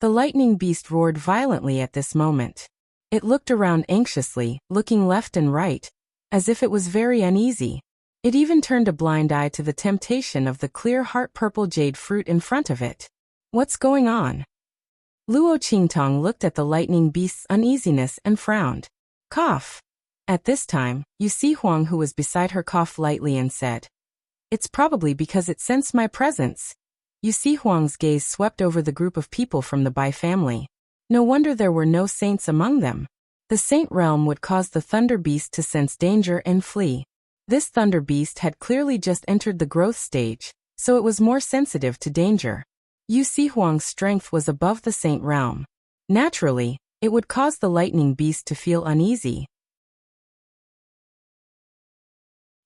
The lightning beast roared violently at this moment. It looked around anxiously, looking left and right, as if it was very uneasy. It even turned a blind eye to the temptation of the clear heart-purple jade fruit in front of it. What's going on? Luo Qingtong looked at the lightning beast's uneasiness and frowned. Cough. At this time, Yu Huang, who was beside her, coughed lightly and said, "It's probably because it sensed my presence." Yu Huang's gaze swept over the group of people from the Bai family. No wonder there were no saints among them. The saint realm would cause the thunder beast to sense danger and flee. This thunder beast had clearly just entered the growth stage, so it was more sensitive to danger. Yu Huang's strength was above the saint realm. Naturally, it would cause the lightning beast to feel uneasy.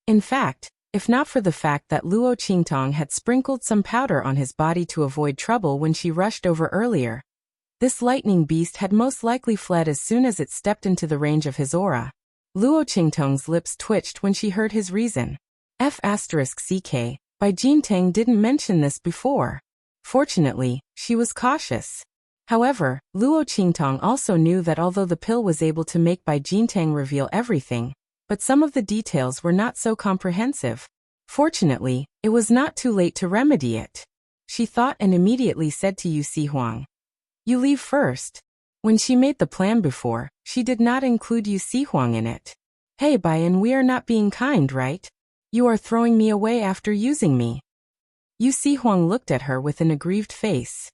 In fact, if not for the fact that Luo Qingtong had sprinkled some powder on his body to avoid trouble when she rushed over earlier, this lightning beast had most likely fled as soon as it stepped into the range of his aura. Luo Qingtong's lips twitched when she heard his reason. F***ck, Bai Jintang didn't mention this before. Fortunately, she was cautious. However, Luo Qingtong also knew that although the pill was able to make Bai Jintang reveal everything, but some of the details were not so comprehensive. Fortunately, it was not too late to remedy it. She thought and immediately said to Yu Huang, "You leave first." When she made the plan before, she did not include Yu Huang in it. "Hey Baiyan, we are not being kind, right? You are throwing me away after using me." Yu Huang looked at her with an aggrieved face.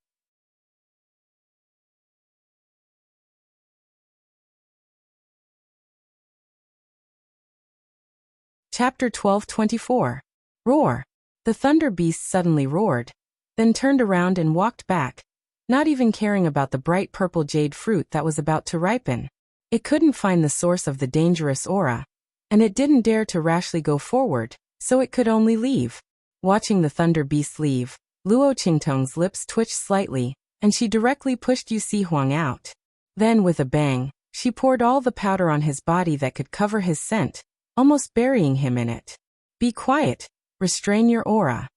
Chapter 12:24. Roar. The thunder beast suddenly roared, then turned around and walked back, not even caring about the bright purple jade fruit that was about to ripen. It couldn't find the source of the dangerous aura, and it didn't dare to rashly go forward, so it could only leave. Watching the thunder beast leave, Luo Qingtong's lips twitched slightly, and she directly pushed Yu Huang out. Then with a bang, she poured all the powder on his body that could cover his scent, almost burying him in it. "Be quiet, restrain your aura,"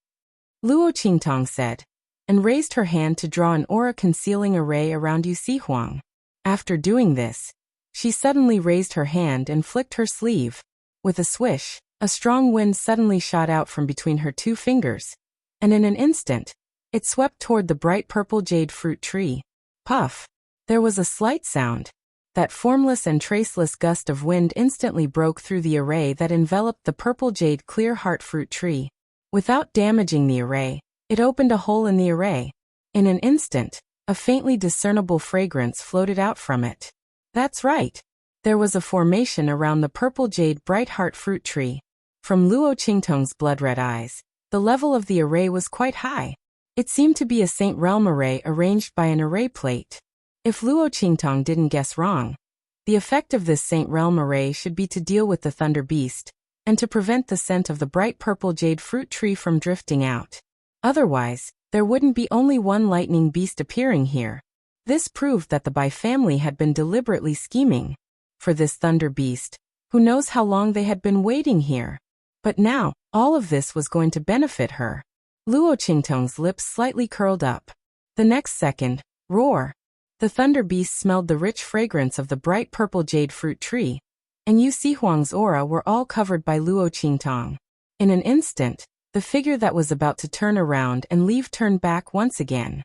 Luo Qingtong said, and raised her hand to draw an aura-concealing array around Yu Huang. After doing this, she suddenly raised her hand and flicked her sleeve. With a swish, a strong wind suddenly shot out from between her two fingers, and in an instant, it swept toward the bright purple jade fruit tree. Puff! There was a slight sound. That formless and traceless gust of wind instantly broke through the array that enveloped the purple jade clear heart fruit tree. Without damaging the array, it opened a hole in the array. In an instant, a faintly discernible fragrance floated out from it. That's right. There was a formation around the purple jade bright heart fruit tree. From Luo Qingtong's blood-red eyes, the level of the array was quite high. It seemed to be a Saint Realm array arranged by an array plate. If Luo Qingtong didn't guess wrong, the effect of this Saint Realm array should be to deal with the thunder beast, and to prevent the scent of the bright purple jade fruit tree from drifting out. Otherwise, there wouldn't be only one lightning beast appearing here. This proved that the Bai family had been deliberately scheming for this thunder beast. Who knows how long they had been waiting here. But now, all of this was going to benefit her. Luo Qingtong's lips slightly curled up. The next second, roar! The thunder beast smelled the rich fragrance of the bright purple jade fruit tree, and Yu Huang's aura were all covered by Luo Qingtong. In an instant, the figure that was about to turn around and leave turned back once again.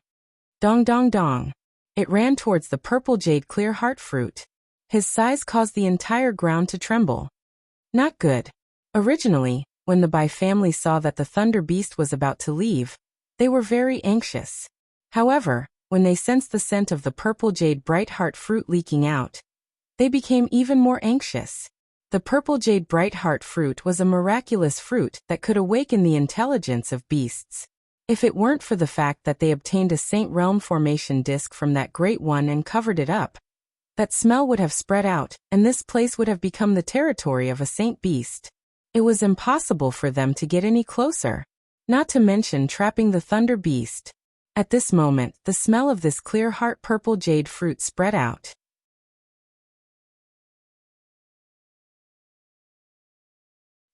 Dong dong dong. It ran towards the purple jade clear heart fruit. His size caused the entire ground to tremble. Not good. Originally, when the Bai family saw that the thunder beast was about to leave, they were very anxious. However, when they sensed the scent of the purple jade bright heart fruit leaking out, they became even more anxious. The purple jade bright heart fruit was a miraculous fruit that could awaken the intelligence of beasts. If it weren't for the fact that they obtained a Saint Realm formation disc from that great one and covered it up, that smell would have spread out, and this place would have become the territory of a saint beast. It was impossible for them to get any closer, not to mention trapping the thunder beast. At this moment, the smell of this clear heart purple jade fruit spread out.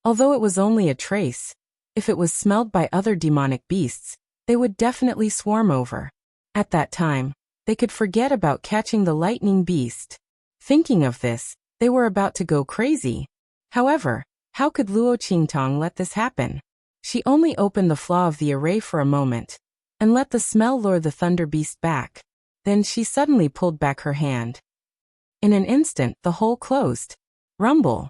Although it was only a trace, if it was smelled by other demonic beasts, they would definitely swarm over. At that time, they could forget about catching the lightning beast. Thinking of this, they were about to go crazy. However, how could Luo Qingtong let this happen? She only opened the flaw of the array for a moment, and let the smell lure the thunder beast back. Then she suddenly pulled back her hand. In an instant, the hole closed. Rumble.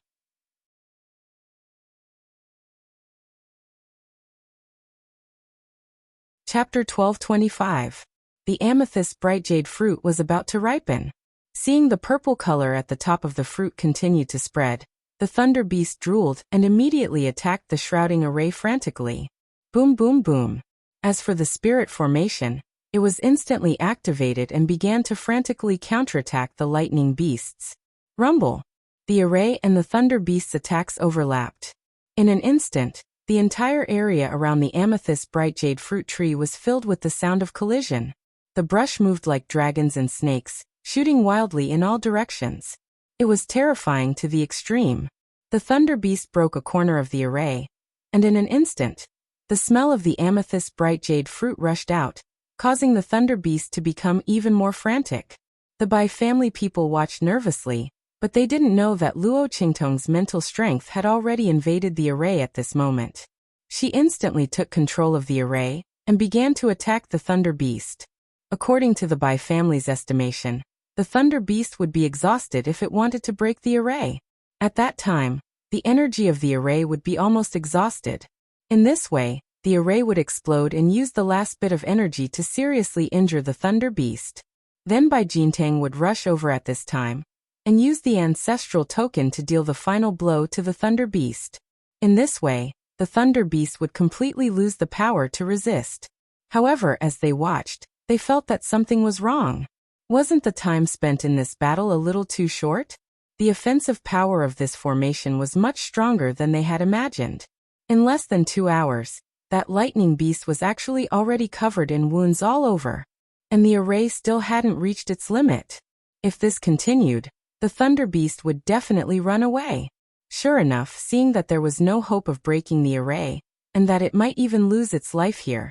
Chapter 1225. The amethyst bright jade fruit was about to ripen. Seeing the purple color at the top of the fruit continue to spread, the thunder beast drooled and immediately attacked the shrouding array frantically. Boom boom boom. As for the spirit formation, it was instantly activated and began to frantically counterattack the lightning beasts. Rumble. The array and the thunder beast's attacks overlapped. In an instant, the entire area around the amethyst bright jade fruit tree was filled with the sound of collision. The brush moved like dragons and snakes, shooting wildly in all directions. It was terrifying to the extreme. The thunder beast broke a corner of the array, and in an instant, the smell of the amethyst bright jade fruit rushed out, causing the thunder beast to become even more frantic. The Bai family people watched nervously, but they didn't know that Luo Qingtong's mental strength had already invaded the array at this moment. She instantly took control of the array and began to attack the thunder beast. According to the Bai family's estimation, the thunder beast would be exhausted if it wanted to break the array. At that time, the energy of the array would be almost exhausted. In this way, the array would explode and use the last bit of energy to seriously injure the thunder beast. Then Bai Jintang would rush over at this time and use the ancestral token to deal the final blow to the thunder beast. In this way, the thunder beast would completely lose the power to resist. However, as they watched, they felt that something was wrong. Wasn't the time spent in this battle a little too short? The offensive power of this formation was much stronger than they had imagined. In less than 2 hours, that lightning beast was actually already covered in wounds all over, and the array still hadn't reached its limit. If this continued, the thunder beast would definitely run away. Sure enough, seeing that there was no hope of breaking the array, and that it might even lose its life here,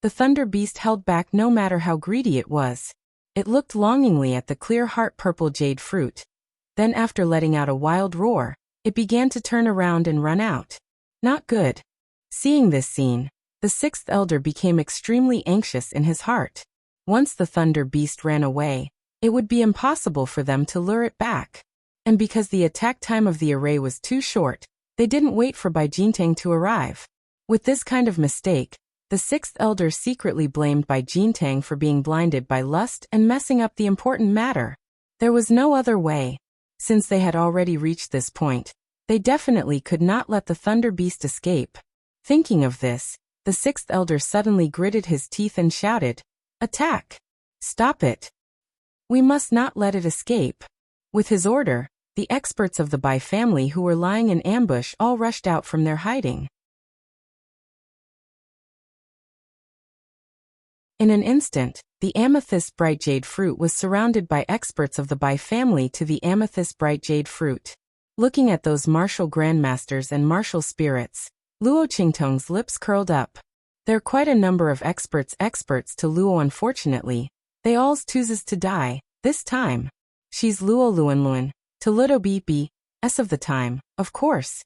the thunder beast held back no matter how greedy it was. It looked longingly at the clear heart purple jade fruit. Then after letting out a wild roar, it began to turn around and run out. Not good. Seeing this scene, the sixth elder became extremely anxious in his heart. Once the thunder beast ran away, it would be impossible for them to lure it back. And because the attack time of the array was too short, they didn't wait for Bai Jintang to arrive. With this kind of mistake, the sixth elder secretly blamed Bai Jintang for being blinded by lust and messing up the important matter. There was no other way. Since they had already reached this point, they definitely could not let the thunder beast escape. Thinking of this, the sixth elder suddenly gritted his teeth and shouted, "Attack! Stop it! We must not let it escape." With his order, the experts of the Bai family who were lying in ambush all rushed out from their hiding. In an instant, the amethyst bright jade fruit was surrounded by experts of the Bai family to the amethyst bright jade fruit. Looking at those martial grandmasters and martial spirits, Luo Qingtong's lips curled up. There are quite a number of experts to Luo. Unfortunately, they alls chooses to die, this time. She's Luo Luan to Ludo B s of the time, of course.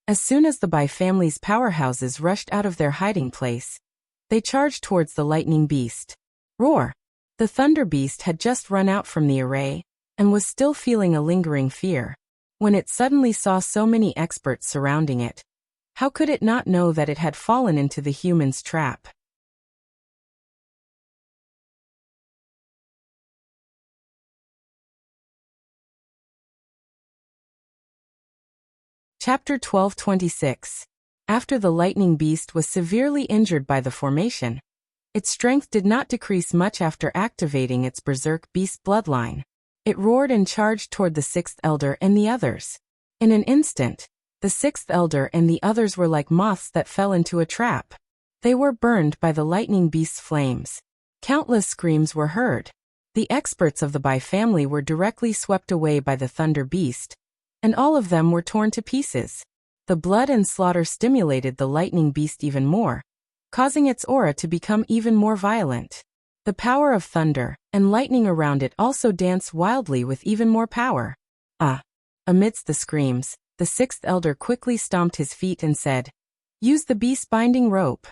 As soon as the Bai family's powerhouses rushed out of their hiding place, they charged towards the lightning beast. Roar! The thunder beast had just run out from the array, and was still feeling a lingering fear. When it suddenly saw so many experts surrounding it, how could it not know that it had fallen into the human's trap? Chapter 1226. After the lightning beast was severely injured by the formation, its strength did not decrease much after activating its berserk beast bloodline. It roared and charged toward the sixth elder and the others. In an instant, the sixth elder and the others were like moths that fell into a trap. They were burned by the lightning beast's flames. Countless screams were heard. The experts of the Bai family were directly swept away by the thunder beast, and all of them were torn to pieces. The blood and slaughter stimulated the lightning beast even more, causing its aura to become even more violent. The power of thunder and lightning around it also danced wildly with even more power. Amidst the screams, the sixth elder quickly stomped his feet and said, "Use the beast binding rope."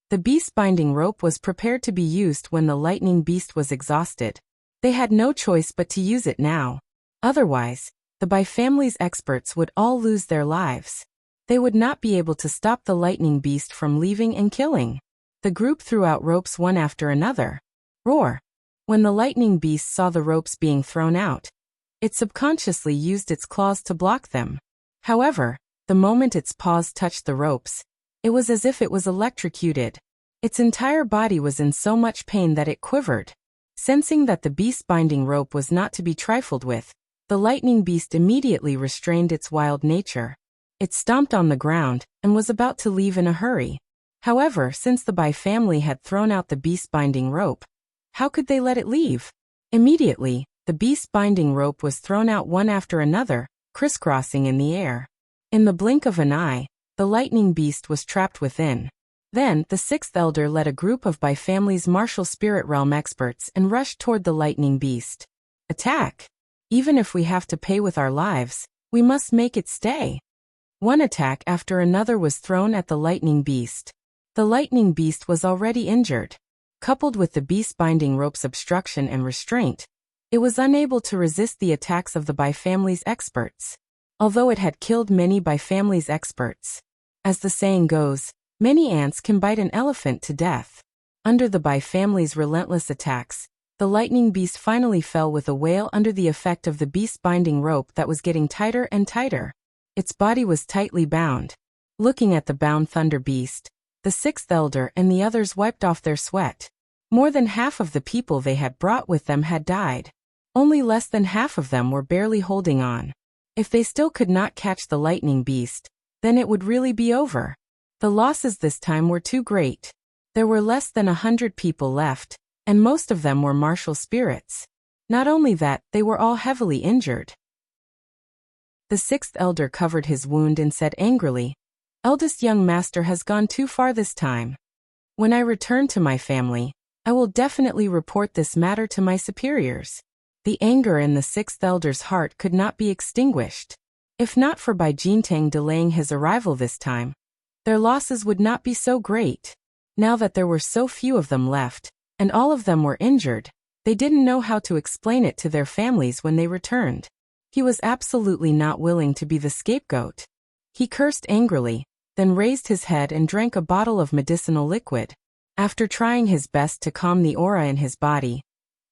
The beast binding rope was prepared to be used when the lightning beast was exhausted. They had no choice but to use it now. Otherwise, the Bai family's experts would all lose their lives. They would not be able to stop the lightning beast from leaving and killing. The group threw out ropes one after another. Roar! When the lightning beast saw the ropes being thrown out, it subconsciously used its claws to block them. However, the moment its paws touched the ropes, it was as if it was electrocuted. Its entire body was in so much pain that it quivered. Sensing that the beast binding rope was not to be trifled with, the lightning beast immediately restrained its wild nature. It stomped on the ground and was about to leave in a hurry. However, since the Bai family had thrown out the beast binding rope, how could they let it leave? Immediately, the beast binding rope was thrown out one after another, crisscrossing in the air. In the blink of an eye, the lightning beast was trapped within. Then, the sixth elder led a group of Bai family's martial spirit realm experts and rushed toward the lightning beast. Attack! Even if we have to pay with our lives, we must make it stay. One attack after another was thrown at the lightning beast. The lightning beast was already injured. Coupled with the beast binding rope's obstruction and restraint, it was unable to resist the attacks of the Bai family's experts. Although it had killed many Bai family's experts. As the saying goes, many ants can bite an elephant to death. Under the Bai family's relentless attacks, the lightning beast finally fell with a wail under the effect of the beast binding rope that was getting tighter and tighter. Its body was tightly bound. Looking at the bound thunder beast, the sixth elder and the others wiped off their sweat. More than half of the people they had brought with them had died. Only less than half of them were barely holding on. If they still could not catch the lightning beast, then it would really be over. The losses this time were too great. There were less than 100 people left, and most of them were martial spirits. Not only that, they were all heavily injured. The sixth elder covered his wound and said angrily, "Eldest young master has gone too far this time. When I return to my family, I will definitely report this matter to my superiors." The anger in the sixth elder's heart could not be extinguished. If not for Bai Jintang delaying his arrival this time, their losses would not be so great. Now that there were so few of them left, and all of them were injured, they didn't know how to explain it to their families when they returned. He was absolutely not willing to be the scapegoat. He cursed angrily, then raised his head and drank a bottle of medicinal liquid. After trying his best to calm the aura in his body,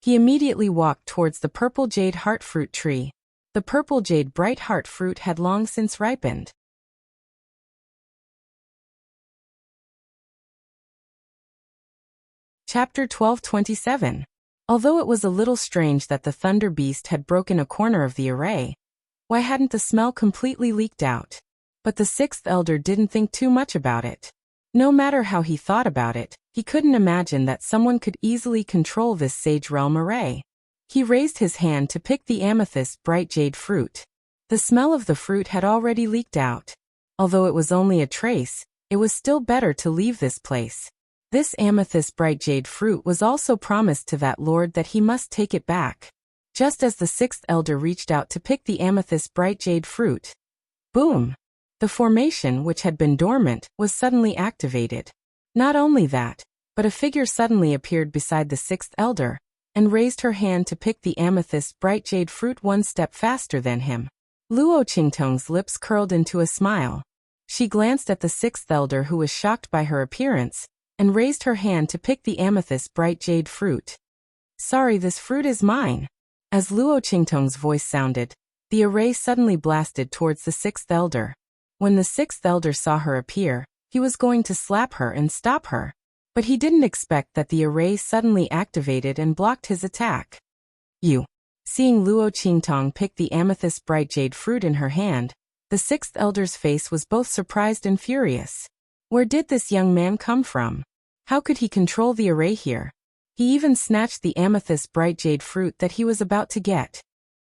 he immediately walked towards the purple jade heart fruit tree. The purple jade bright heart fruit had long since ripened. Chapter 12:27. Although it was a little strange that the thunder beast had broken a corner of the array, why hadn't the smell completely leaked out? But the sixth elder didn't think too much about it. No matter how he thought about it, he couldn't imagine that someone could easily control this sage realm array. He raised his hand to pick the amethyst bright jade fruit. The smell of the fruit had already leaked out. Although it was only a trace, it was still better to leave this place. This amethyst bright jade fruit was also promised to that lord that he must take it back. Just as the sixth elder reached out to pick the amethyst bright jade fruit, boom! The formation, which had been dormant, was suddenly activated. Not only that, but a figure suddenly appeared beside the sixth elder, and raised her hand to pick the amethyst bright jade fruit one step faster than him. Luo Qingtong's lips curled into a smile. She glanced at the sixth elder, who was shocked by her appearance, and raised her hand to pick the amethyst bright jade fruit. "Sorry, this fruit is mine." As Luo Qingtong's voice sounded, the array suddenly blasted towards the sixth elder. When the sixth elder saw her appear, he was going to slap her and stop her. But he didn't expect that the array suddenly activated and blocked his attack. "You." Seeing Luo Qingtong pick the amethyst bright jade fruit in her hand, the sixth elder's face was both surprised and furious. Where did this young man come from? How could he control the array here? He even snatched the amethyst bright jade fruit that he was about to get.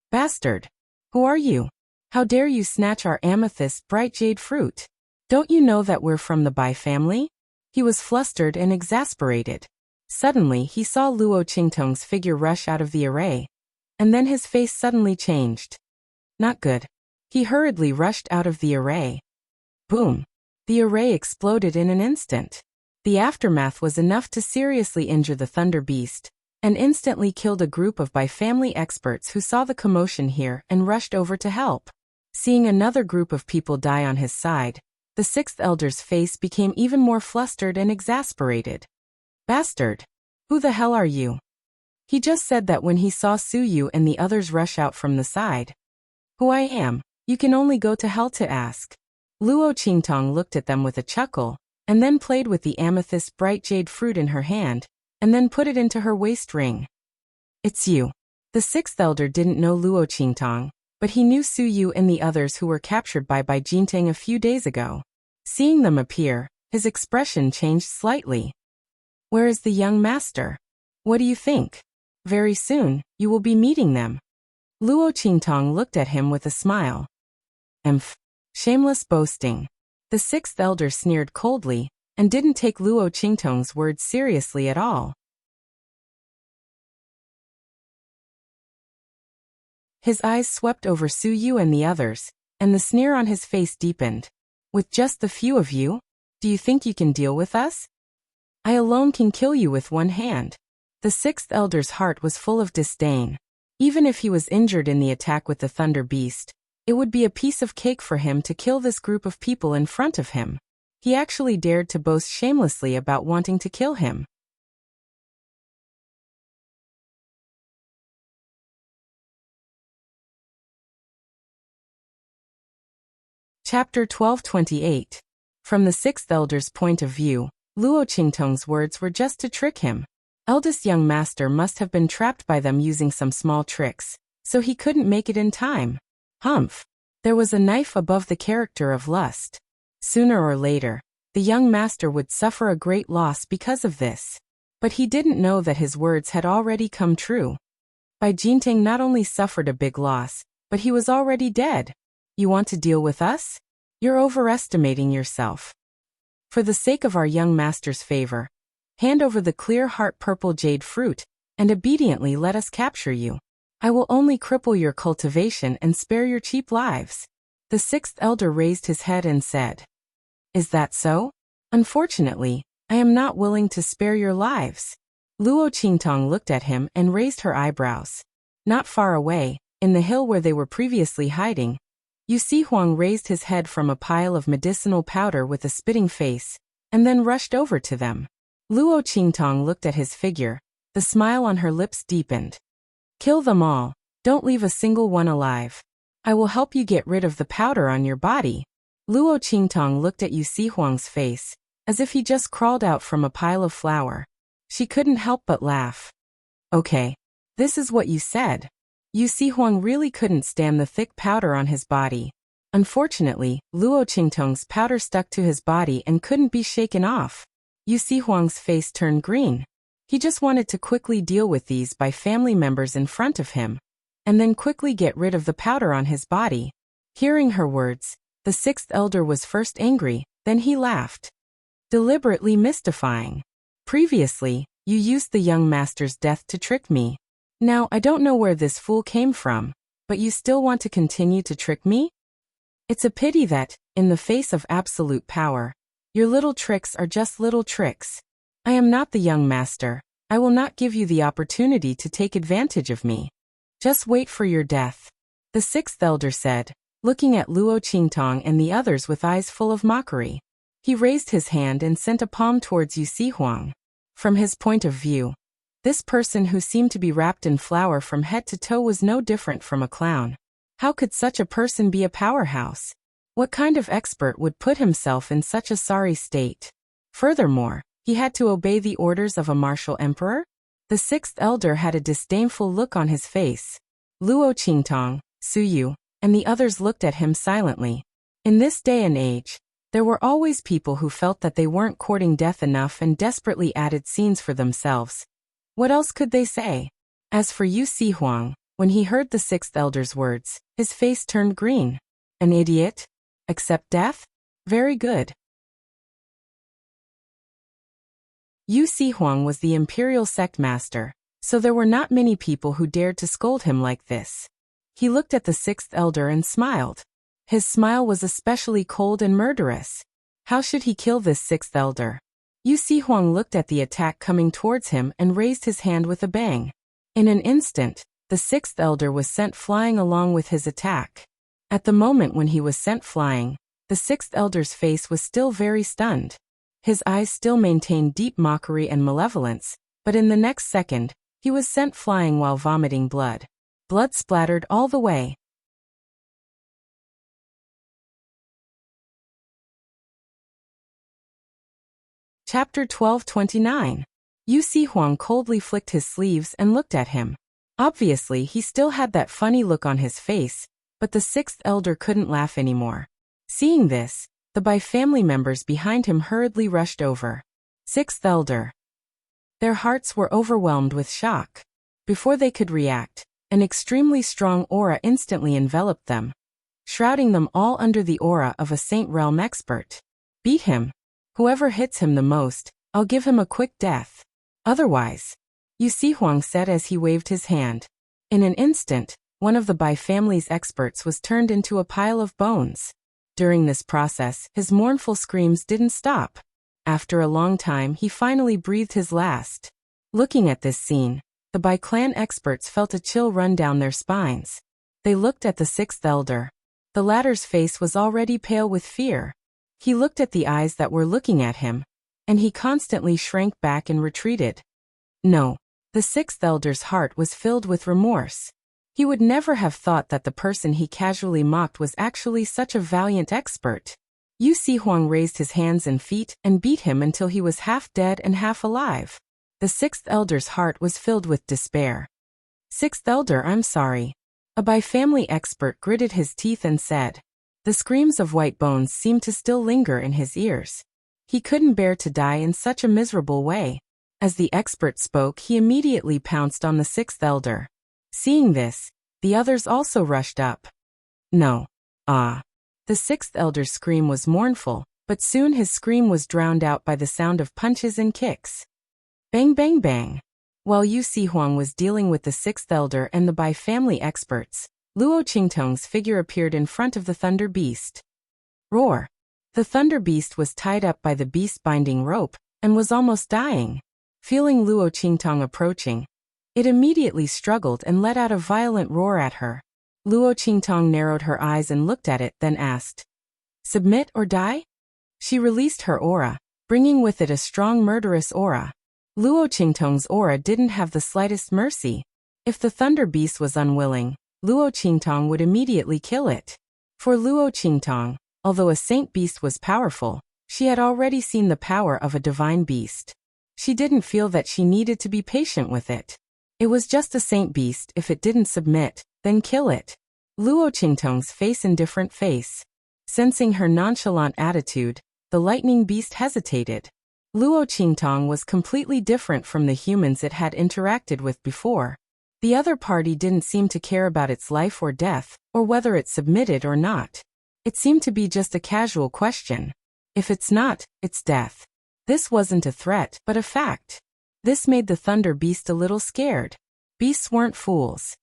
Bastard! Who are you? How dare you snatch our amethyst bright jade fruit? Don't you know that we're from the Bai family? He was flustered and exasperated. Suddenly he saw Luo Qingtong's figure rush out of the array, and then his face suddenly changed. Not good. He hurriedly rushed out of the array. Boom! The array exploded in an instant. The aftermath was enough to seriously injure the Thunder Beast, and instantly killed a group of Bai family experts who saw the commotion here and rushed over to help. Seeing another group of people die on his side, the sixth elder's face became even more flustered and exasperated. Bastard! Who the hell are you? He just said that when he saw Su Yu and the others rush out from the side. Who I am, you can only go to hell to ask. Luo Qingtong looked at them with a chuckle, and then played with the amethyst bright jade fruit in her hand, and then put it into her waist ring. It's you. The sixth elder didn't know Luo Qingtong, but he knew Su Yu and the others who were captured by Bai Jintang a few days ago. Seeing them appear, his expression changed slightly. Where is the young master? What do you think? Very soon, you will be meeting them. Luo Qingtong looked at him with a smile. Shameless boasting. The sixth elder sneered coldly, and didn't take Luo Qingtong's words seriously at all. His eyes swept over Su Yu and the others, and the sneer on his face deepened. With just the few of you? Do you think you can deal with us? I alone can kill you with one hand. The sixth elder's heart was full of disdain. Even if he was injured in the attack with the Thunder Beast, it would be a piece of cake for him to kill this group of people in front of him. He actually dared to boast shamelessly about wanting to kill him. Chapter 1228. From the sixth elder's point of view, Luo Qingtong's words were just to trick him. Eldest young master must have been trapped by them using some small tricks, so he couldn't make it in time. Humph! There was a knife above the character of lust. Sooner or later, the young master would suffer a great loss because of this. But he didn't know that his words had already come true. Bai Jintang not only suffered a big loss, but he was already dead. You want to deal with us? You're overestimating yourself. For the sake of our young master's favor, hand over the clear heart purple jade fruit, and obediently let us capture you. I will only cripple your cultivation and spare your cheap lives. The sixth elder raised his head and said, Is that so? Unfortunately, I am not willing to spare your lives. Luo Qingtong looked at him and raised her eyebrows. Not far away, in the hill where they were previously hiding, Yu Huang raised his head from a pile of medicinal powder with a spitting face, and then rushed over to them. Luo Qingtong looked at his figure, the smile on her lips deepened. Kill them all, don't leave a single one alive. I will help you get rid of the powder on your body. Luo Qingtong looked at Yu Huang's face, as if he just crawled out from a pile of flour. She couldn't help but laugh. Okay. This is what you said. Yu Huang really couldn't stand the thick powder on his body. Unfortunately, Luo Qingtong's powder stuck to his body and couldn't be shaken off. Yu Huang's face turned green. He just wanted to quickly deal with these Bai family members in front of him, and then quickly get rid of the powder on his body. Hearing her words, the sixth elder was first angry, then he laughed. Deliberately mystifying. Previously, you used the young master's death to trick me. Now I don't know where this fool came from, but you still want to continue to trick me? It's a pity that, in the face of absolute power, your little tricks are just little tricks. I am not the young master. I will not give you the opportunity to take advantage of me. Just wait for your death. The sixth elder said, looking at Luo Qingtong and the others with eyes full of mockery. He raised his hand and sent a palm towards Yu Huang. From his point of view, this person who seemed to be wrapped in flour from head to toe was no different from a clown. How could such a person be a powerhouse? What kind of expert would put himself in such a sorry state? Furthermore, he had to obey the orders of a martial emperor? The sixth elder had a disdainful look on his face. Luo Qingtong, Su Yu, and the others looked at him silently. In this day and age, There were always people who felt that they weren't courting death enough and desperately added scenes for themselves. What else could they say? As for Yu Huang, when he heard the sixth elder's words, his face turned green. An idiot? Accept death? Very good. Yu Huang was the imperial sect master, so there were not many people who dared to scold him like this. He looked at the sixth elder and smiled. His smile was especially cold and murderous. How should he kill this sixth elder? Yu Huang looked at the attack coming towards him and raised his hand with a bang. In an instant, the sixth elder was sent flying along with his attack. At the moment when he was sent flying, the sixth elder's face was still very stunned. His eyes still maintained deep mockery and malevolence, but in the next second, he was sent flying while vomiting blood. Blood splattered all the way. Chapter 1229. Yu Huang coldly flicked his sleeves and looked at him. Obviously, he still had that funny look on his face, but the sixth elder couldn't laugh anymore. Seeing this, the Bai family members behind him hurriedly rushed over. Sixth elder. Their hearts were overwhelmed with shock. Before they could react, an extremely strong aura instantly enveloped them, shrouding them all under the aura of a Saint Realm expert. Beat him. Whoever hits him the most, I'll give him a quick death. Otherwise, Yu Huang said as he waved his hand. In an instant, one of the Bai family's experts was turned into a pile of bones. During this process, his mournful screams didn't stop. After a long time, he finally breathed his last. Looking at this scene, the Bai clan experts felt a chill run down their spines. They looked at the sixth elder. The latter's face was already pale with fear. He looked at the eyes that were looking at him, and he constantly shrank back and retreated. No, the sixth elder's heart was filled with remorse. He would never have thought that the person he casually mocked was actually such a valiant expert. Yu Huang raised his hands and feet and beat him until he was half dead and half alive. The sixth elder's heart was filled with despair. Sixth elder, I'm sorry. A Bai family expert gritted his teeth and said. The screams of white bones seemed to still linger in his ears. He couldn't bear to die in such a miserable way. As the expert spoke, he immediately pounced on the sixth elder. Seeing this, the others also rushed up. No. Ah. The sixth elder's scream was mournful, but soon his scream was drowned out by the sound of punches and kicks. Bang bang bang. While Yu Huang was dealing with the sixth elder and the Bai family experts, Luo Qingtong's figure appeared in front of the thunder beast. Roar. The thunder beast was tied up by the beast-binding rope, and was almost dying. Feeling Luo Qingtong approaching, it immediately struggled and let out a violent roar at her. Luo Qingtong narrowed her eyes and looked at it, then asked, Submit or die? She released her aura, bringing with it a strong murderous aura. Luo Qingtong's aura didn't have the slightest mercy. If the thunder beast was unwilling, Luo Qingtong would immediately kill it. For Luo Qingtong, although a saint beast was powerful, she had already seen the power of a divine beast. She didn't feel that she needed to be patient with it. It was just a saint beast. If it didn't submit, then kill it. Luo Qingtong's face indifferent face. Sensing her nonchalant attitude, the lightning beast hesitated. Luo Qingtong was completely different from the humans it had interacted with before. The other party didn't seem to care about its life or death, or whether it submitted or not. It seemed to be just a casual question. If it's not, it's death. This wasn't a threat, but a fact. This made the thunder beast a little scared. Beasts weren't fools.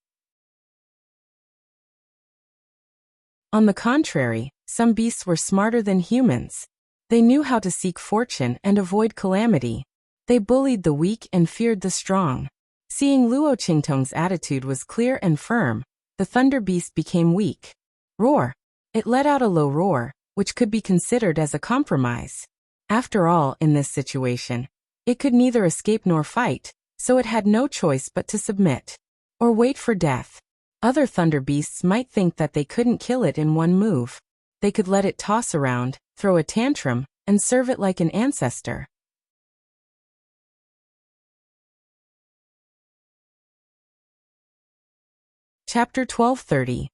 On the contrary, some beasts were smarter than humans. They knew how to seek fortune and avoid calamity. They bullied the weak and feared the strong. Seeing Luo Qingtong's attitude was clear and firm, the thunder beast became weak. Roar. It let out a low roar, which could be considered as a compromise. After all, in this situation, it could neither escape nor fight, so it had no choice but to submit. Or wait for death. Other thunder beasts might think that they couldn't kill it in one move. They could let it toss around, throw a tantrum, and serve it like an ancestor. Chapter 1230.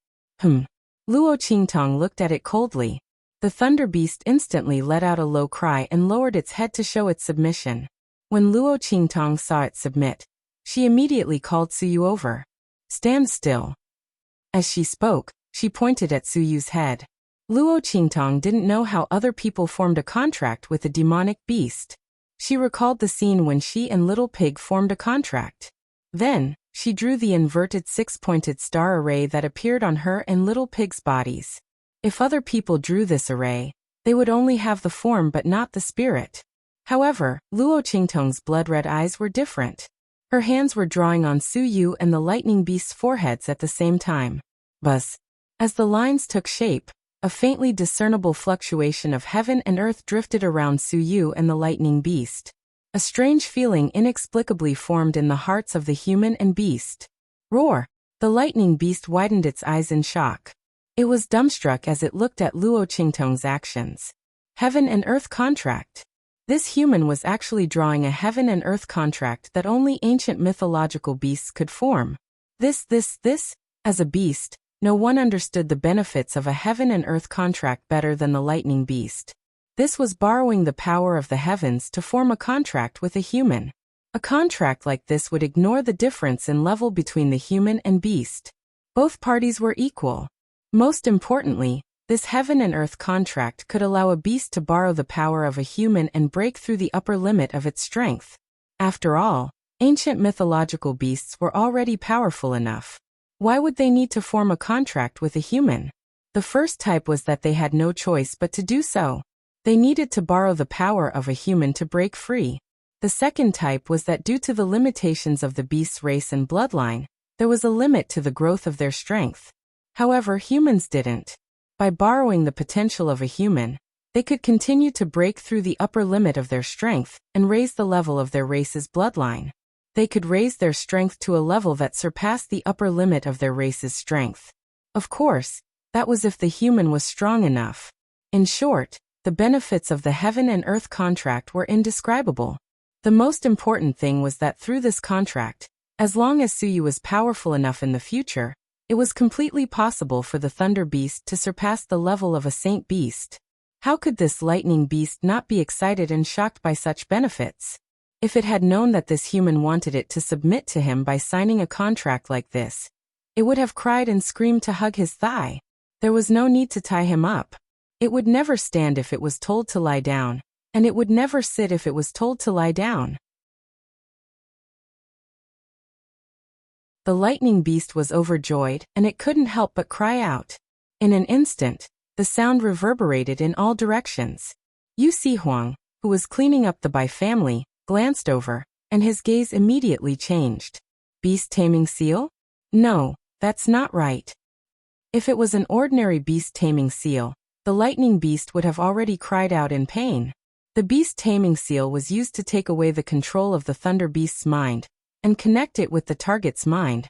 Luo Qingtong looked at it coldly. The thunder beast instantly let out a low cry and lowered its head to show its submission. When Luo Qingtong saw it submit, she immediately called Suyu over. "Stand still." As she spoke, she pointed at Suyu's head. Luo Qingtong didn't know how other people formed a contract with a demonic beast. She recalled the scene when she and Little Pig formed a contract. Then, she drew the inverted six-pointed star array that appeared on her and Little Pig's bodies. If other people drew this array, they would only have the form but not the spirit. However, Luo Qingtong's blood-red eyes were different. Her hands were drawing on Suyu and the lightning beast's foreheads at the same time. Buzz. As the lines took shape, a faintly discernible fluctuation of heaven and earth drifted around Suyu and the lightning beast. A strange feeling inexplicably formed in the hearts of the human and beast. Roar! The lightning beast widened its eyes in shock. It was dumbstruck as it looked at Luo Qingtong's actions. Heaven and earth contract. This human was actually drawing a heaven and earth contract that only ancient mythological beasts could form. This, as a beast, no one understood the benefits of a heaven and earth contract better than the lightning beast. This was borrowing the power of the heavens to form a contract with a human. A contract like this would ignore the difference in level between the human and beast. Both parties were equal. Most importantly, this heaven and earth contract could allow a beast to borrow the power of a human and break through the upper limit of its strength. After all, ancient mythological beasts were already powerful enough. Why would they need to form a contract with a human? The first type was that they had no choice but to do so. They needed to borrow the power of a human to break free. The second type was that due to the limitations of the beast's race and bloodline, there was a limit to the growth of their strength. However, humans didn't. By borrowing the potential of a human, they could continue to break through the upper limit of their strength and raise the level of their race's bloodline. They could raise their strength to a level that surpassed the upper limit of their race's strength. Of course, that was if the human was strong enough. In short, the benefits of the heaven and earth contract were indescribable. The most important thing was that through this contract, as long as Suyu was powerful enough in the future, it was completely possible for the Thunder Beast to surpass the level of a Saint Beast. How could this lightning beast not be excited and shocked by such benefits? If it had known that this human wanted it to submit to him by signing a contract like this, it would have cried and screamed to hug his thigh. There was no need to tie him up. It would never stand if it was told to lie down, and it would never sit if it was told to lie down. The lightning beast was overjoyed, and it couldn't help but cry out. In an instant, the sound reverberated in all directions. Yu Huang, who was cleaning up the Bai family, glanced over, and his gaze immediately changed. Beast-taming seal? No, that's not right. If it was an ordinary beast-taming seal, the lightning beast would have already cried out in pain. The beast-taming seal was used to take away the control of the thunder beast's mind, and connect it with the target's mind,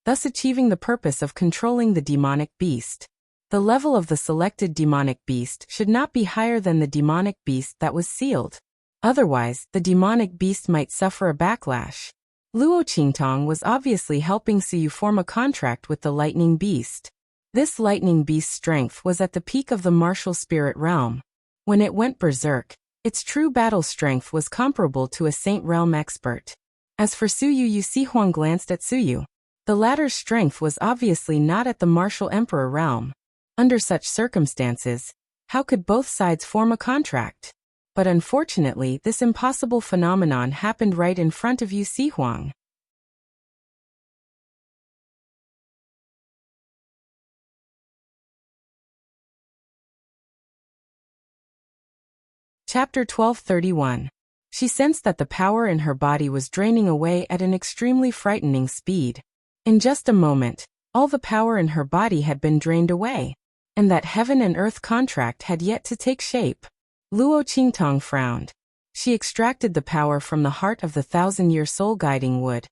thus achieving the purpose of controlling the demonic beast. The level of the selected demonic beast should not be higher than the demonic beast that was sealed. Otherwise, the demonic beast might suffer a backlash. Luo Qingtong was obviously helping Suyu form a contract with the lightning beast. This lightning beast's strength was at the peak of the martial spirit realm. When it went berserk, its true battle strength was comparable to a saint realm expert. As for Suyu, Yu Huang glanced at Suyu. The latter's strength was obviously not at the martial emperor realm. Under such circumstances, how could both sides form a contract? But unfortunately, this impossible phenomenon happened right in front of Yu Huang. Chapter 1231. She sensed that the power in her body was draining away at an extremely frightening speed. In just a moment, all the power in her body had been drained away, and that heaven and earth contract had yet to take shape. Luo Qingtong frowned. She extracted the power from the heart of the 1,000-year soul-guiding wood,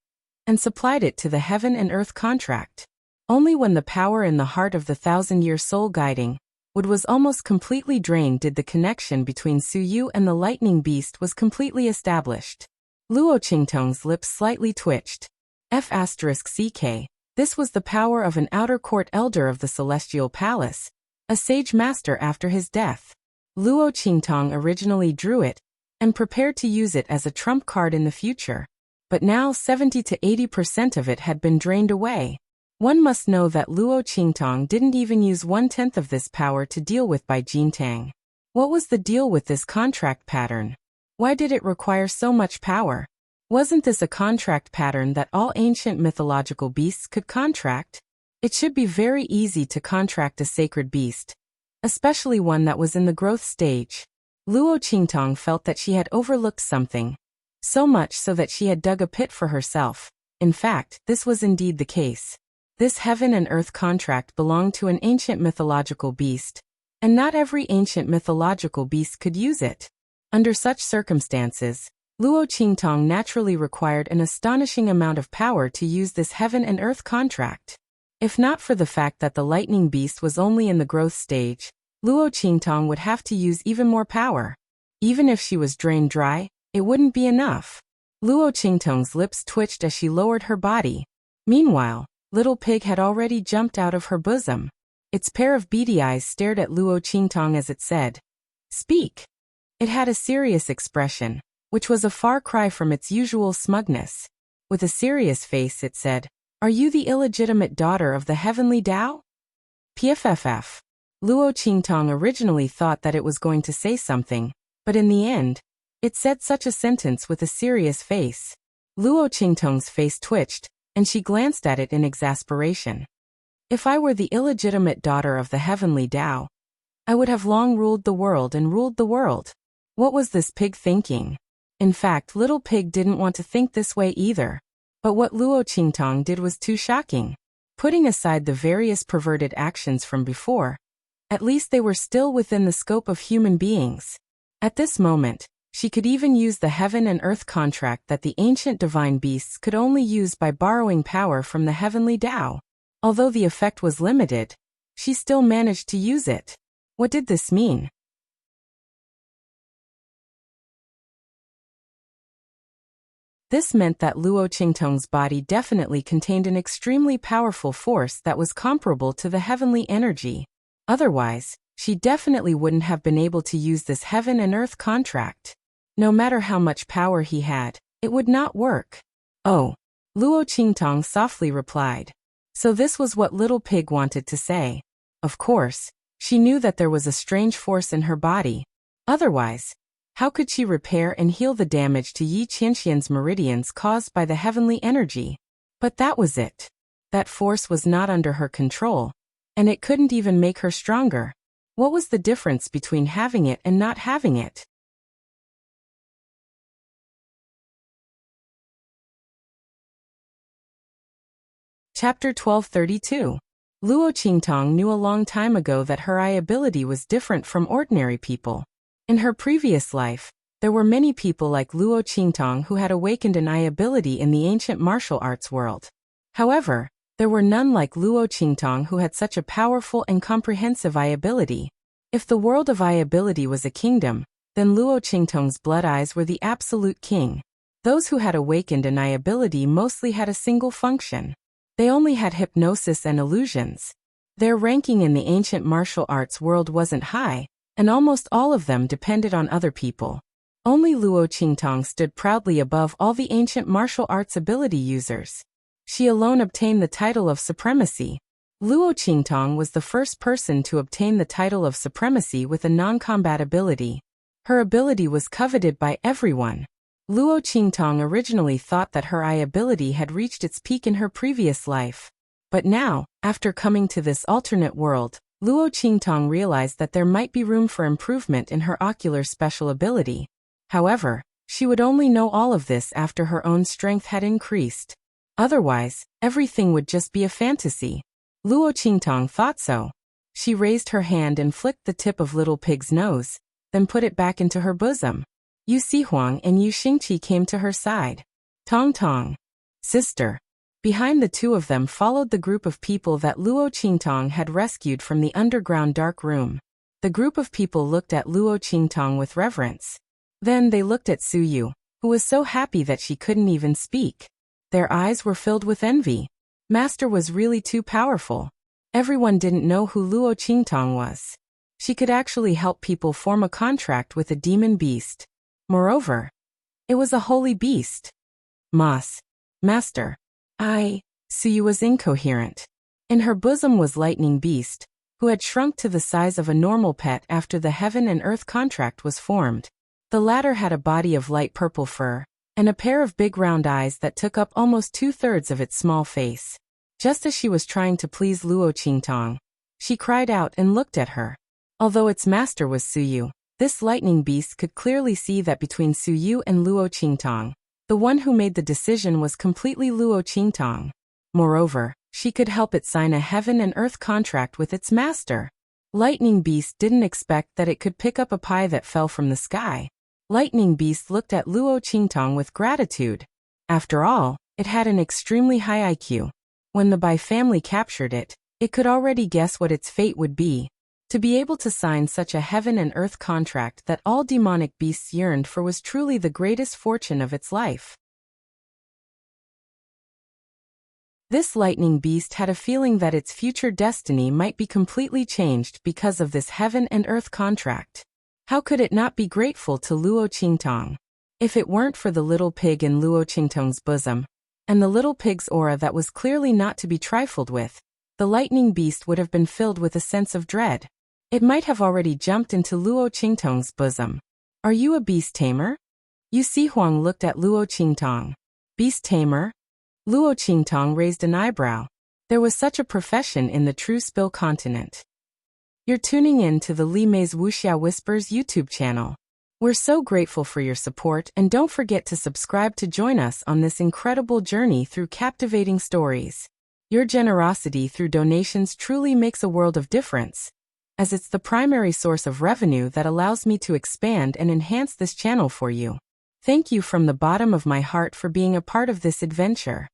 and supplied it to the heaven and earth contract. Only when the power in the heart of the 1,000-year soul-guiding wood was almost completely drained did the connection between Suyu and the lightning beast was completely established. Luo Qingtong's lips slightly twitched. F***CK. This was the power of an outer court elder of the celestial palace, a sage master after his death. Luo Qingtong originally drew it and prepared to use it as a trump card in the future. But now 70 to 80% of it had been drained away. One must know that Luo Qingtong didn't even use 1/10 of this power to deal with Bai Jintang. What was the deal with this contract pattern? Why did it require so much power? Wasn't this a contract pattern that all ancient mythological beasts could contract? It should be very easy to contract a sacred beast, especially one that was in the growth stage. Luo Qingtong felt that she had overlooked something, so much so that she had dug a pit for herself. In fact, this was indeed the case. This heaven and earth contract belonged to an ancient mythological beast, and not every ancient mythological beast could use it. Under such circumstances, Luo Qingtong naturally required an astonishing amount of power to use this heaven and earth contract. If not for the fact that the lightning beast was only in the growth stage, Luo Qingtong would have to use even more power. Even if she was drained dry, it wouldn't be enough. Luo Qingtong's lips twitched as she lowered her body. Meanwhile, Little Pig had already jumped out of her bosom. Its pair of beady eyes stared at Luo Qingtong as it said, "Speak." It had a serious expression, which was a far cry from its usual smugness. With a serious face it said, "Are you the illegitimate daughter of the heavenly Tao?" PFFF. Luo Qingtong originally thought that it was going to say something, but in the end, it said such a sentence with a serious face. Luo Qingtong's face twitched, and she glanced at it in exasperation. If I were the illegitimate daughter of the heavenly Tao, I would have long ruled the world and ruled the world. What was this pig thinking? In fact, Little Pig didn't want to think this way either. But what Luo Qingtong did was too shocking. Putting aside the various perverted actions from before, at least they were still within the scope of human beings. At this moment, she could even use the heaven and earth contract that the ancient divine beasts could only use by borrowing power from the heavenly Tao. Although the effect was limited, she still managed to use it. What did this mean? This meant that Luo Qingtong's body definitely contained an extremely powerful force that was comparable to the heavenly energy. Otherwise, she definitely wouldn't have been able to use this heaven and earth contract. No matter how much power he had, it would not work. Oh, Luo Qingtong softly replied. So this was what Little Pig wanted to say. Of course, she knew that there was a strange force in her body. Otherwise, how could she repair and heal the damage to Yi Qianxian's meridians caused by the heavenly energy? But that was it. That force was not under her control, and it couldn't even make her stronger. What was the difference between having it and not having it? Chapter 1232. Luo Qingtong knew a long time ago that her eye ability was different from ordinary people. In her previous life, there were many people like Luo Qingtong who had awakened an eye ability in the ancient martial arts world. However, there were none like Luo Qingtong who had such a powerful and comprehensive eye ability. If the world of eye ability was a kingdom, then Luo Qingtong's blood eyes were the absolute king. Those who had awakened an eye ability mostly had a single function. They only had hypnosis and illusions. Their ranking in the ancient martial arts world wasn't high, and almost all of them depended on other people. Only Luo Qingtong stood proudly above all the ancient martial arts ability users. She alone obtained the title of supremacy. Luo Qingtong was the first person to obtain the title of supremacy with a non-combat ability. Her ability was coveted by everyone. Luo Qingtong originally thought that her eye ability had reached its peak in her previous life. But now, after coming to this alternate world, Luo Qingtong realized that there might be room for improvement in her ocular special ability. However, she would only know all of this after her own strength had increased. Otherwise, everything would just be a fantasy. Luo Qingtong thought so. She raised her hand and flicked the tip of Little Pig's nose, then put it back into her bosom. Yu Xihuang and Yu Xingqi came to her side. Tong Tong. Sister. Behind the two of them followed the group of people that Luo Qingtong had rescued from the underground dark room. The group of people looked at Luo Qingtong with reverence. Then they looked at Su Yu, who was so happy that she couldn't even speak. Their eyes were filled with envy. Master was really too powerful. Everyone didn't know who Luo Qingtong was. She could actually help people form a contract with a demon beast. Moreover, it was a holy beast. Master. Suyu was incoherent. In her bosom was Lightning Beast, who had shrunk to the size of a normal pet after the heaven and earth contract was formed. The latter had a body of light purple fur, and a pair of big round eyes that took up almost 2/3 of its small face. Just as she was trying to please Luo Qingtong, she cried out and looked at her. Although its master was Suyu, this lightning beast could clearly see that between Suyu and Luo Qingtong, the one who made the decision was completely Luo Qingtong. Moreover, she could help it sign a heaven and earth contract with its master. Lightning Beast didn't expect that it could pick up a pie that fell from the sky. Lightning Beast looked at Luo Qingtong with gratitude. After all, it had an extremely high IQ. When the Bai family captured it, it could already guess what its fate would be. To be able to sign such a heaven and earth contract that all demonic beasts yearned for was truly the greatest fortune of its life. This lightning beast had a feeling that its future destiny might be completely changed because of this heaven and earth contract. How could it not be grateful to Luo Qingtong? If it weren't for the little pig in Luo Qingtong's bosom, and the little pig's aura that was clearly not to be trifled with, the lightning beast would have been filled with a sense of dread. It might have already jumped into Luo Qingtong's bosom. Are you a beast tamer? Yu Sihuang looked at Luo Qingtong. Beast tamer? Luo Qingtong raised an eyebrow. There was such a profession in the True Spill continent. You're tuning in to the Li Mei's Wuxia Whispers YouTube channel. We're so grateful for your support, and don't forget to subscribe to join us on this incredible journey through captivating stories. Your generosity through donations truly makes a world of difference, as it's the primary source of revenue that allows me to expand and enhance this channel for you. Thank you from the bottom of my heart for being a part of this adventure.